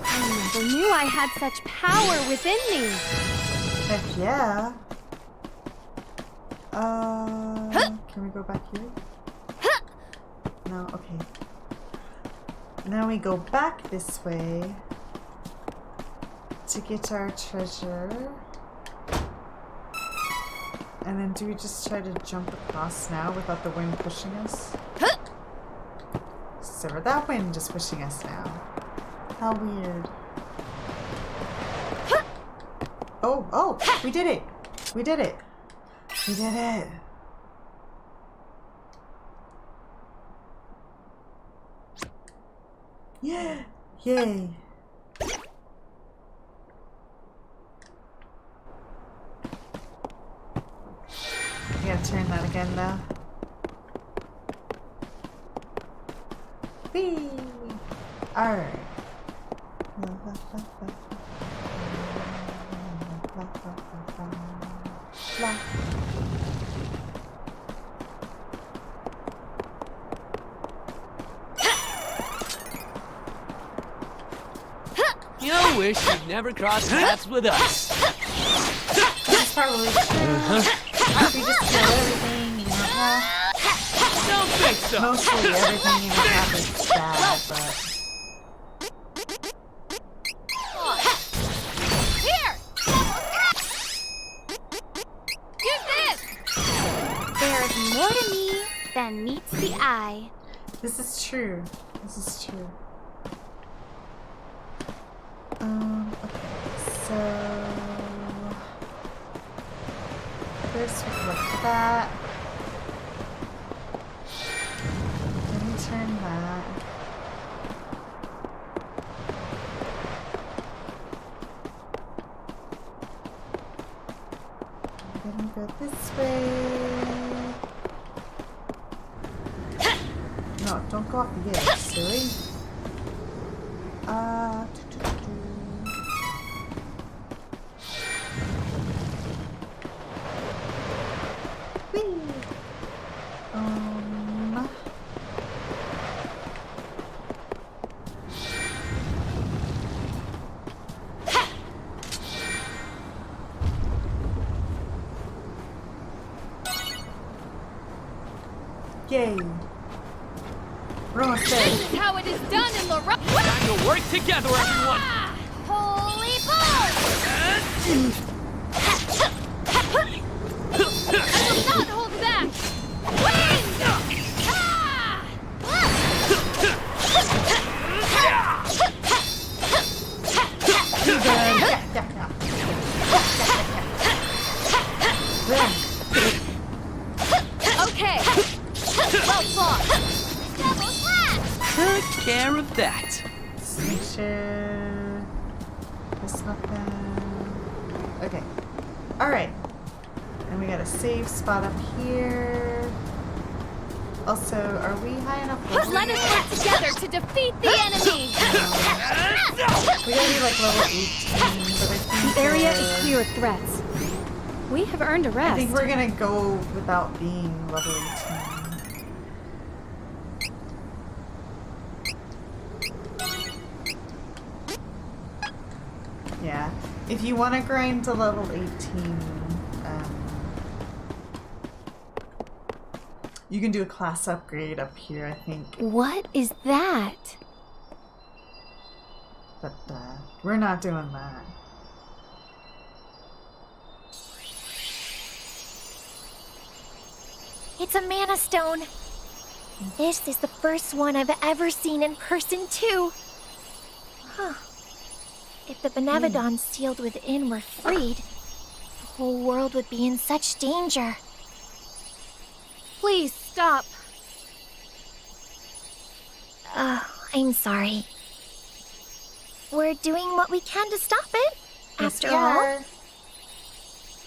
I never knew I had such power within me. Heck yeah. Can we go back here? No, okay. Now we go back this way to get our treasure. And then do we just try to jump across now without the wind pushing us? So that wind is pushing us now. How weird. Oh, we did it! We did it! We did it! Yeah! Yay! You gotta turn that again though. Whee! Alright. You wish you'd never crossed paths with us. That's probably true. We just kill everything in our path. Don't think so. Mostly everything in our path is bad, but... Here! Use this! There's more to me than meets the eye. This is true. This is true. Okay, so... First we collect that. Then we turn that. Then we go this way. No, don't go off the edge, silly. Yay! We're almost there. This is how it is done in Laurent. Time to work together, everyone. Holy balls! I will not hold back. Wind! Too bad. Okay. Well fought. Double slap! Took care of that. Let's make sure there's nothing. Okay. Alright. And we got a safe spot up here. Also, are we high enough? Let us work together to defeat the enemy! We gotta be like level 18, but I think The area is clear of threats. We have earned a rest. I think we're gonna go without being level 18. Yeah. If you want to grind to level 18, you can do a class upgrade up here, I think. What is that? But we're not doing that. It's a mana stone. This is the first one I've ever seen in person, too. Huh. If the Benevodons sealed within were freed, the whole world would be in such danger. Please stop. I'm sorry. We're doing what we can to stop it, after all.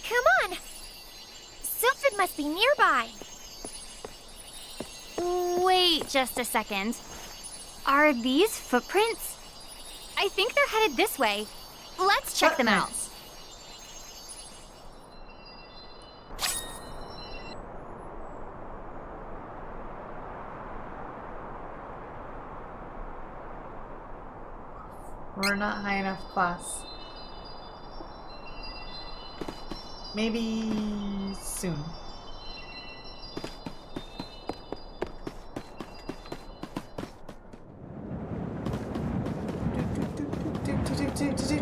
Come on! Sylphid must be nearby. Wait just a second. Are these footprints? I think they're headed this way. Let's check them out. We're not high enough class. Maybe soon. Sylphid's in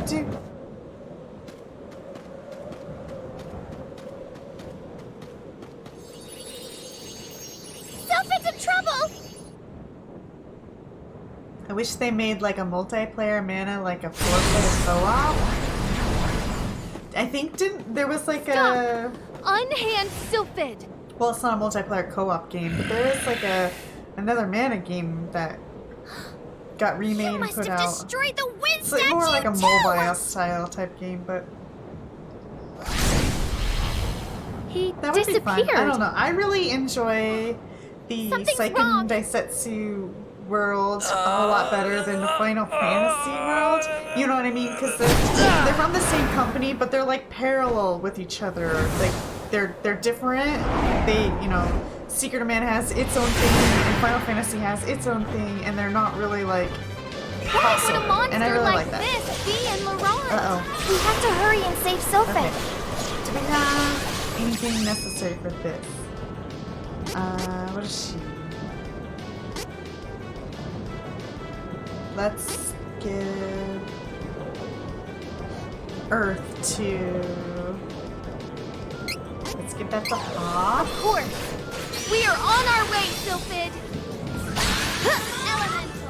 trouble! I wish they made like a multiplayer mana, like a 4-player co-op. I think there was like a... Unhand Sylphid! Well, it's not a multiplayer co-op game, but there is like another mana game that got remade and put out. Destroyed the wind It's like more like a mobile style type game, but He that would be fun. disappeared. I don't know. I really enjoy the Seiken Daisetsu world a whole lot better than the Final Fantasy world. You know what I mean? Because they're from the same company, but they're like parallel with each other. Like they're different. They, you know, Secret of Mana has its own thing, and Final Fantasy has its own thing, and they're not really like Would a monster and I really like that. this be in Laurent? Uh-oh. We have to hurry and save Sylphid. Okay. Do we have anything necessary for this? What is she? Let's give Earth to... Let's give that to Hawk. Of course. We are on our way, Sylphid. Elemental.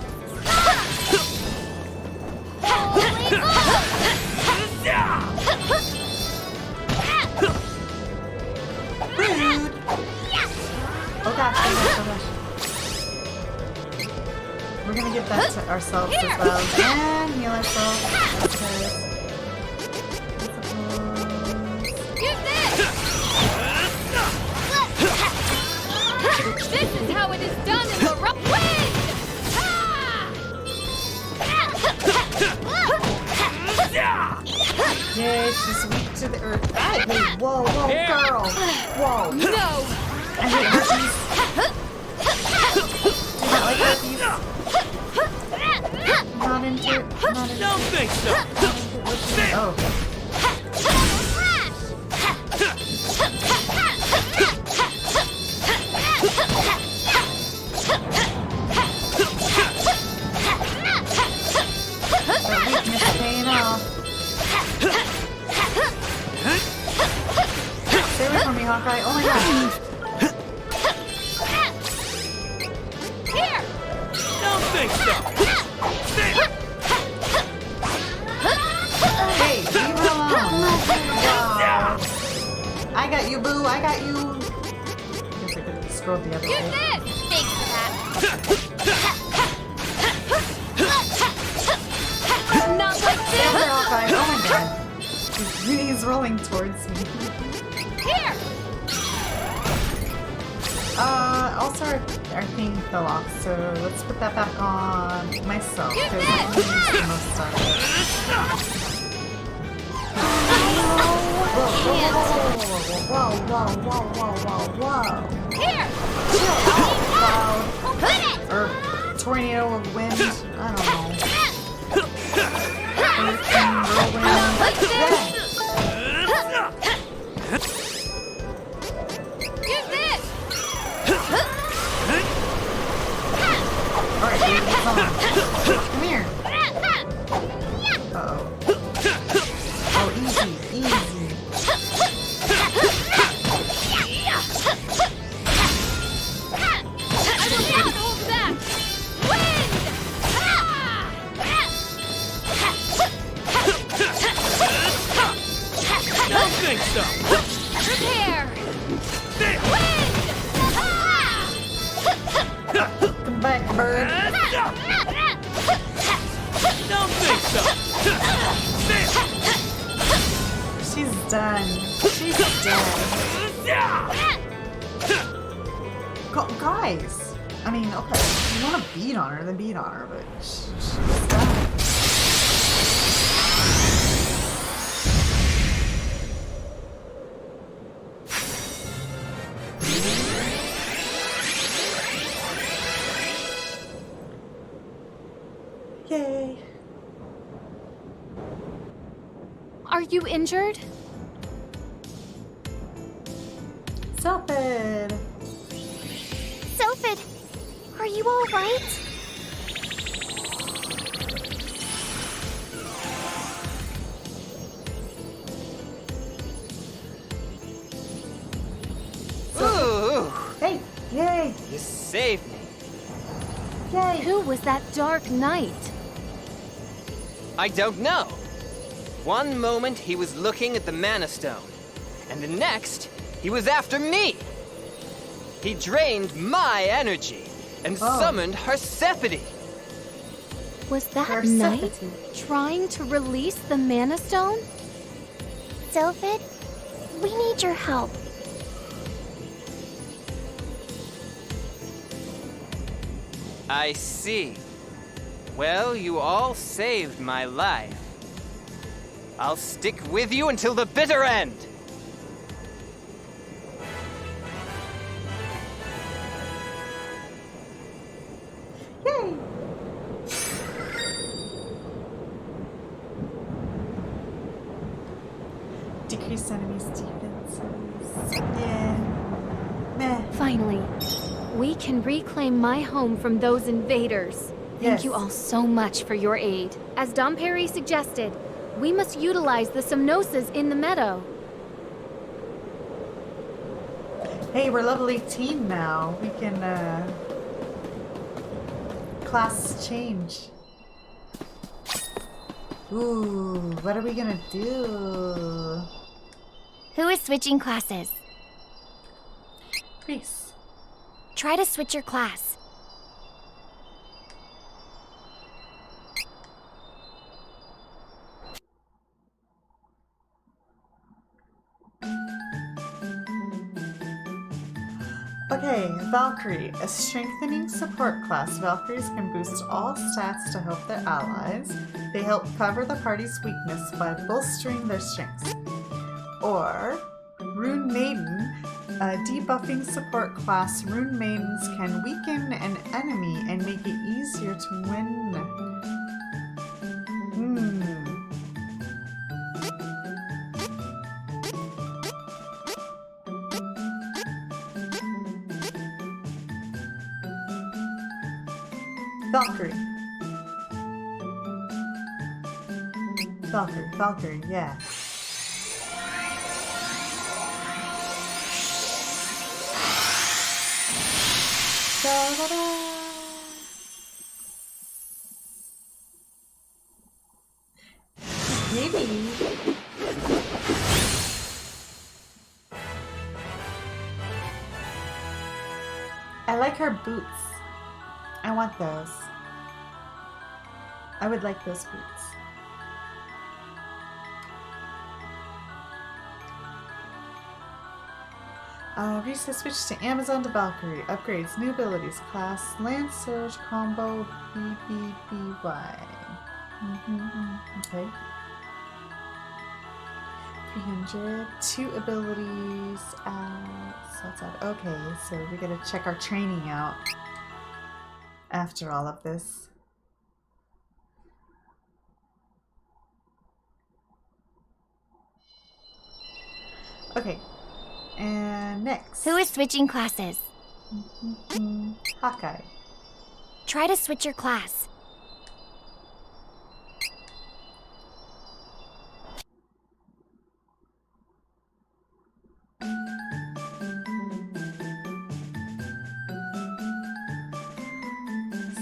Holy Rude. Oh gosh, oh gosh. We're gonna give that to ourselves as well. And heal ourselves. Use this! This is how it is done in the rough wind! Yay, she's weak to the earth. Hey, whoa, girl. Whoa. No! I hate herpes. Do not like herpes. Not into it. Not into it. Don't think so. Oh. That weakness paying off. Stay away from me, Hawkeye. Oh my god. Here! Don't think so. Hey, leave her alone. Wow. I got you, boo. I got you. I guess I could have scrolled the other Use way. this! Thanks for that. Not like Stay over there, this! Hawkeye. Oh my god. He's rolling towards me. Here! Also our thing fell off, so let's put that back on myself. Use Because this! I use the most out of it. Whoa. Here! Chill out, cloud. Hit it! Or tornado of wind. I don't know. Earth and whirlwind. Like this! Yeah. Use this! Alright, dude, what's on? Come here. Uh-oh. Oh, easy. I will not hold back! Wind! Don't think so. Prepare! Wind! Come back, bird. Don't think so. She's done. She's done. Guys! I mean, okay, if you want to beat on her, then beat on her, but she's done. Yay. Are you injured? Sylphid! Sylphid, are you all right? Yay! You saved me. Yay! Who was that dark knight? I don't know. One moment he was looking at the Mana Stone, and the next he was after me. He drained my energy and summoned Persephone. Was that knight trying to release the Mana Stone? Sylphid, we need your help. I see. Well, you all saved my life. I'll stick with you until the bitter end. Yay! Decrease enemies' defenses. Yeah. Meh. Finally, we can reclaim my home from those invaders. Thank you all so much for your aid. As Dom Perry suggested, we must utilize the Somnosas in the meadow. Hey, we're level 18 now. We can, class change. Ooh, what are we gonna do? Who is switching classes? Reisz. Try to switch your class. Okay, Valkyrie, a strengthening support class. Valkyries can boost all stats to help their allies. They help cover the party's weakness by bolstering their strengths. Or, Rune Maiden, a debuffing support class. Rune Maidens can weaken an enemy and make it easier to win. Valkyrie. Valkyrie, yeah. Da-da-da. Maybe. I like her boots. I want those. I would like those boots. Reisz has switched to Amazon to Valkyrie. Upgrades, new abilities, class, Lance Surge, combo, BBBY. Okay. 300, 2 abilities, okay, so we gotta check our training out after all of this. Okay, and next. Who is switching classes? Hawkeye. Try to switch your class.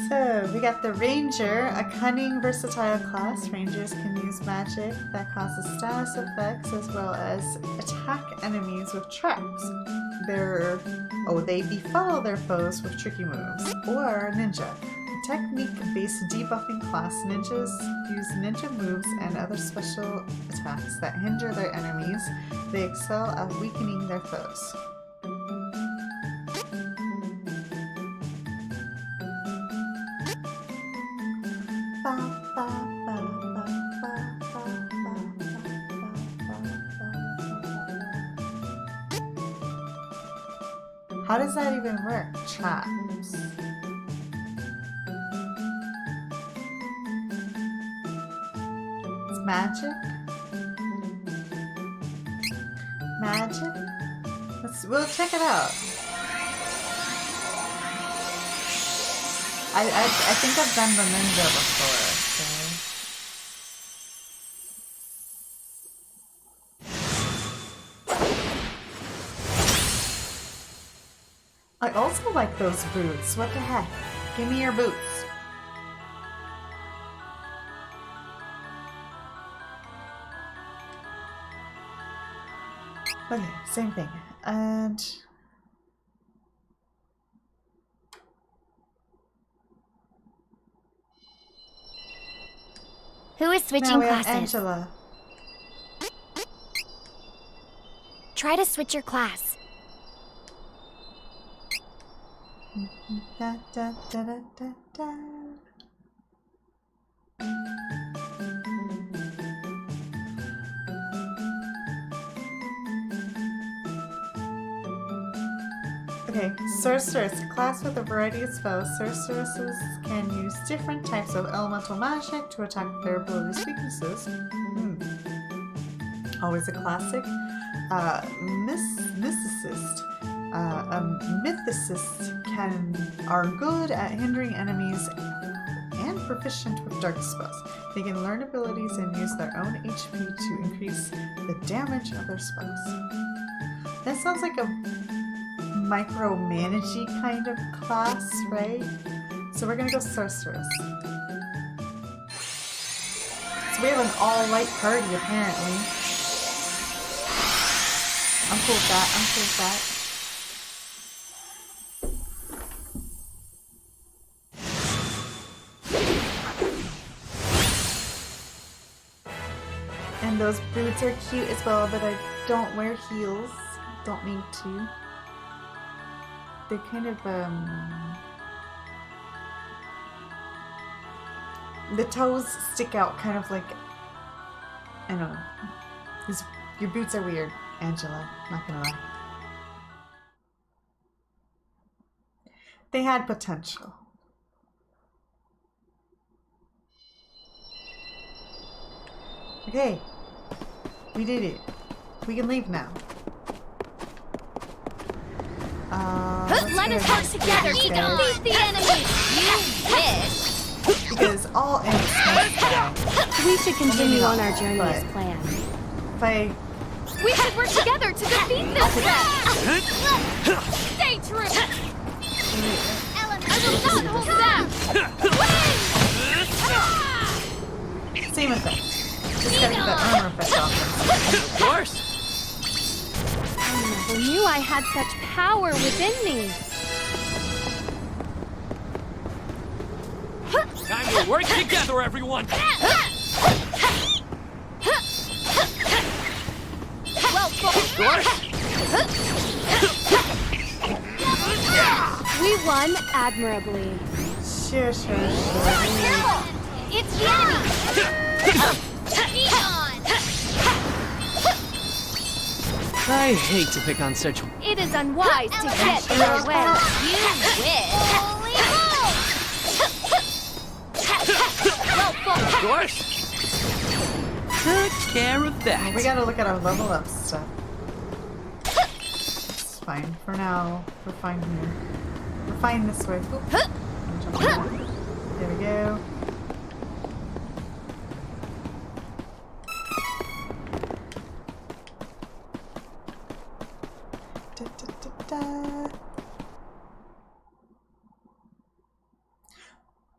So, we got the Ranger, a cunning, versatile class. Rangers can use magic that causes status effects as well as attack enemies with traps. They befuddle their foes with tricky moves. Or Ninja, a technique-based debuffing class. Ninjas use ninja moves and other special attacks that hinder their enemies. They excel at weakening their foes. How does that even work? Traps. It's magic? Magic? We'll check it out. I think I've done the ninja before, so. I also like those boots. What the heck? Give me your boots. Okay, same thing. And Who is now switching we have classes? Angela. Try to switch your class. Da, da, da, da, da, da. Okay, sorceress, class with a variety of spells. Sorceresses can use different types of elemental magic to attack their abilities' weaknesses. Always a classic. Mysticist. A mythicist are good at hindering enemies and proficient with dark spells. They can learn abilities and use their own HP to increase the damage of their spells. That sounds like a micromanagey kind of class, right? So we're gonna go sorceress. So we have an all-white party apparently. I'm cool with that. I'm cool with that. And those boots are cute as well, but I don't wear heels. Don't need to. They're kind of, the toes stick out kind of like, I don't know. Your boots are weird, Angela. Not gonna lie. They had potential. Okay. We did it. We can leave now. Let us work together to defeat the enemy! You wish! Because all enemies must die. We should continue on our journey but as planned. If I... We should work together to defeat this threat! Stay true! I will not hold back! Same effect. Just gotta get that armor effect off. Of course! I never knew I had such power within me. Time to work together, everyone! Well, of course! We won admirably. Sure. it's the enemy! Be on! I hate to pick on such... It is unwise to get in our way. You wish! Holy Of course! Took care of that. We gotta look at our level up stuff. It's fine. For now, we're fine here. We're fine this way. Oop. There we go.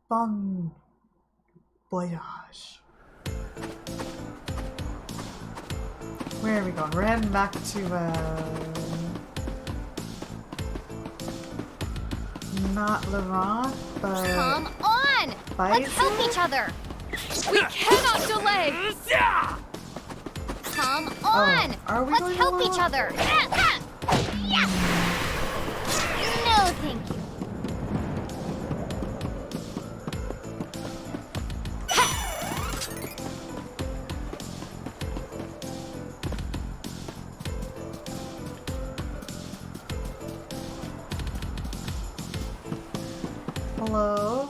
Bon voyage. Where are we going? We're heading back to, not Laurent, but... Come on! Let's help each other! We cannot delay! Come on! are we Let's going help along? each other! Yeah. No, thank you. Hello?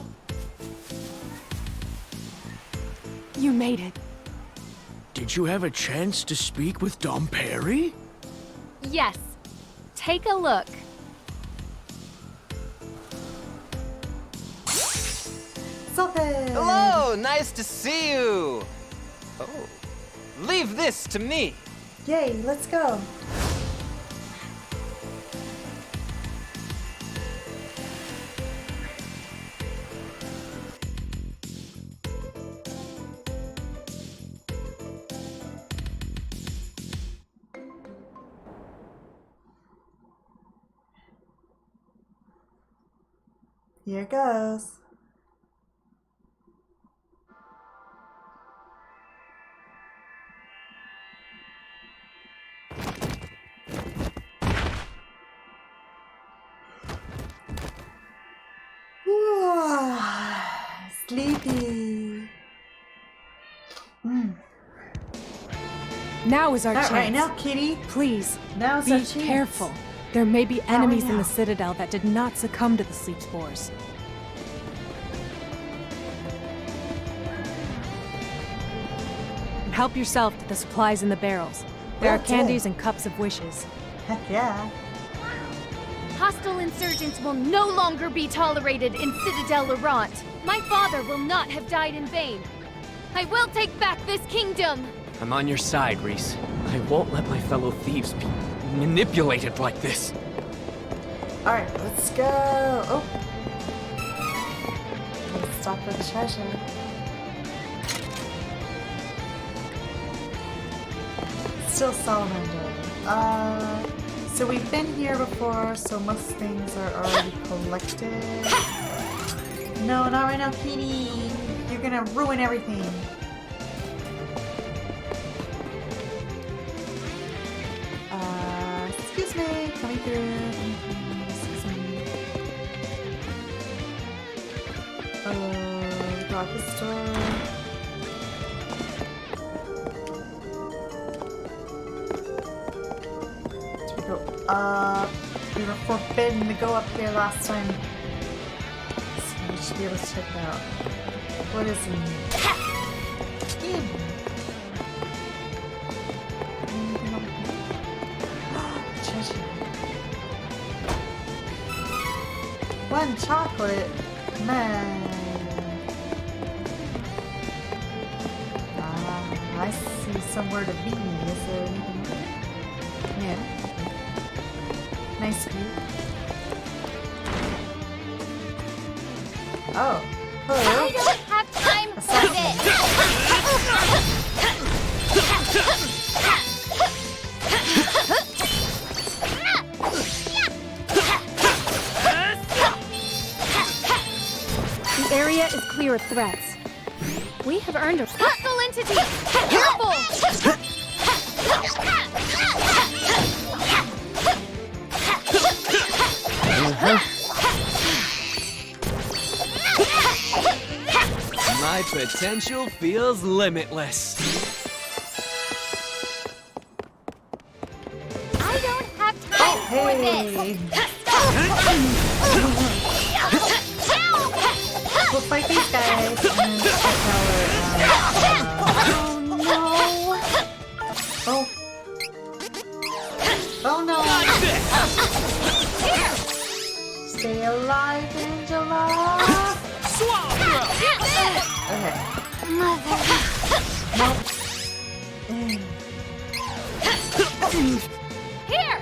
You made it. Did you have a chance to speak with Dom Perry? Yes. Take a look. Sultan! Hello, nice to see you. Oh, leave this to me. Yay, let's go. Here goes. Sleepy. Now is our Not chance. right now, kitty. Please, Now's be our chance. careful. There may be right enemies in now. the Citadel that did not succumb to the sleep spores. And help yourself to the supplies in the barrels. There are Will do. candies and cups of wishes. Heck yeah. Hostile insurgents will no longer be tolerated in Citadel Laurent. My father will not have died in vain. I will take back this kingdom. I'm on your side, Reisz. I won't let my fellow thieves be manipulated like this. Alright, let's go. Oh. Let's stop for the treasure. Still Salamander. So we've been here before, so most things are already collected. No, not right now, Kitty. You're gonna ruin everything. Excuse me, coming through. Excuse me. Got the store. We were forbidden to go up here last time. So we should be able to check it out. What is in here? Anything over here? Treasure. One chocolate? Man. I see somewhere to be. Is there anything there? Yeah. Nice view. Oh. Hello. I don't have time for The area is clear of threats. We have earned a hostile entity. Careful! My potential feels limitless. I don't have time for this. We'll fight these guys and then check Oh no! Oh. Oh no! Here! Stay alive, Angela! Okay. Mother. Nope. Here!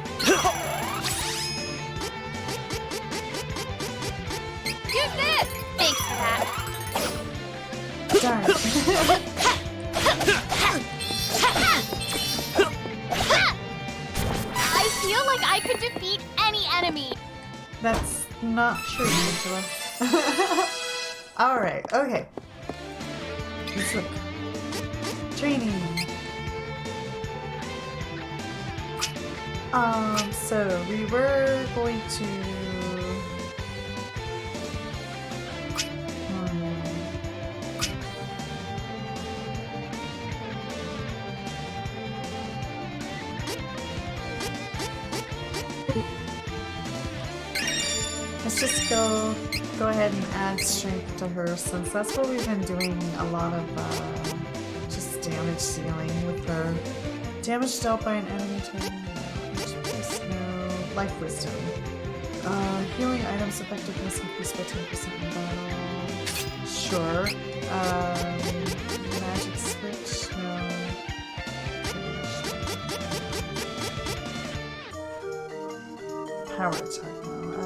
Use this! Thanks for that. Darn. I feel like I could defeat any enemy. That's not true, Angela. Alright, okay. Let's look. Training. So we were going to... Let's just go ahead and add strength to her, since that's what we've been doing a lot of, just damage dealing with her. Damage dealt by an enemy target. No. Life wisdom. Healing items effectiveness increased by 10% in battle. Sure. Magic switch. No. Power attack. No.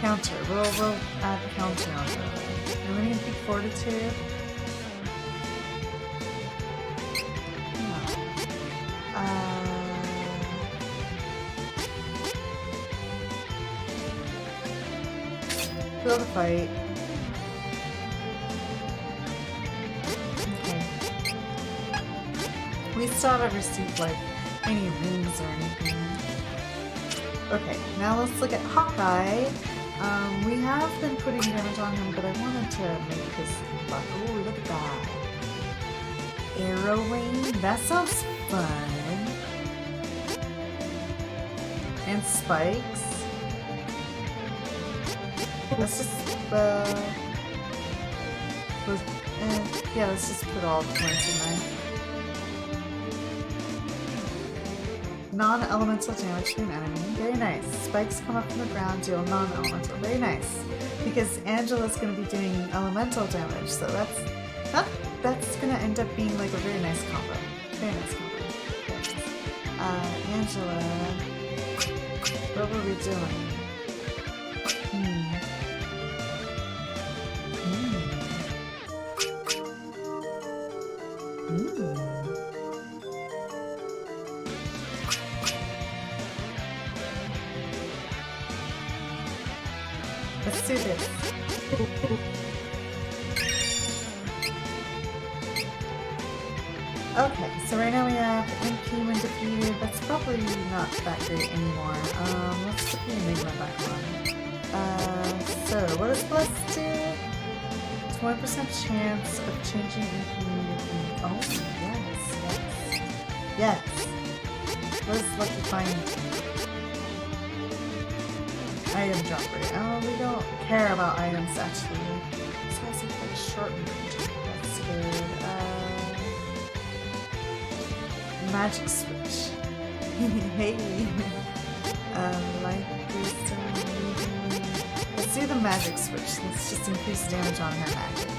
Counter. We'll add counter on her. And we need to be fortitude. No. build a fight. Okay. We still haven't received like any rings or anything. Okay, now let's look at Hawkeye. We have been putting damage on him, but I wanted to make his luck. Ooh, look at that. Arrow rain? That sounds fun. And spikes. Let's just, yeah, let's just put all the points in there. Non-elemental damage to an enemy. Very nice. Spikes come up from the ground, deal non-elemental. Very nice. Because Angela's going to be doing elemental damage, so that's going to end up being like a very nice combo. Very nice combo. Angela, what were we doing? Let's do this. Okay, so right now we have MP when defeated. That's probably not that great anymore. Let's put the Enigma back on. So what does Bless do? 20% chance of changing MP. Oh, yes. What does Lucky find? Item dropper. Oh, we don't care about items actually. So I think like short range. That's good. Magic switch. Hey. Life wisdom. Let's do the magic switch. Let's just increase damage on her magic.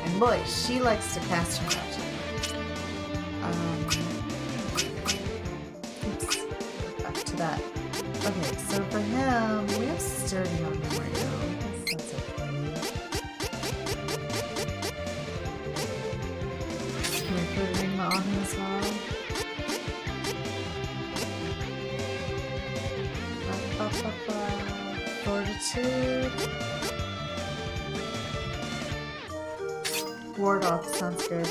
And boy, she likes to cast her magic. Oops. Back to that. Okay, so for him, we have sturdy on him right now. I guess that's okay. Can we put Enigma on him as well? Fortitude. Ward off sounds good.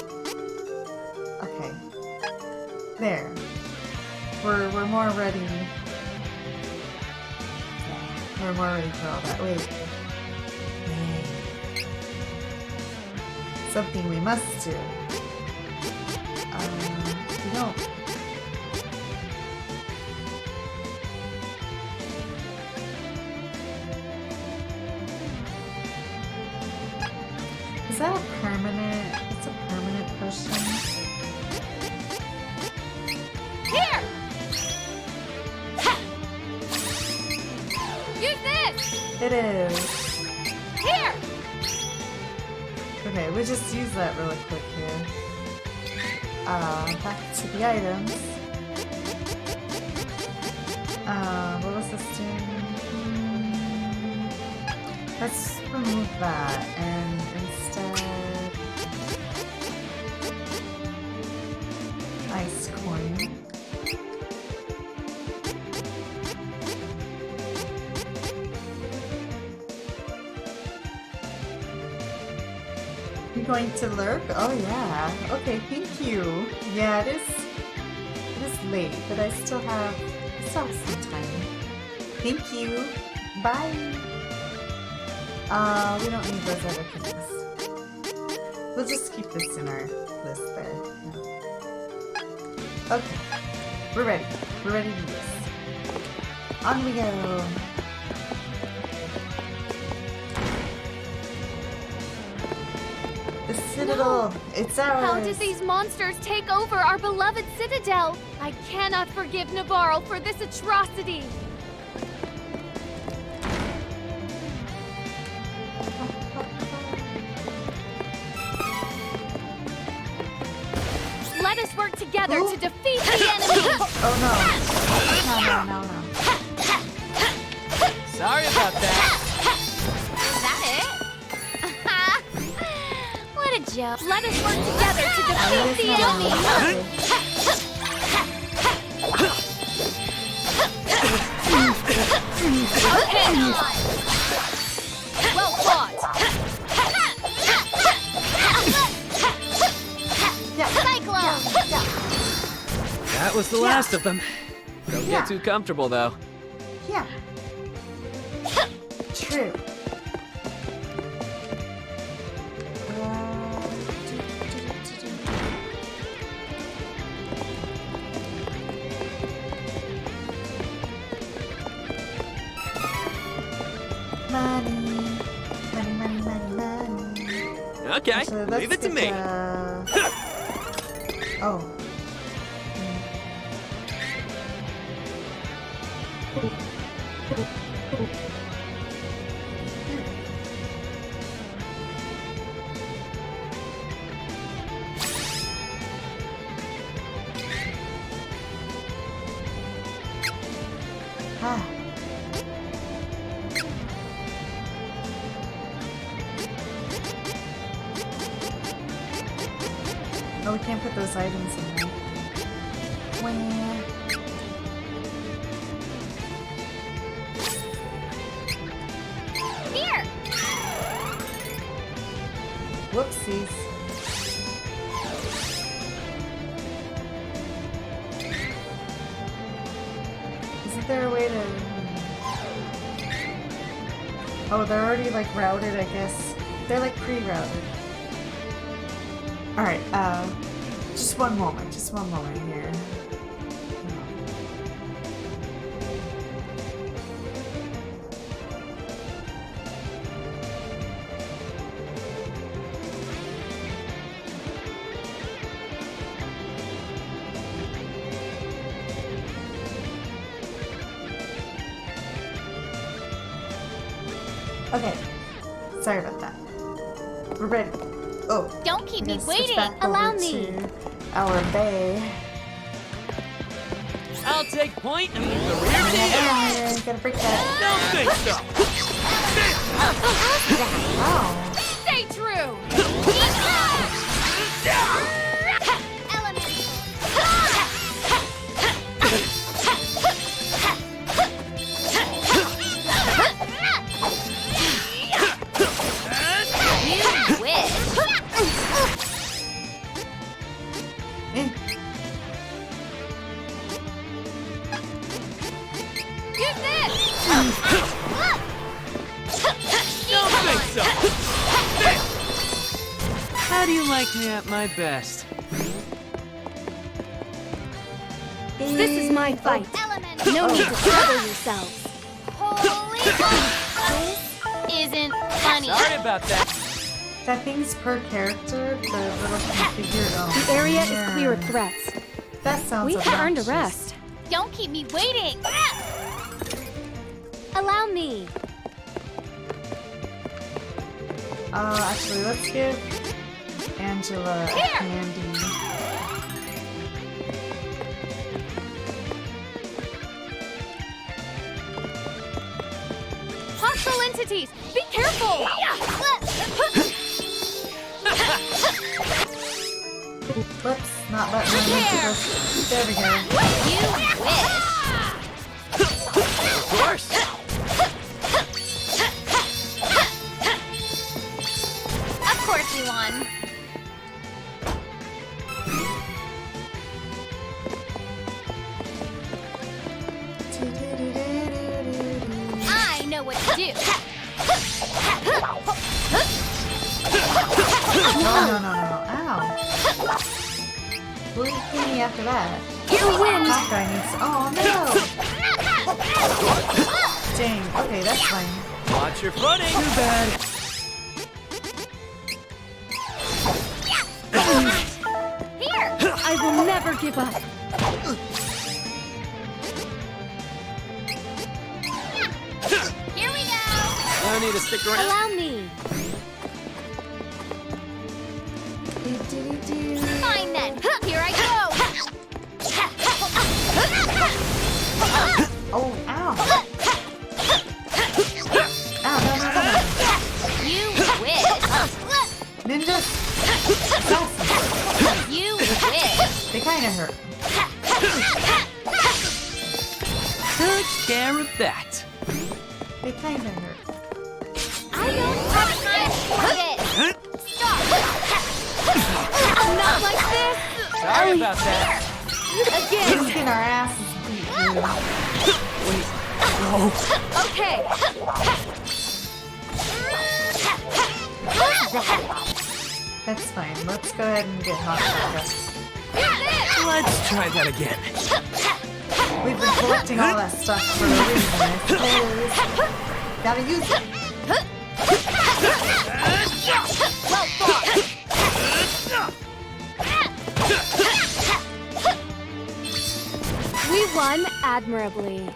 Okay. There. We're more ready. We're more ready for all that. Wait. Something we must do. We don't. Is that a permanent? It's a permanent potion. Here! Use this! It is. Here! Okay, we'll just use that really quick here. Back to the items. What was this doing? Let's remove that and instead ice coin. You're going to lurk? Oh yeah. Okay, thank you. Yeah, it is late, but I still have some time. Thank you. Bye. We don't need those other things. We'll just keep this in our list there. Yeah. Okay. We're ready. We're ready to do this. On we go. The Citadel. It's ours. How did these monsters take over our beloved Citadel? I cannot forgive Navarro for this atrocity. Let us work together to defeat the enemy! Oh no. No. Sorry about that. Is that it? What a joke. Let us work together to defeat the enemy! Okay. Well fought. That was the last of them. Don't Yeah. get too comfortable, though. Yeah. True. Money. Money, money, money, money. Okay, Actually, let's leave it to get, me. Oh. Ah. Oh, we can't put those items in there. Wah. Here! Whoopsies. Isn't there a way to... Oh, they're already like routed, I guess. They're like pre-routed. Alright, just one moment here. Okay, sorry about that. We're ready. Oh, Don't keep I'm me gonna switch waiting. back Allow over me. to our bay. I'll take point and leave the rear to you. Yeah, gotta break that. Don't think so. Wow. Stay true. Eh. How do you like me at my best? This is my fight. No need to trouble yourselves. Holy This isn't funny. Sorry about that. That thing's per character, the little configured. The area is clear of threats. That sounds We have earned a obnoxious. rest. Don't keep me waiting. Allow me. Actually, let's give Angela a candy. Hostile entities, be careful. Whoops, not button. There we go. You wish. Of course. Of course you won. I know what to do. No. Ow. Who are you cleaning after that? Hawkeye needs. Oh no! Dang. Okay, that's fine. Watch your footing. Too bad. Here! I will never give up. Here we go! No need to stick around. Allow me. Fine then. Here I go! Oh, ow! Ow, no. You wish! Ninja! You wish! They kinda hurt. Took care of that. They kinda hurt. I don't have time for it! Stop! Not like this. Sorry about that. Again. getting our asses beat, dude. Okay. That's fine. Let's go ahead and get Hawkeye. Let's try that again. We've been collecting all that stuff for a reason, I suppose. Gotta use it. Well fought. We won admirably.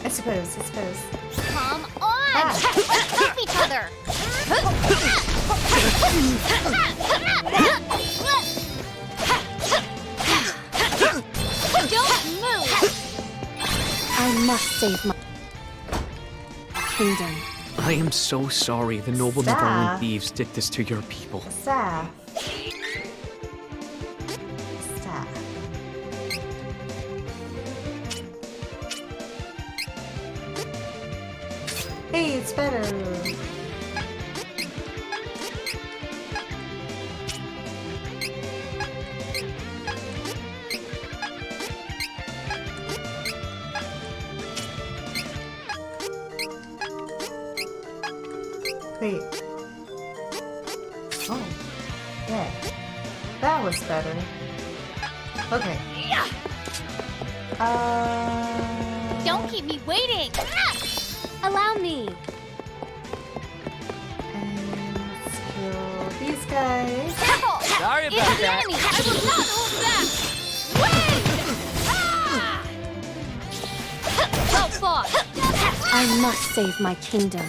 I suppose. Come on! Let's help each other! Don't move! I must save my kingdom. I am so sorry the noble Staff. Navarran thieves did this to your people. Staff. Hey, it's better. Wait. Oh, yeah. That was better. Okay. Don't keep me waiting! Allow me. And let's kill these guys. Careful! Sorry It's about the that. enemy! I will not hold back! Wait! Well fought! I must save my kingdom.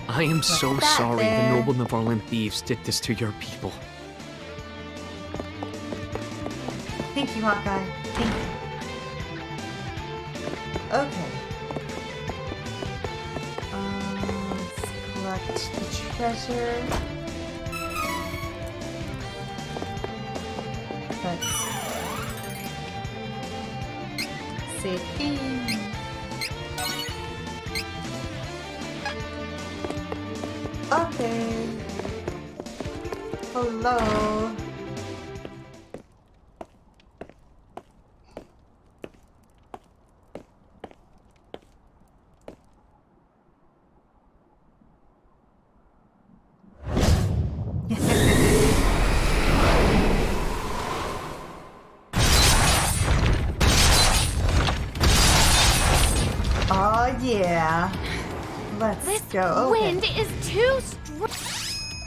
I am so that sorry there. the noble Navarran thieves did this to your people. Thank you, Hawkeye. Thank you. Okay. Let's collect the treasure. Let's save game. Okay. Hello. Oh yeah. Let's go. Okay. Wind is too strong.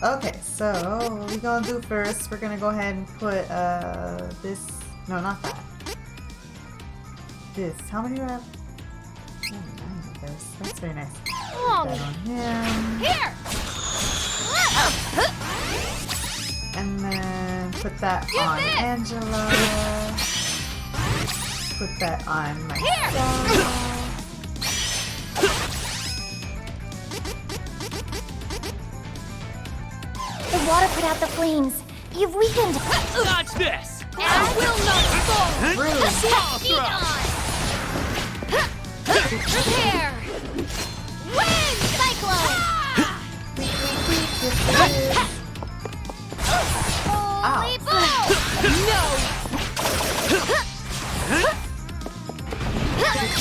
Okay, so what we gonna do first? We're gonna go ahead and put this. No, not that. This. How many do I have? Oh, 9 of this. That's very nice. Oh. Put that on him. Here! And then put that Use on this. Angela. Put that on Here! myself. The water put out the flames. You've weakened. Dodge this! I will not fall! Rude. Feet on! Prepare! Wind! Cyclone! Holy boom! No!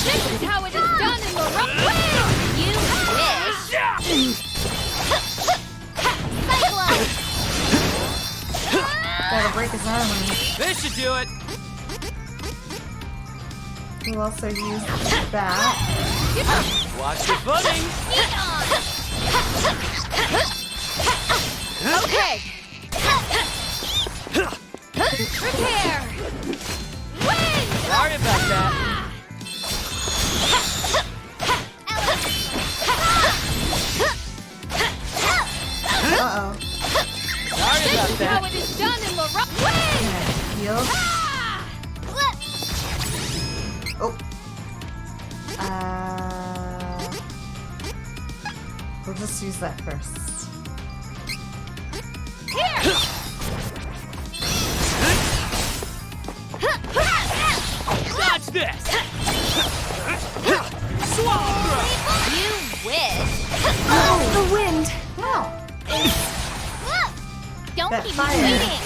This is how it is done in the wind! You wish! Cyclone! Gotta break his arm. This should do it! We'll also use that. Watch your footing! Feet on! Okay! Prepare! Wind! Sorry about that. Uh-oh. Sorry about This is how it is done in the wind! Heal. Oh. We'll just use that first. Here! Dodge this! Swallow You wish! Oh, the wind. No. Don't That keep fire. me waiting!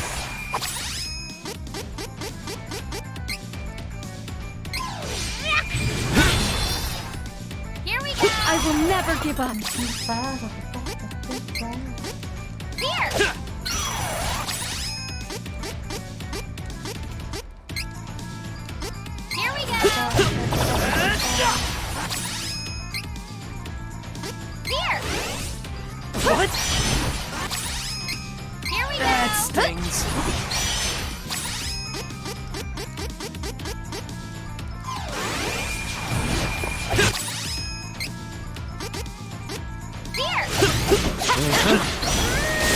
Never give up. Here! Here we go! Here! What? Here we go! That stings. Here!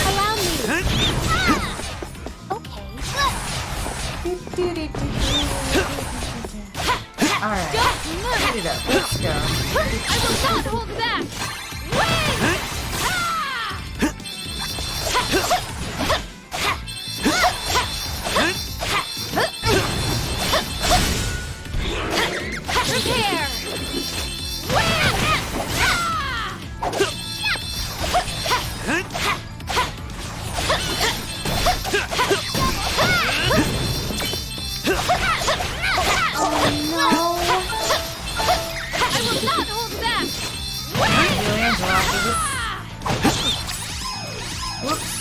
Allow me. Okay. Alright. Don't move. Speed it up. Let's go. I will not hold back. Win! Prepare. I will not hold back. Whoops.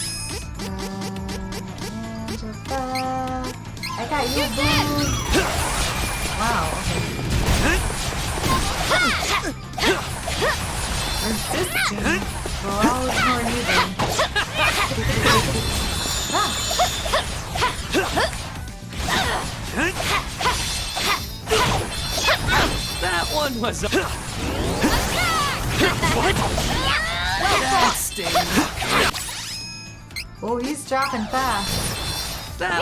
I got you, boo. Wow, okay. Resisting? Well, I'll ignore you then. That one was a... What? That stings. Oh, he's dropping fast. That...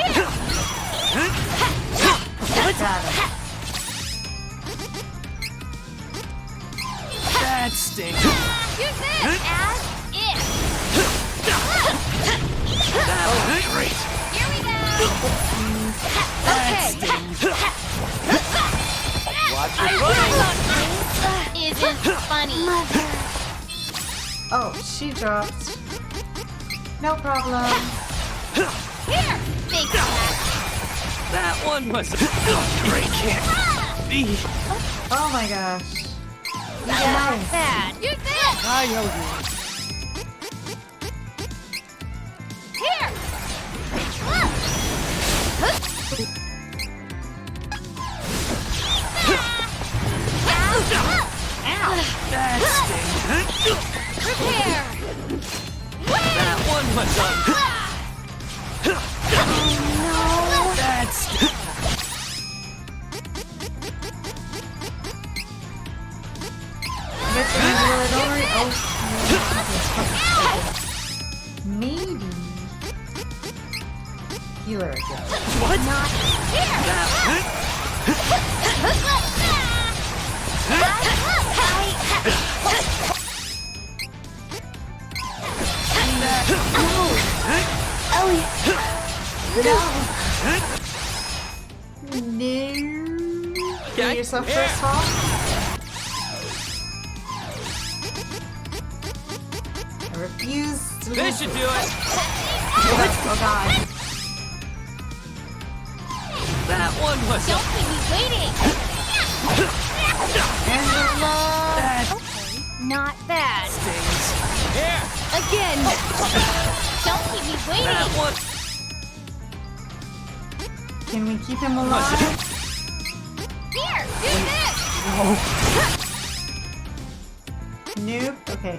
Got him. That stings. Use this as if. That was great. Here we go. That Okay. stings. Watch your isn't funny. Oh, she dropped. No problem. Here, big cat. That one was a great kick. Oh my gosh. Not bad. Use this. I know Here. Ow. That stings. Prepare. That one was a... No. That stings. Maybe. Healer again. What? Not here. No. Okay. Get yourself Here. first, Hawk. I refuse to This lose should this. do it. Oh god. That one was a... Don't keep me waiting. Angela! That Not bad. stings. Here. Again. Don't keep me That waiting. one... Can we keep him alive? Here, do this. Nope. Okay.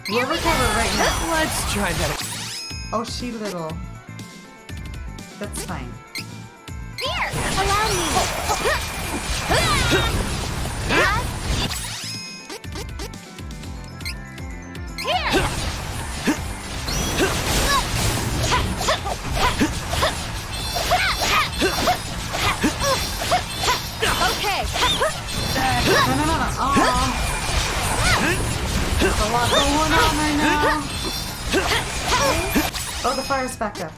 We'll recover right now. Let's try that. Oh, she little. That's fine. Here, allow me. Here. Okay. No. There's a lot going on right now. Oh, the fire's back up.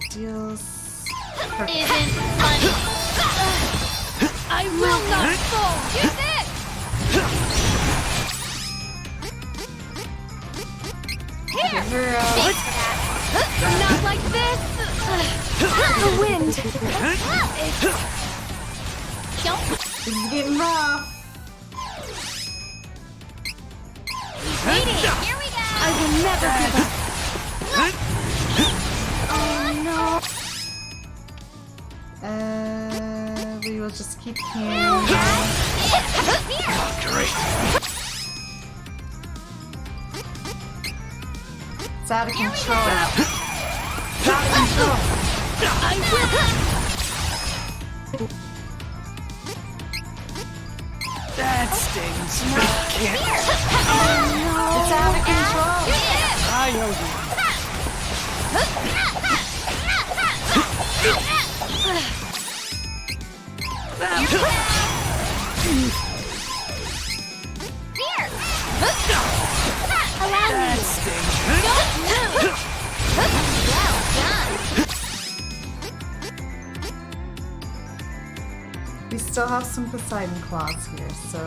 Deals. Isn't funny. I will not fall. Use it. Here. Big cat. Not like this. The wind. Don't. This is getting rough. Here we go! I will never give up. Oh no. We will just keep healing. It's out of control. It's out of control. That stings. It's out of control. I know you. Here! That stings. Well done! We still have some Poseidon claws here, so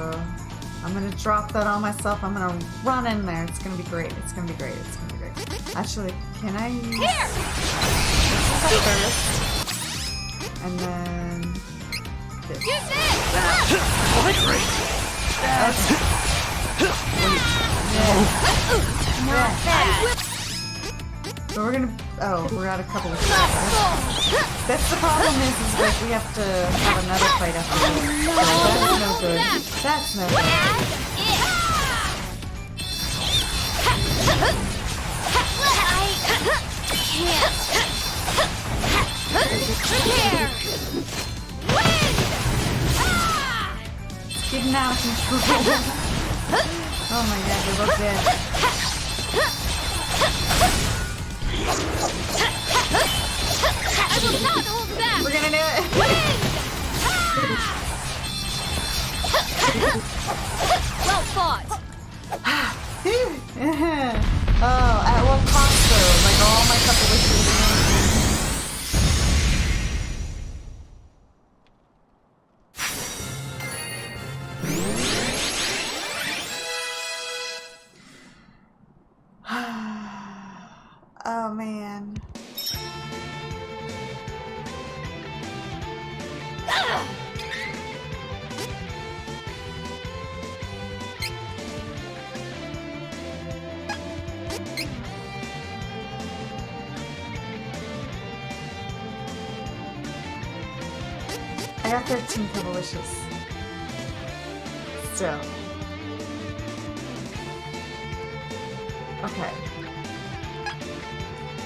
I'm gonna drop that on myself. I'm gonna run in there. It's gonna be great. It's gonna be great. It's gonna be great. Actually, can I use this first? And then this. Use this! Not bad. So we're gonna. Oh, we're at a couple of fights. That's the problem is like we have to have another fight after this. So that's no good. That's no good. It's getting out of control. Oh my god, they look dead. I will not hold back! We're gonna do it! Well fought! Oh, at what cost though? Like all my couple wishes. Oh man. I got 13 couple wishes. Still. Okay.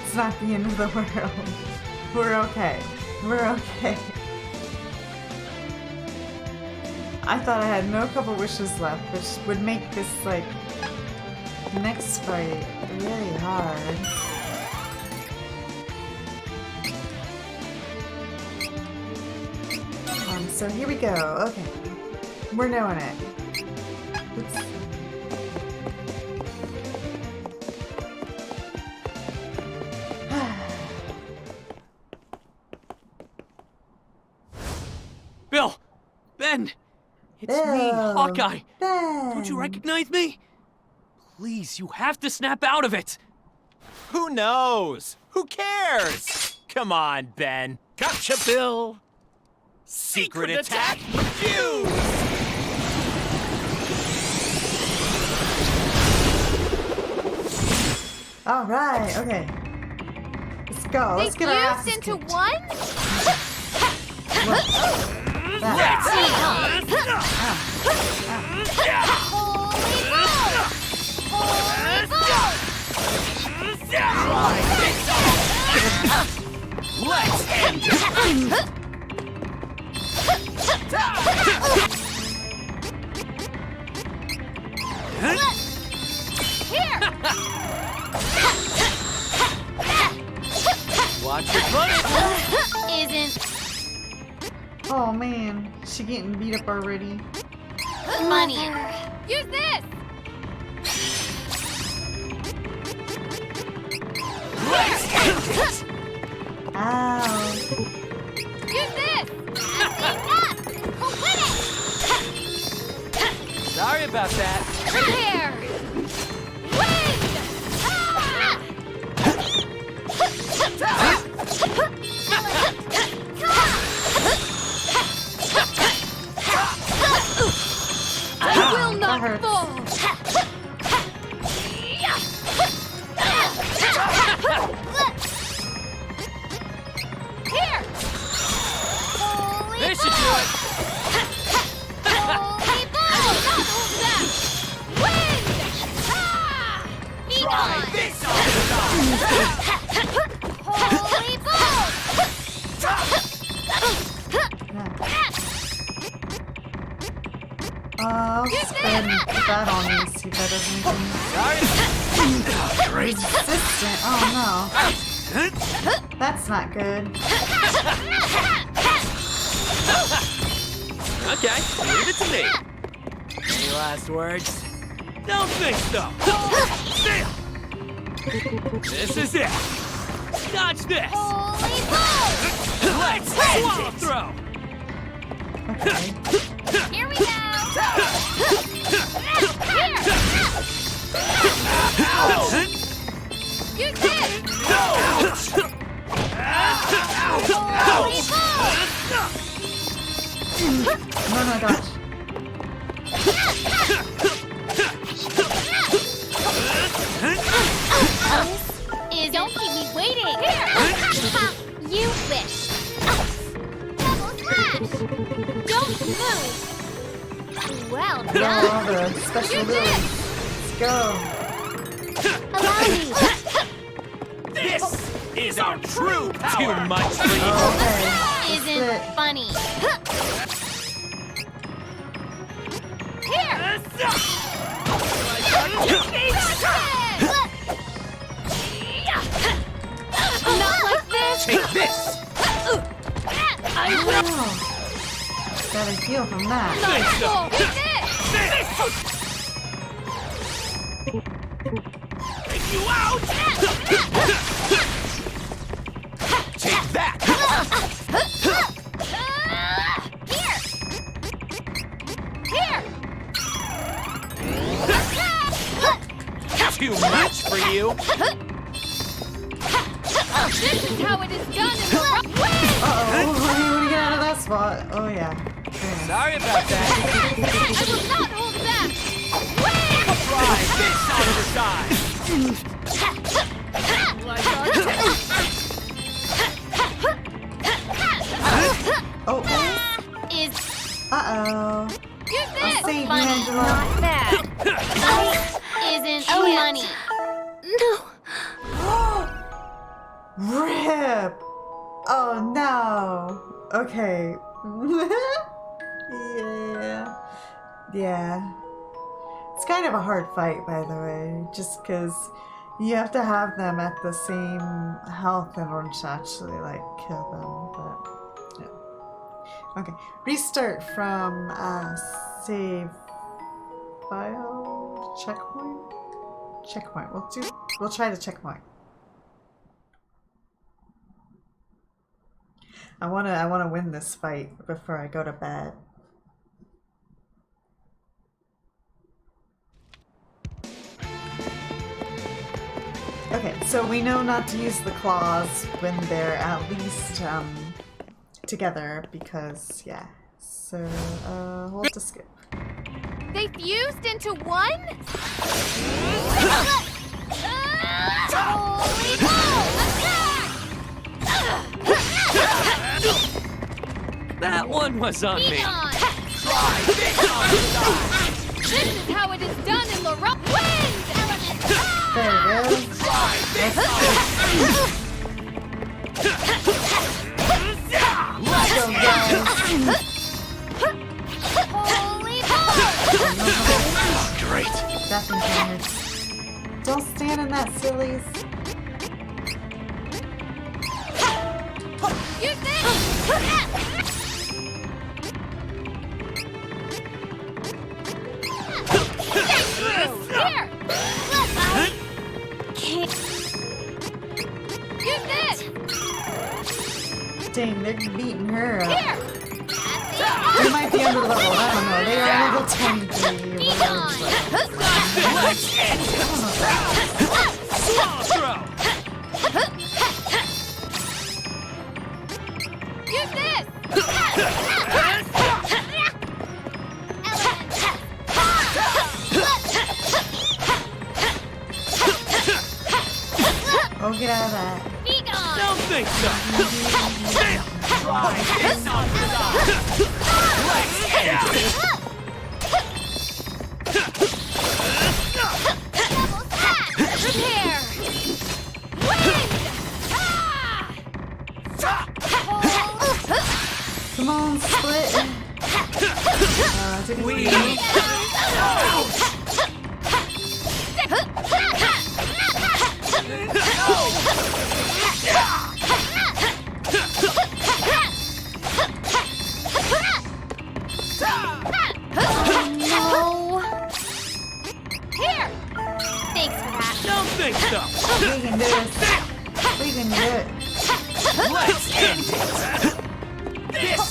It's not the end of the world. We're okay. We're okay. I thought I had no couple wishes left, which would make this, like, next fight really hard. So here we go. Okay. We're doing it. Oops. Bill! Ben! It's me, Hawkeye! Don't you recognize me? Please, you have to snap out of it! Who knows? Who cares? Come on, Ben. Gotcha, Bill! Secret attack refused! All right, okay. Let's go. Let's get our asses Fused into kicked. one? That. Let's end it! Here! Watch your footing! Isn't Oh man, she getting beat up already. money. Use this! Let's end it! Ow. Use this! Up! Who win it? Sorry about that. Prepare! Win! and put that on me, see if that does anything. Resistant. Oh no. That's not good. Okay, leave it to me. Any last words? Don't think so. This is it. Dodge this. Let's swallow throw. Okay. Here we go. Here. Use this. No, dodge. Don't keep me waiting. Here. You wish. Double slash. Don't move. Well Go done. on the special abilities. Let's go. Allow me. This is our true power. Too much for you. Okay. Isn't funny. Here. Not like this. Take this. I will. Gotta heal from that. Nice Go. Take you out. Take that. Here. Too much for you. This is how it is done in the Uh-oh, what do you get out of that spot? Oh yeah. Sorry about that. I will not hold back. Ride this side to side. Oh. Is Uh-oh. use this. I'll save you, Funny, Angela. not bad. Isn't funny. Rip! Oh no! Okay. Yeah. Yeah. It's kind of a hard fight, by the way, just because you have to have them at the same health in order to actually, like, kill them, but, yeah. Okay. Restart from, save file? Checkpoint? Checkpoint. We'll try the checkpoint. I wanna win this fight before I go to bed. Okay, so we know not to use the claws when they're at least together because yeah. So hold to skip. They fused into one? Holy That one was on me. This is how it is done in the wind element. There it is. Let's go, guys. Holy Great. That containers. Don't stand in that, sillies. Use this! Here! Use this! Dang, they're beating her up. Here! They might be under level, I don't know. They are level 23. Be gone! Use this! Oh, get out of that. Be gone! Don't think so. Damn! Try this on the side. Let's end it. Prepare! Wind! Come on, split. Here! Thanks for that. Don't think so. We can do this. We can do it. Let's end it. This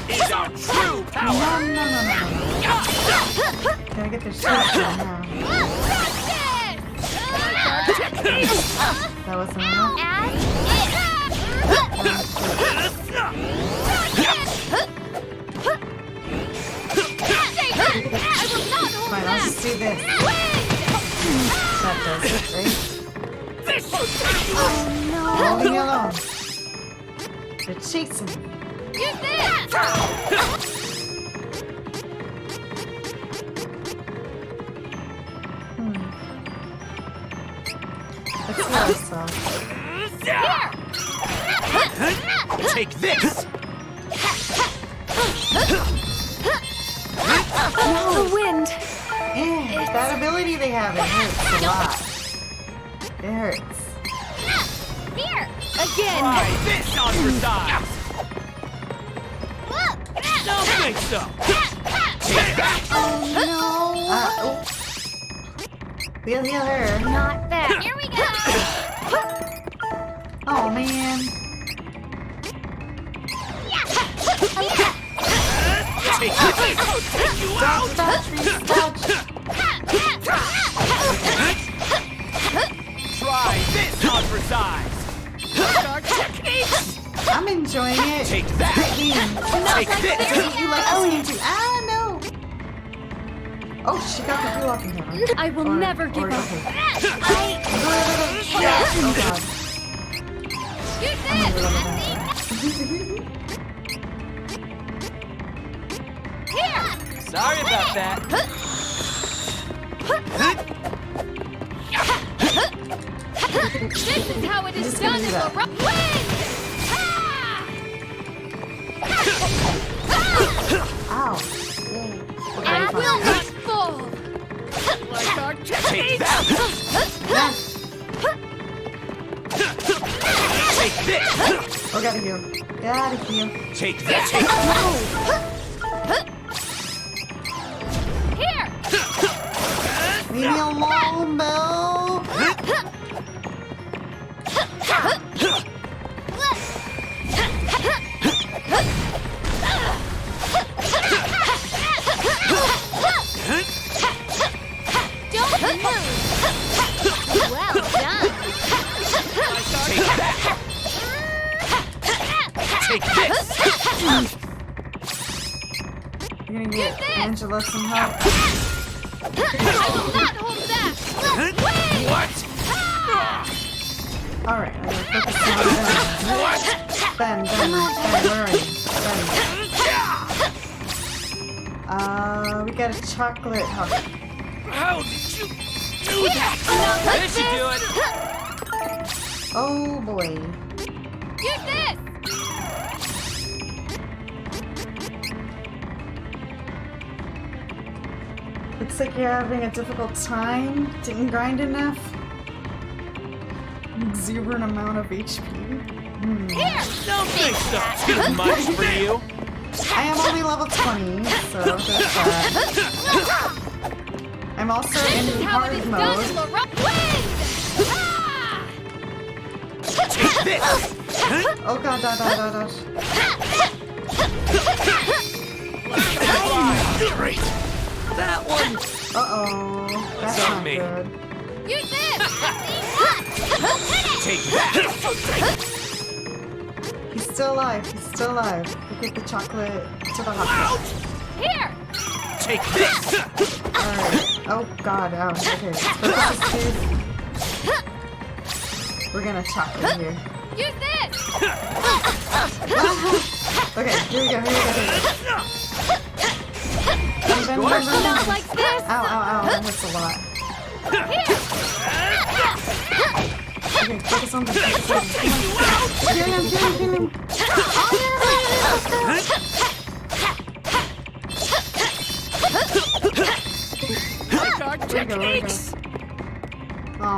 is our true power. No. Gotta get this shot down now. That wasn't enough. Fine, I'll just do this. That does it, right? Oh no! Leave me alone. They're chasing me. Let's see ourselves. Take this. The wind. That ability they have, it hurts a lot. It hurts. Here! Again. Try this on for size. Don't think so. Take that. Oh no. We'll heal her. Not bad. Here we go. Oh man. Take this. Take you out. Try this on for size. Our techniques. I'm enjoying it. Take that. Take this. You like this game too? Ah, no. Oh, she got the blue off in here. I will never give up. Okay. Oh god. Sorry about that. This is how it is done in the rough way! Ow. And will not fall! Like our techniques. Take this. Oh, gotta heal. Gotta heal. Take that. Here! Leave me alone, Belle. Don't move! Well done! Take that. Take this. You're gonna get Angela some help. I will not hold back! What? Alright, I'm gonna focus on Ben. Ben, where are you? Ben. We got a chocolate Hawkeye. How did you do that? This should do it. Oh boy. Use this! Looks like you're having a difficult time. Didn't grind enough. Exuberant amount of HP. Here! Don't think so. Too much for you. I am only level 20, so there's that. I'm also in hard mode. Take this. Oh god, dodge. Great. That one. Uh-oh. That's It's on not me. good. Use this! Take that. He's still alive. He's still alive. We'll get the chocolate to the hospital. Here! Take this. Alright. Oh god, ouch. Okay. We're gonna chocolate here. Use this! Okay, here we go. Ben. Not like this! Ow, that hurts a lot. Okay, focus on this. Kill him.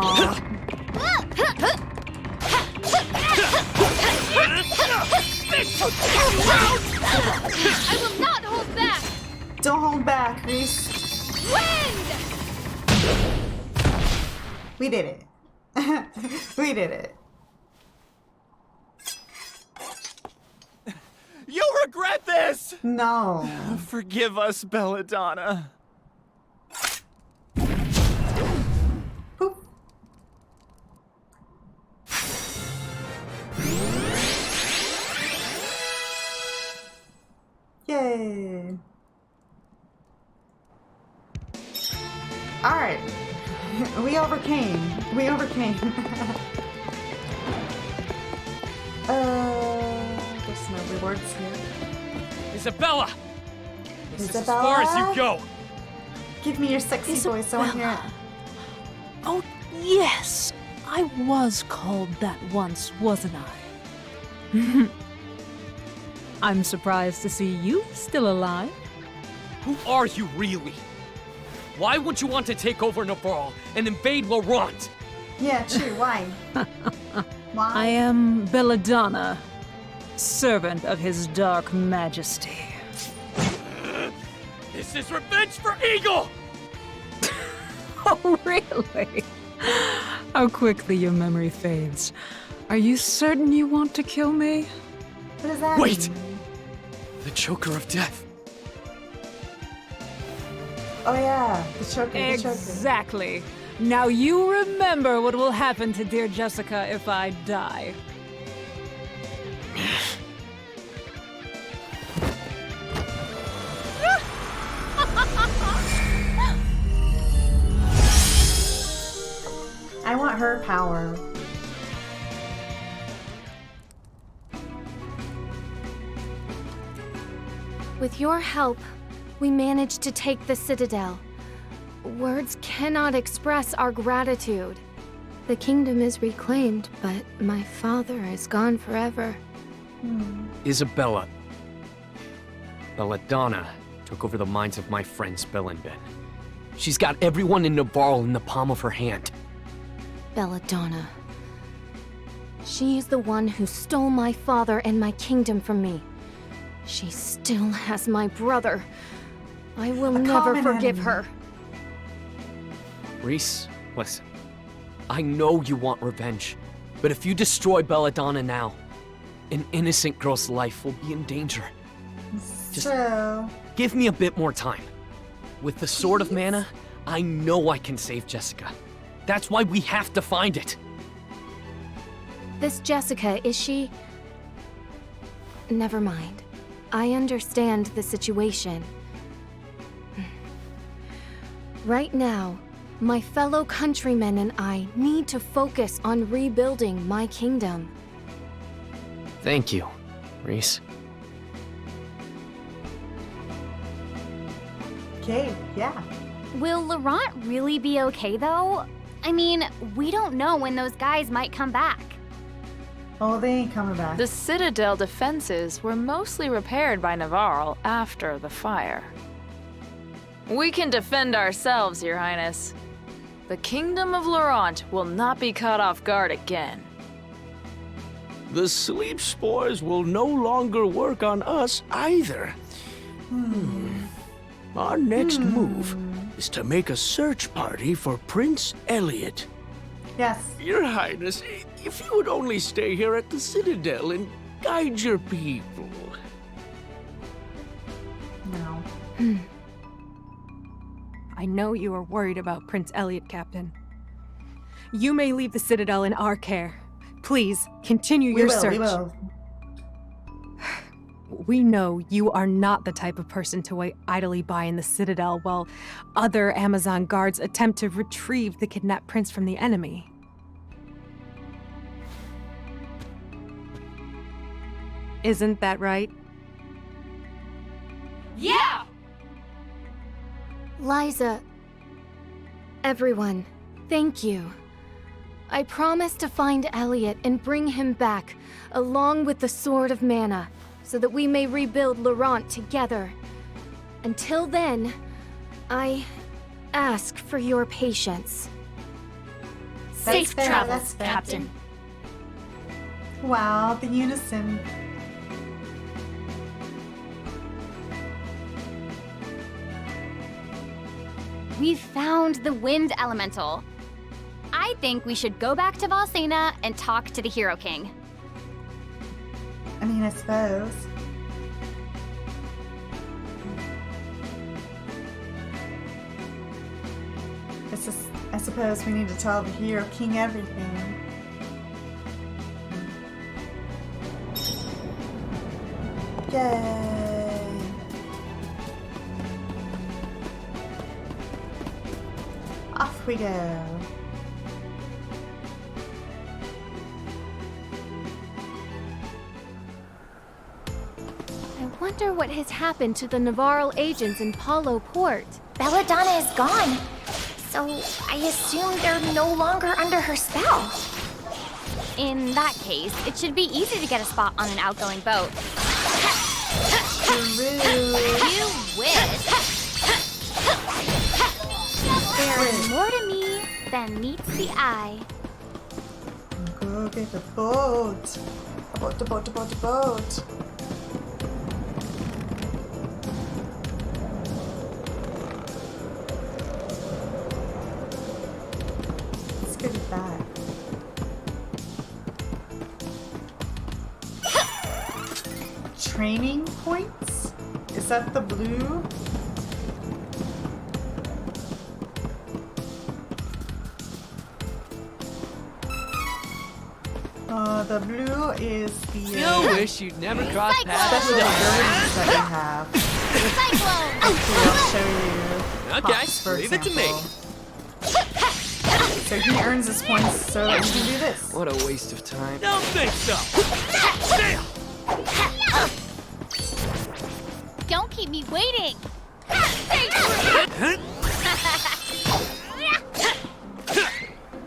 Aww. I will not hold back! Don't hold back, Reisz. Wind! We did it. We did it. You'll regret this! No. Forgive us, Belladonna. Yay. Alright. We overcame. We overcame. There's no rewards here. Isabella! This is as Isabella? far as you go! Give me your sexy voice. I want to hear it. Oh, yes. I was called that once, wasn't I? I'm surprised to see you still alive. Who are you really? Why would you want to take over Navarre and invade Laurent? Yeah, true. Why? Why? I am Belladonna, servant of his dark majesty. This is revenge for Eagle! Oh, really? How quickly your memory fades. Are you certain you want to kill me? What does that Wait! mean? The Choker of Death. Oh yeah, the choker. Exactly. Now you remember what will happen to dear Jessica if I die. I want her power. With your help, we managed to take the Citadel. Words cannot express our gratitude. The kingdom is reclaimed, but my father is gone forever. Isabella. Belladonna took over the minds of my friend Spill and Ben. She's got everyone in Navarre in the palm of her hand. Belladonna. She is the one who stole my father and my kingdom from me. She still has my brother. I will never common forgive enemy. her. Reisz, listen. I know you want revenge, but if you destroy Belladonna now, an innocent girl's life will be in danger. Just give me a bit more time. With the Sword of Mana, I know I can save Jessica. That's why we have to find it. This Jessica, is she... Never mind. I understand the situation. Right now, my fellow countrymen and I need to focus on rebuilding my kingdom. Thank you, Reisz. Okay, yeah. Will Laurent really be okay, though? I mean, we don't know when those guys might come back. Oh, they ain't coming back. The Citadel defenses were mostly repaired by Navarre after the fire. We can defend ourselves, Your Highness. The Kingdom of Laurent will not be caught off guard again. The sleep spores will no longer work on us either. Our next move is to make a search party for Prince Elliot. Yes. Your Highness, if you would only stay here at the Citadel and guide your people. No. I know you are worried about Prince Elliot, Captain. You may leave the Citadel in our care. Please, continue your search. We will. We know you are not the type of person to wait idly by in the Citadel while other Amazon guards attempt to retrieve the kidnapped prince from the enemy. Isn't that right? Yeah! Liza, everyone, thank you. I promise to find Elliot and bring him back, along with the Sword of Mana, so that we may rebuild Laurent together. Until then, I ask for your patience. Safe travels, Captain. Wow, the unison. We found the wind elemental. I think we should go back to Valsena and talk to the Hero King. I mean, I suppose. I suppose we need to tell the Hero King everything. Yay! Off we go. I wonder what has happened to the Navarro agents in Palo Port. Belladonna is gone, so I assume they're no longer under her spell. In that case, it should be easy to get a spot on an outgoing boat. You wish. There is more to me than meets the eye. Go get a boat. A boat, a boat, a boat, a boat. Let's get it back. Training points? Is that the blue? The blue is the Still wish you'd never crossed paths special with abilities that we have. I'll show you. Okay, Pops, for leave it to me. example. So he earns his points so that he can do this. What a waste of time. Don't think so. Don't keep me waiting.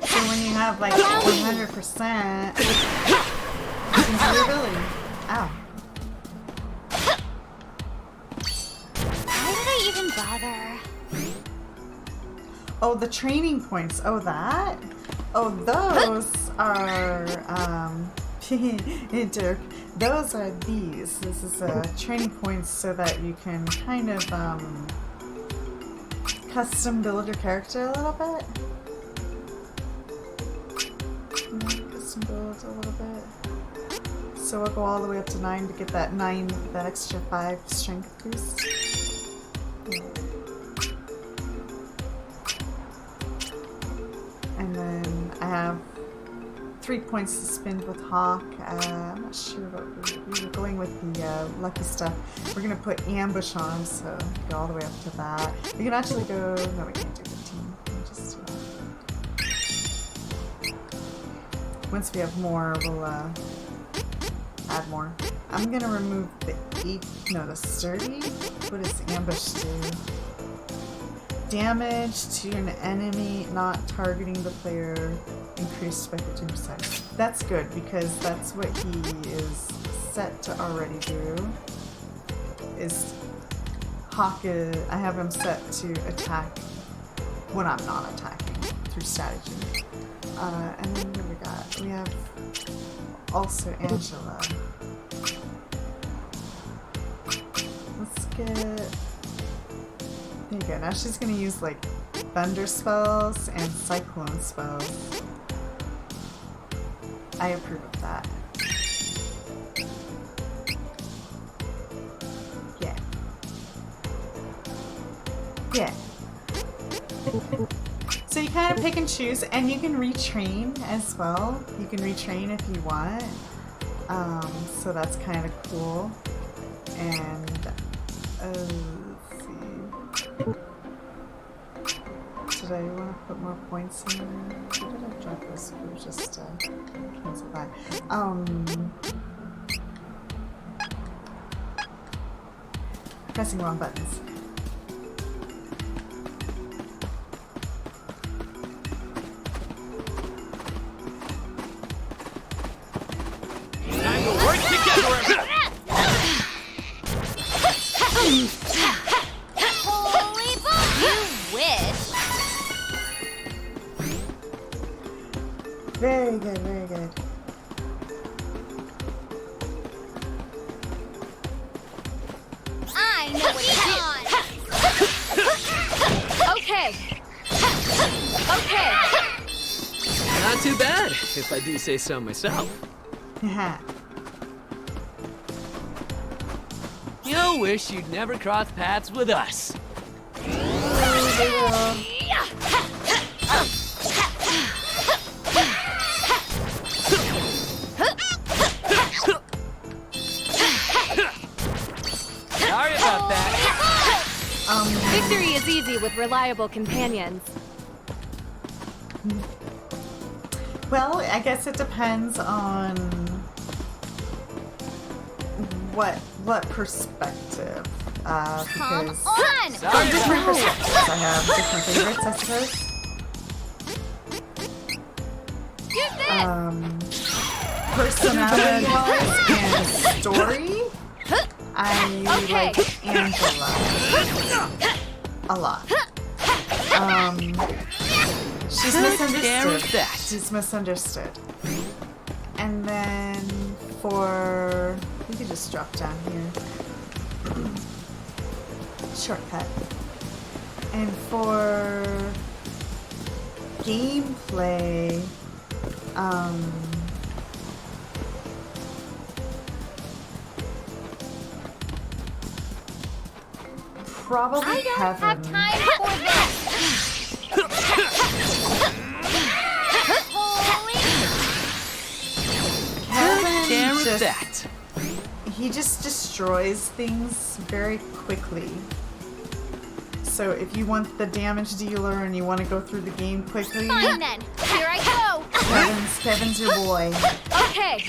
So when you have like 100%, you can do your ability. Ow. Why did I even bother? Oh, the training points. Oh, that? Oh, those are, Dirk, those are these. This is training points so that you can kind of, custom build your character a little bit. Custom build a little bit. So we'll go all the way up to 9 to get that extra 5 strength boost. And then I have 3 points to spend with Hawk. I'm not sure what we were going with the lucky stuff. We're gonna put ambush on him, so go all the way up to that. We can actually go. No, we can't do 15. We'll just do that. Once we have more, we'll add more. I'm gonna remove the the sturdy. What does ambush do? Damage to an enemy not targeting the player increased by 15%. That's good because that's what he is set to already do. Is Hawk I have him set to attack when I'm not attacking through strategy. And then what do we got? We have also Angela. Let's get... There you go. Now she's gonna use like thunder spells and cyclone spells. I approve of that. Yeah. Yeah. So you kind of pick and choose, and you can retrain as well. You can retrain if you want. So that's kind of cool. And let's see. Did I want to put more points in there? Where did I drop this? We were just cancel that. Pressing wrong buttons. Time to work together. Holy boat! You wish. Okay. Okay. Not too bad, if I do say so myself. You'll wish you'd never crossed paths with us. Sorry about that. Victory is easy with reliable companions. Well, I guess it depends on what perspective. Come Because on! from different perspectives, I have different favorites, I suppose. Personality-wise and story, I like Angela a lot. She's misunderstood. She's misunderstood. And then for... We could just drop down here. Shortcut. And for gameplay, probably I don't Kevin. have time for this. Kevin he just destroys things very quickly. So if you want the damage dealer and you want to go through the game quickly, Fine then. Here I go. Kevin's your boy. Okay.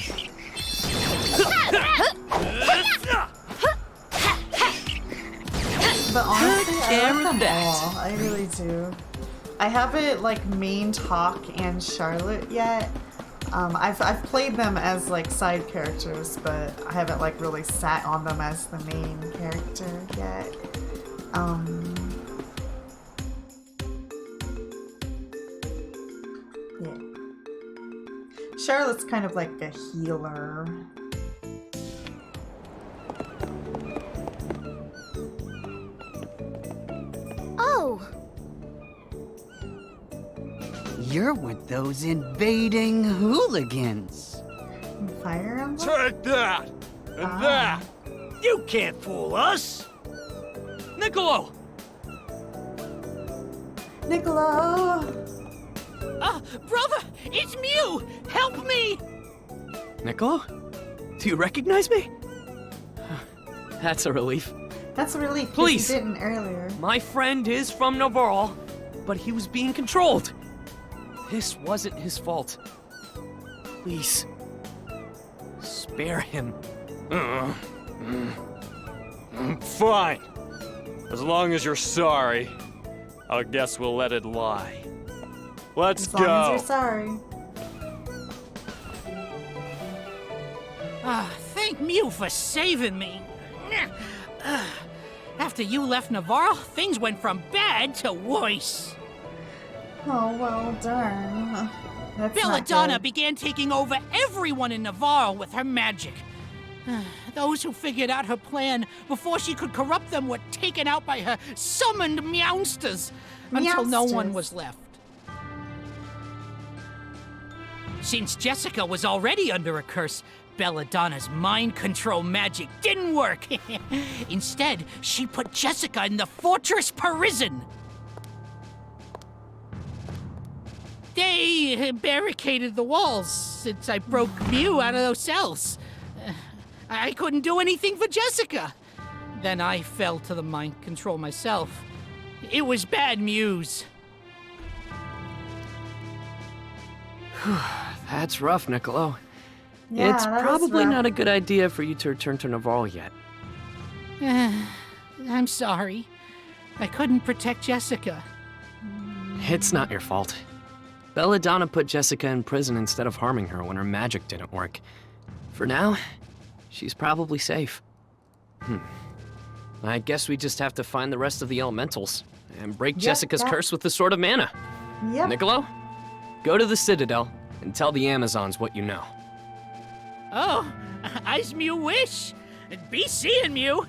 But honestly, I like them all. I really do. I haven't like mained Hawk and Charlotte yet. I've played them as like side characters, but I haven't like really sat on them as the main character yet. Yeah. Charlotte's kind of like a healer. Oh. You're with those invading hooligans. Fire Emblem? Take that! And that! You can't fool us! Niccolo! Niccolo! Brother! It's Mew! Help me! Niccolo? Do you recognize me? That's a relief. That's a relief, 'cause Please. you didn't earlier. My friend is from Navarre, but he was being controlled. This wasn't his fault. Please, spare him. Fine. As long as you're sorry, I guess we'll let it lie. Let's As long go. as you're sorry. Thank Mew for saving me. After you left Navarre, things went from bad to worse. Oh, well, darn. That's not Belladonna good. began taking over everyone in Navarre with her magic. Those who figured out her plan before she could corrupt them were taken out by her summoned meowsters until no one Meowsters. was left. Since Jessica was already under a curse, Belladonna's mind control magic didn't work. Instead, she put Jessica in the fortress prison. They barricaded the walls since I broke Mew out of those cells. I couldn't do anything for Jessica. Then I fell to the mind control myself. It was bad news. That's rough, Niccolo. Yeah, it's that is probably rough. not a good idea for you to return to Navarre yet. I'm sorry. I couldn't protect Jessica. It's not your fault. Belladonna put Jessica in prison instead of harming her when her magic didn't work. For now, she's probably safe. I guess we just have to find the rest of the elementals and break Jessica's curse with the Sword of Mana. Yep. Niccolo, go to the Citadel and tell the Amazons what you know. Oh, as Mew wish. Be seeing Mew.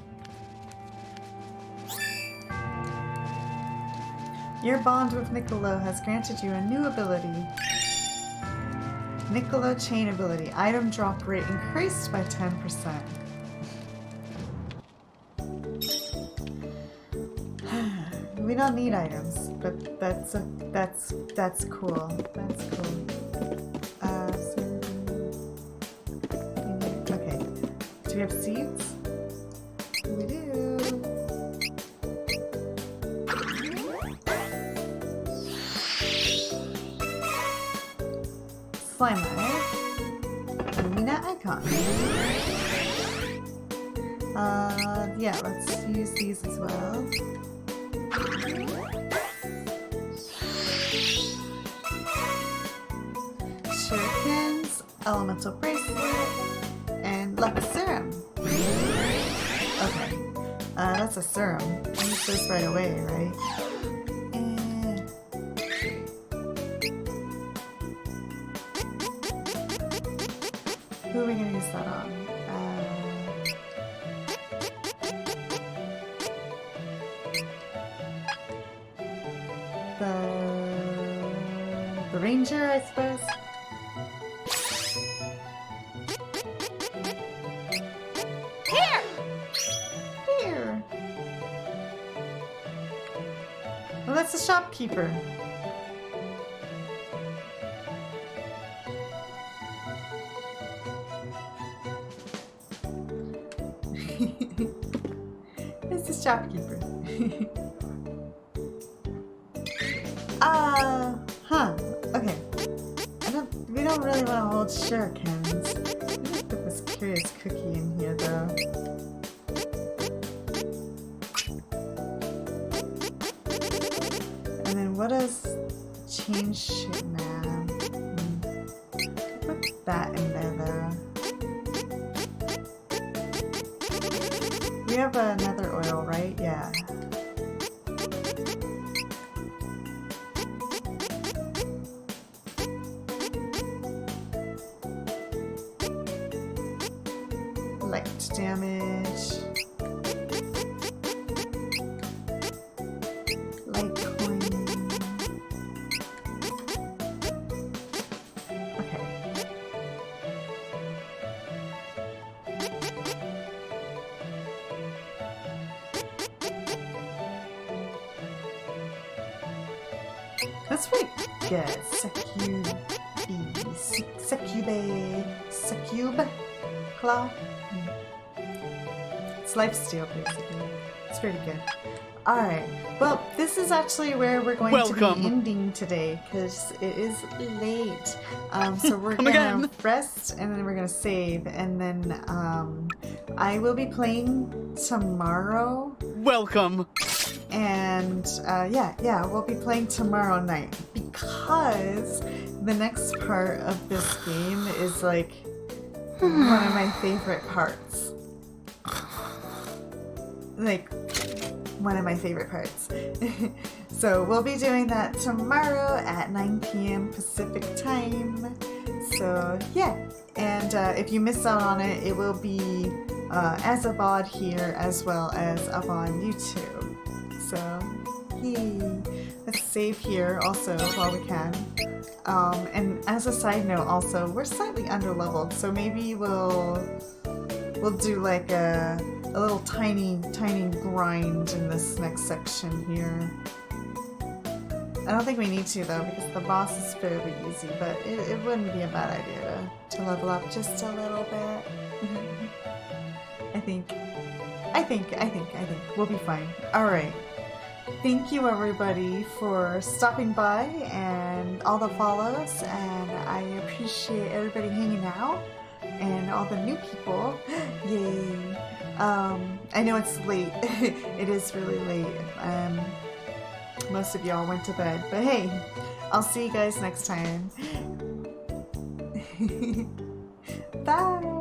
Your bond with Niccolo has granted you a new ability. Niccolo Chain ability. Item drop rate increased by 10%. We don't need items, but that's cool. That's cool. Okay. Do we have seeds? We do. Slime Eye. Lumina Icon. Yeah, let's use these as well. Shurikens, Elemental Bracelet, and Luck Serum. Okay, that's a serum. Use this right away, right? Who are we gonna use that on? The ranger, I suppose. Here. Well, that's the shopkeeper. It's the shopkeeper. Okay. We don't really want to hold shurikens. Let's put this curious cookie in here, though. And then what does change shit now? Put that in there, though. We have another oil, right? Yeah. Light damage. Light coin. Okay. That's pretty good. Succube claw. It's lifesteal, basically. It's pretty good. Alright, well, this is actually where we're going to be ending today, because it is late. So we're gonna rest, and then we're gonna save, and then I will be playing tomorrow. Welcome! And yeah, we'll be playing tomorrow night, because the next part of this game is like one of my favorite parts. Like, one of my favorite parts. So we'll be doing that tomorrow at 9 p.m. Pacific time. So yeah, and if you miss out on it, it will be as a VOD here as well as up on YouTube. So yay. Let's save here also while we can. And as a side note also, we're slightly underleveled, so maybe we'll do like a little tiny grind in this next section here. I don't think we need to though, because the boss is fairly easy, but it wouldn't be a bad idea to level up just a little bit. I think we'll be fine. Alright. Thank you everybody for stopping by and all the follows, and I appreciate everybody hanging out and all the new people. Yay. I know it's late. It is really late. Most of y'all went to bed, but hey, I'll see you guys next time. Bye.